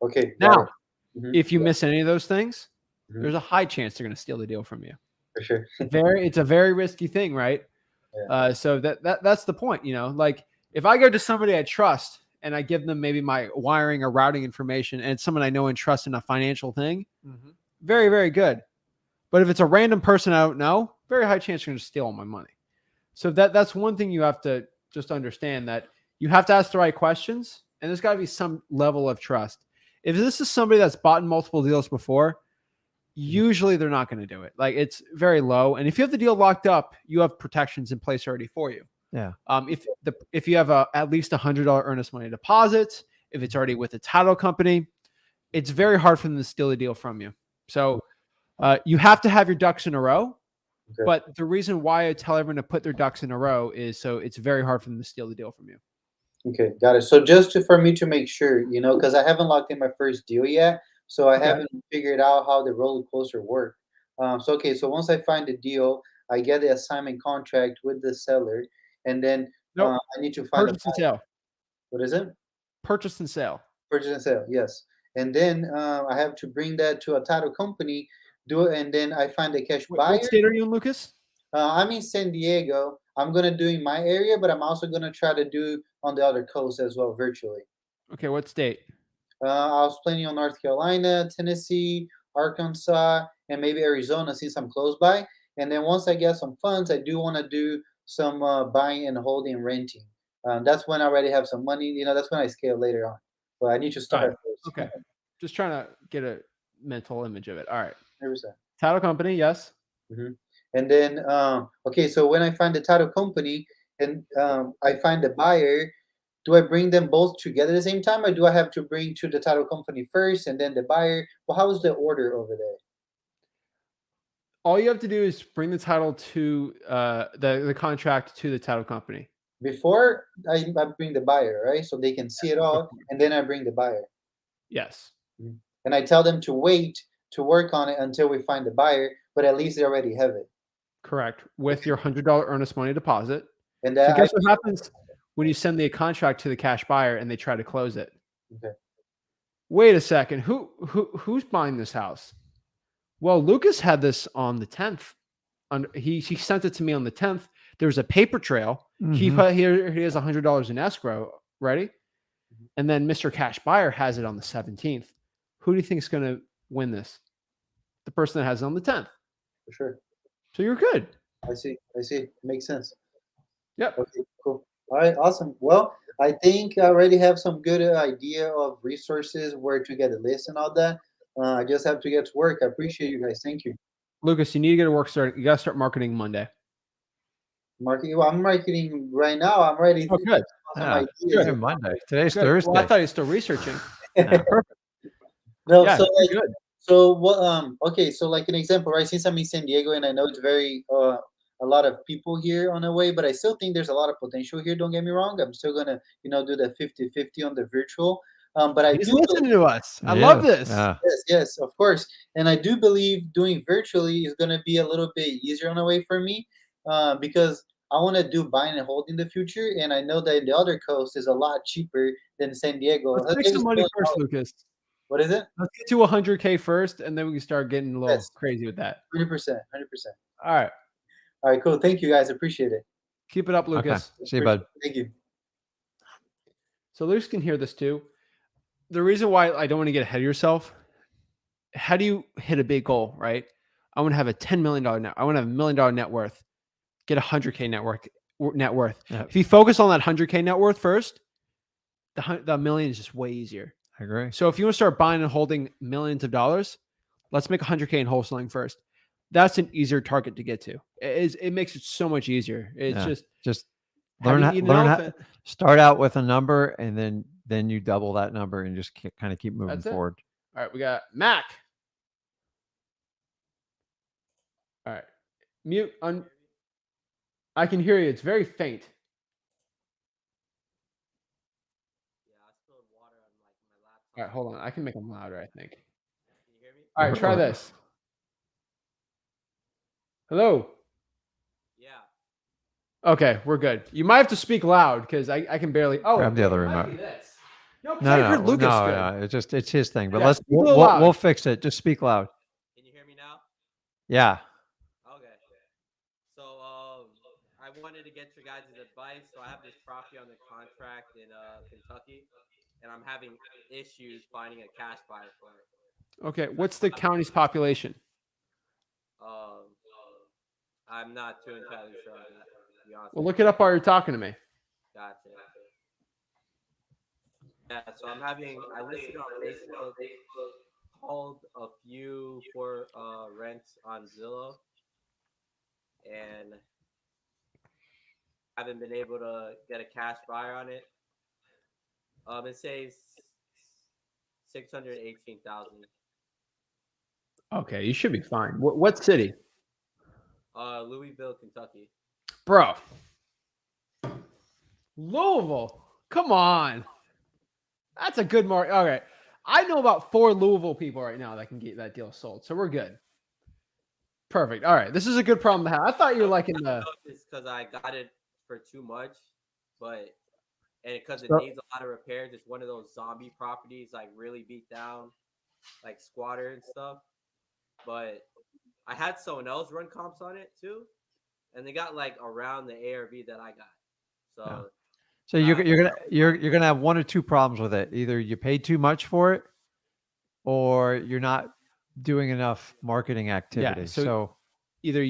Okay. Now, Mhm. if you miss any of those things, Mhm. there's a high chance they're going to steal the deal from you. For sure. It's a very risky thing, right? Yeah. So that's the point. Like if I go to somebody I trust and I give them maybe my wiring or routing information, and it's someone I know and trust in a financial thing, very, very good. But if it's a random person I don't know, very high chance you're going to steal all my money. So that's one thing you have to just understand, that you have to ask the right questions, and there's got to be some level of trust. If this is somebody that's bought in multiple deals before, usually they're not going to do it. Like, it's very low. And if you have the deal locked up, you have protections in place already for you. Yeah. If you have at least $100 earnest money deposit, if it's already with the title company, it's very hard for them to steal the deal from you. So you have to have your ducks in a row. Okay. But the reason why I tell everyone to put their ducks in a row is so it's very hard for them to steal the deal from you. Okay, got it. So just for me to make sure, because I haven't locked in my first deal yet, so I haven't figured out how the roller coaster work. So once I find the deal, I get the assignment contract with the seller, and then Nope. I need to find a Purchase and buyer. sale. What is it? Purchase and sale. Purchase and sale, yes. And then I have to bring that to a title company, do it, and then I find a cash buyer. What state are you in, Lucas? I'm in San Diego. I'm gonna do in my area, but I'm also gonna try to do on the other coast as well, virtually. Okay, what state? I was planning on North Carolina, Tennessee, Arkansas, and maybe Arizona since I'm close by. And then once I get some funds, I do want to do some buying and holding and renting. That's when I already have some money. That's when I scale later on. But I need to start first. Okay. Just trying to get a mental image of it. All right. 100%. Title company, yes. Mm-hmm. And then, okay, so when I find the title company and I find the buyer, do I bring them both together at the same time, or do I have to bring to the title company first and then the buyer? Well, how is the order over there? All you have to do is bring the title to the contract to the title company. Before I bring the buyer, right? So they can see it all, and then I bring the buyer. Yes. Mm-hmm. And I tell them to wait to work on it until we find the buyer, but at least they already have it. Correct. With your $100 earnest money deposit. And so guess what happens when you send the contract to the cash buyer and they try to close it? Okay. Wait a second. Who's buying this house? Well, Lucas had this on the 10th. He sent it to me on the 10th. There's a paper trail. He put here. He has $100 in escrow ready, and then Mr. Cash Buyer has it on the 17th. Who do you think is going to win this? The person that has it on the 10th. For sure. So you're good. I see. Makes sense. Yep. Okay, cool. All right, awesome. Well, I think I already have some good idea of resources, where to get a list and all that. I just have to get to work. I appreciate you guys. Thank you. Lucas, you need to get to work started. You got to start marketing Monday. Marketing? Well, I'm marketing right now. I'm ready. Oh, good. Good. Monday. Today's good. Thursday. Well, I thought he was still researching. Perfect. No, yeah, so like, good. So what? Okay, so like an example, right? Since I'm in San Diego and I know it's very a lot of people here on the way, but I still think there's a lot of potential here. Don't get me wrong. I'm still gonna do the 50-50 on the virtual. But I He's do listening to us. I love this. Yeah. yes, of course. And I do believe doing virtually is going to be a little bit easier on the way for me because I want to do buying and holding in the future. And I know that in the other coast is a lot cheaper than San Diego. Let's make some money first, Lucas. What is it? Let's get to 100K first, and then we can start getting a little crazy with that. 100%. 100%. All right. All right, cool. Thank you, guys. Appreciate it. Keep it up, Lucas. Okay. See you, bud. Thank you. So Lucas can hear this too. The reason why I don't want to get ahead of yourself, how do you hit a big goal, right? I want to have a $10 million net. I want to have $1 million net worth. Get 100K net worth. Yep. If you focus on that 100K net worth first, the million is just way easier. I agree. So if you want to start buying and holding millions of dollars, let's make 100K in wholesaling first. That's an easier target to get to. It makes it so much easier. It's just learn start out with a number, and then you double that number and just kind of keep moving forward. All right, we got Mac. All right, mute. I can hear you. It's very faint. All right, hold on. I can make them louder, I think. Can you hear me? All right, try this. Hello. Yeah. Okay, we're good. You might have to speak loud because I can barely. Oh, grab the other remote. No, it's his thing. But yeah, we'll fix it. Just speak loud. Can you hear me now? Yeah. Okay. So I wanted to get your guys' advice. So I have this property on the contract in Kentucky, and I'm having issues finding a cash buyer for it. Okay, what's the county's population? I'm not too entirely sure on that, to be honest. Well, look it up while you're talking to me. Gotcha. Yeah, so I listed on Facebook, called a few for rents on Zillow, and haven't been able to get a cash buyer on it. It says $618,000. Okay, you should be fine. What city? Louisville, Kentucky. Bro. Louisville. Come on. That's a good mark. Okay. I know about 4 Louisville people right now that can get that deal sold. So we're good. Perfect. All right. This is a good problem to have. I thought you were like in the. It's because I got it for too much, and because it needs a lot of repairs. It's one of those zombie properties, like really beat down, like squatter and stuff. But I had someone else run comps on it too, and they got like around the ARV that I got. So you're gonna have one or two problems with it. Either you paid too much for it, or you're not doing enough marketing activity. Yeah, so either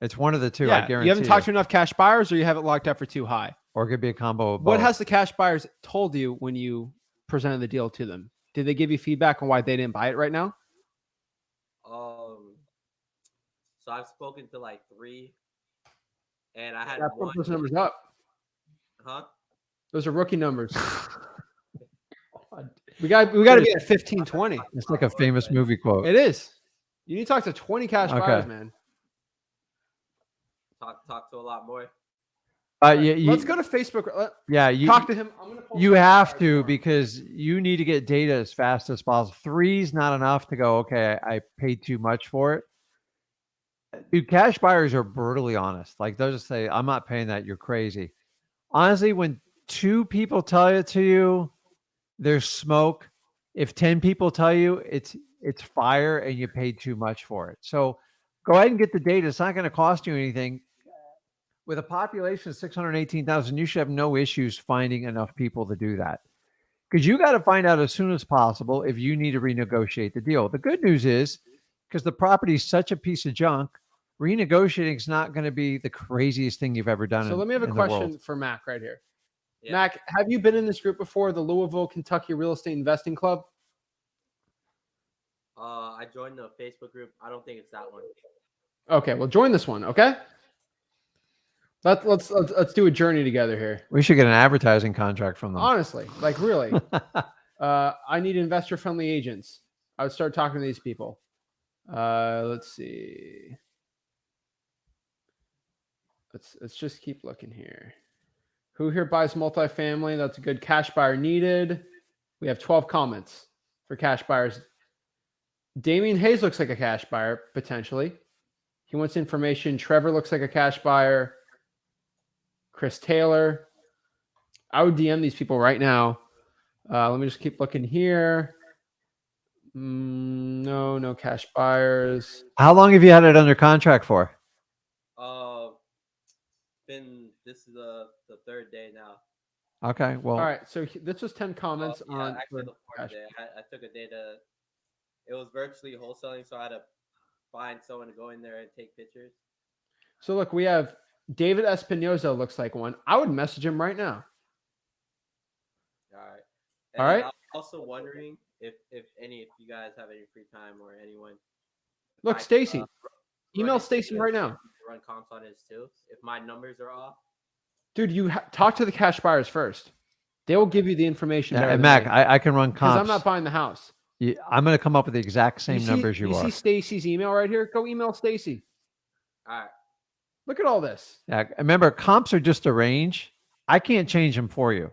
it's one of the two. Yeah, I guarantee you haven't talked to enough cash buyers, or you have it locked up for too high. Or it could be a combo of both. What has the cash buyers told you when you presented the deal to them? Did they give you feedback on why they didn't buy it right now? So I've spoken to like 3, and I had one. Those numbers up. Huh? Those are rookie numbers. we got to be at 15, 20. It's like a famous movie quote. It is. You need to talk to 20 cash buyers, man. Talk to a lot more. Let's go to Facebook. Talk to him. I'm gonna you have to, because you need to get data as fast as possible. 3 is not enough to go, okay, I paid too much for it. Dude, cash buyers are brutally honest. Like, they'll just say, I'm not paying that. You're crazy. Honestly, when 2 people tell it to you, there's smoke. If 10 people tell you it's fire and you paid too much for it. So go ahead and get the data. It's not going to cost you anything. With a population of 618,000, you should have no issues finding enough people to do that. Because you got to find out as soon as possible if you need to renegotiate the deal. The good news is, because the property is such a piece of junk, renegotiating is not going to be the craziest thing you've ever done. So let me have a question for Mac right here. Yeah. Mac, have you been in this group before, the Louisville, Kentucky Real Estate Investing Club? I joined the Facebook group. I don't think it's that one. Okay, well, join this one, okay? Let's do a journey together here. We should get an advertising contract from them. Honestly, like really. I need investor-friendly agents. I would start talking to these people. Let's see. Let's just keep looking here. Who here buys multifamily? That's a good cash buyer needed. We have 12 comments for cash buyers. Damian Hayes looks like a cash buyer, potentially. He wants information. Trevor looks like a cash buyer. Chris Taylor. I would DM these people right now. Let me just keep looking here. No cash buyers. How long have you had it under contract for? This is the third day now. Okay, well. All right, so this was 10 comments on actually the fourth day. I took a day to. It was virtually wholesaling, so I had to find someone to go in there and take pictures. So look, we have David Espinoza looks like one. I would message him right now. All right. All right. I'm also wondering if you guys have any free time or anyone. Look, Stacy. Email Stacy right now. Run comps on his too. If my numbers are off. Dude, you talk to the cash buyers first. They will give you the information. Yeah, and Mac, I can run comps. Because I'm not buying the house. Yeah, I'm going to come up with the exact same numbers you are. You see Stacy's email right here? Go email Stacy. All right. Look at all this. Yeah, remember, comps are just a range. I can't change them for you.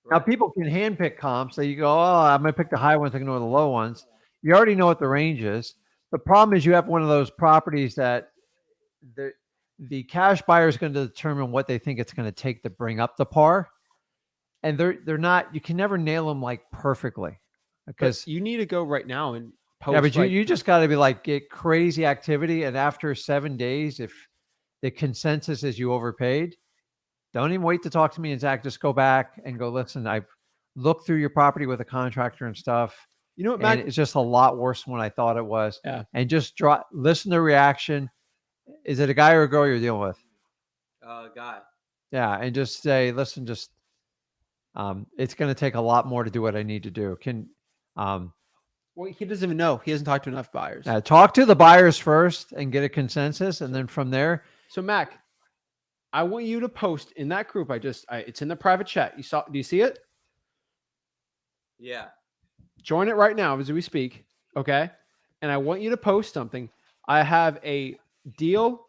Right. Now, people can handpick comps. So you go, oh, I'm going to pick the high ones, ignore the low ones. You already know what the range is. The problem is you have one of those properties that the cash buyer is going to determine what they think it's going to take to bring up the par. And they're not, you can never nail them like perfectly. Because you need to go right now and post. Yeah, but you just got to be like, get crazy activity. And after 7 days, if the consensus is you overpaid, don't even wait to talk to me and Zach. Just go back and go, listen, I've looked through your property with a contractor and stuff. You know what, Matt? It's just a lot worse than what I thought it was. Yeah. And just listen to reaction. Is it a guy or a girl you're dealing with? Guy. Yeah. And just say, listen, just, it's going to take a lot more to do what I need to do. Well, he doesn't even know. He hasn't talked to enough buyers. Talk to the buyers first and get a consensus. And then from there. So Mac, I want you to post in that group. It's in the private chat. Do you see it? Yeah. Join it right now as we speak. Okay. And I want you to post something. I have a deal.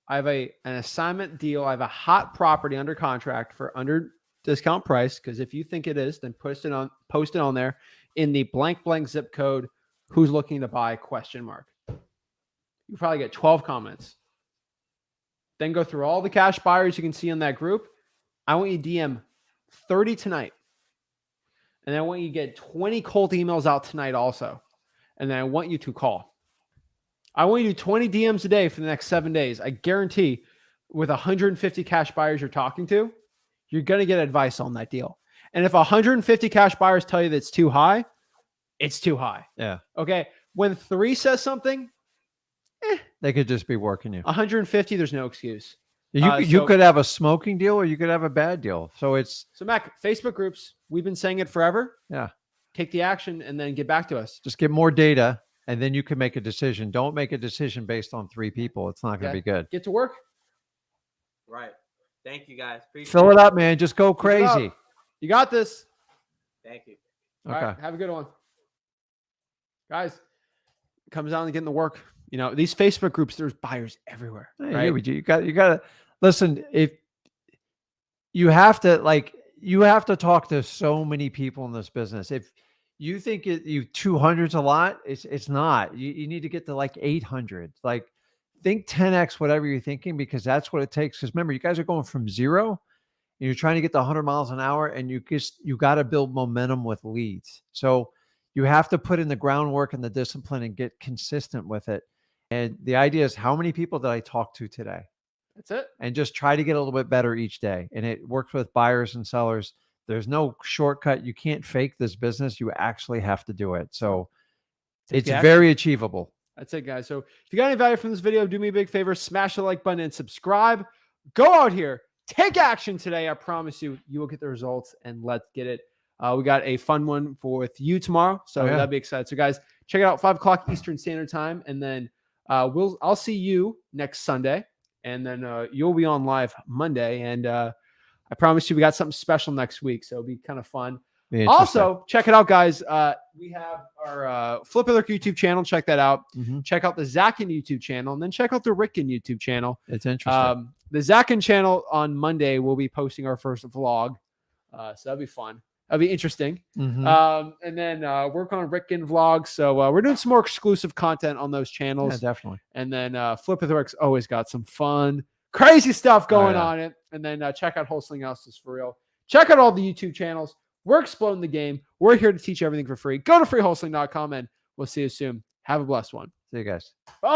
I have an assignment deal. I have a hot property under contract for under discount price. Because if you think it is, then post it on there in the blank zip code. Who's looking to buy ? You probably get 12 comments. Then go through all the cash buyers you can see in that group. I want you to DM 30 tonight. And then I want you to get 20 cold emails out tonight also. And then I want you to call. I want you to do 20 DMs a day for the next 7 days. I guarantee with 150 cash buyers you're talking to, you're going to get advice on that deal. And if 150 cash buyers tell you that it's too high, it's too high. Yeah. Okay. When 3 says something, they could just be working you. 150, there's no excuse. You could have a smoking deal or you could have a bad deal. So Mac, Facebook groups, we've been saying it forever. Yeah. Take the action and then get back to us. Just get more data and then you can make a decision. Don't make a decision based on 3 people. It's not going to be good. Get to work. Right. Thank you guys. Fill it up, man. Just go crazy. You got this. Thank you. Okay. All right, have a good one. Guys, it comes down to getting the work. You know, these Facebook groups, there's buyers everywhere. Hey, right? Yeah, you got to listen. If you have to talk to so many people in this business. If you think 200's a lot, it's not. You need to get to like 800. Like think 10x whatever you're thinking, because that's what it takes. Because remember, you guys are going from 0 and you're trying to get to 100 miles an hour, and you got to build momentum with leads. So you have to put in the groundwork and the discipline and get consistent with it. And the idea is, how many people did I talk to today? That's it. And just try to get a little bit better each day. And it works with buyers and sellers. There's no shortcut. You can't fake this business. You actually have to do it. So it's very achievable. That's it, guys. So if you got any value from this video, do me a big favor, smash the like button and subscribe. Go out here, take action today. I promise you, you will get the results, and let's get it. We got a fun one with you tomorrow. So that'd be exciting. So guys, check it out, 5 o'clock Eastern Standard Time. And then I'll see you next Sunday, and then you'll be on live Monday. And I promise you, we got something special next week, so it'll be kind of fun. Also, check it out, guys. We have our Flip Alert YouTube channel. Check that out. Mm-hmm. Check out the Zach Ginn YouTube channel, and then check out the Rick Ginn YouTube channel. It's interesting. The Zach Ginn channel on Monday, we'll be posting our first vlog, so that'll be fun. That'll be interesting. Mhm. And then work on Rick Ginn vlogs. So we're doing some more exclusive content on those channels. Yeah, definitely. And then Flip with Rick's always got some fun, crazy stuff going on it. And then check out Wholesaling Houses for real. Check out all the YouTube channels. We're exploding the game. We're here to teach everything for free. Go to freewholesaling.com and we'll see you soon. Have a blessed one. See you guys. Boom.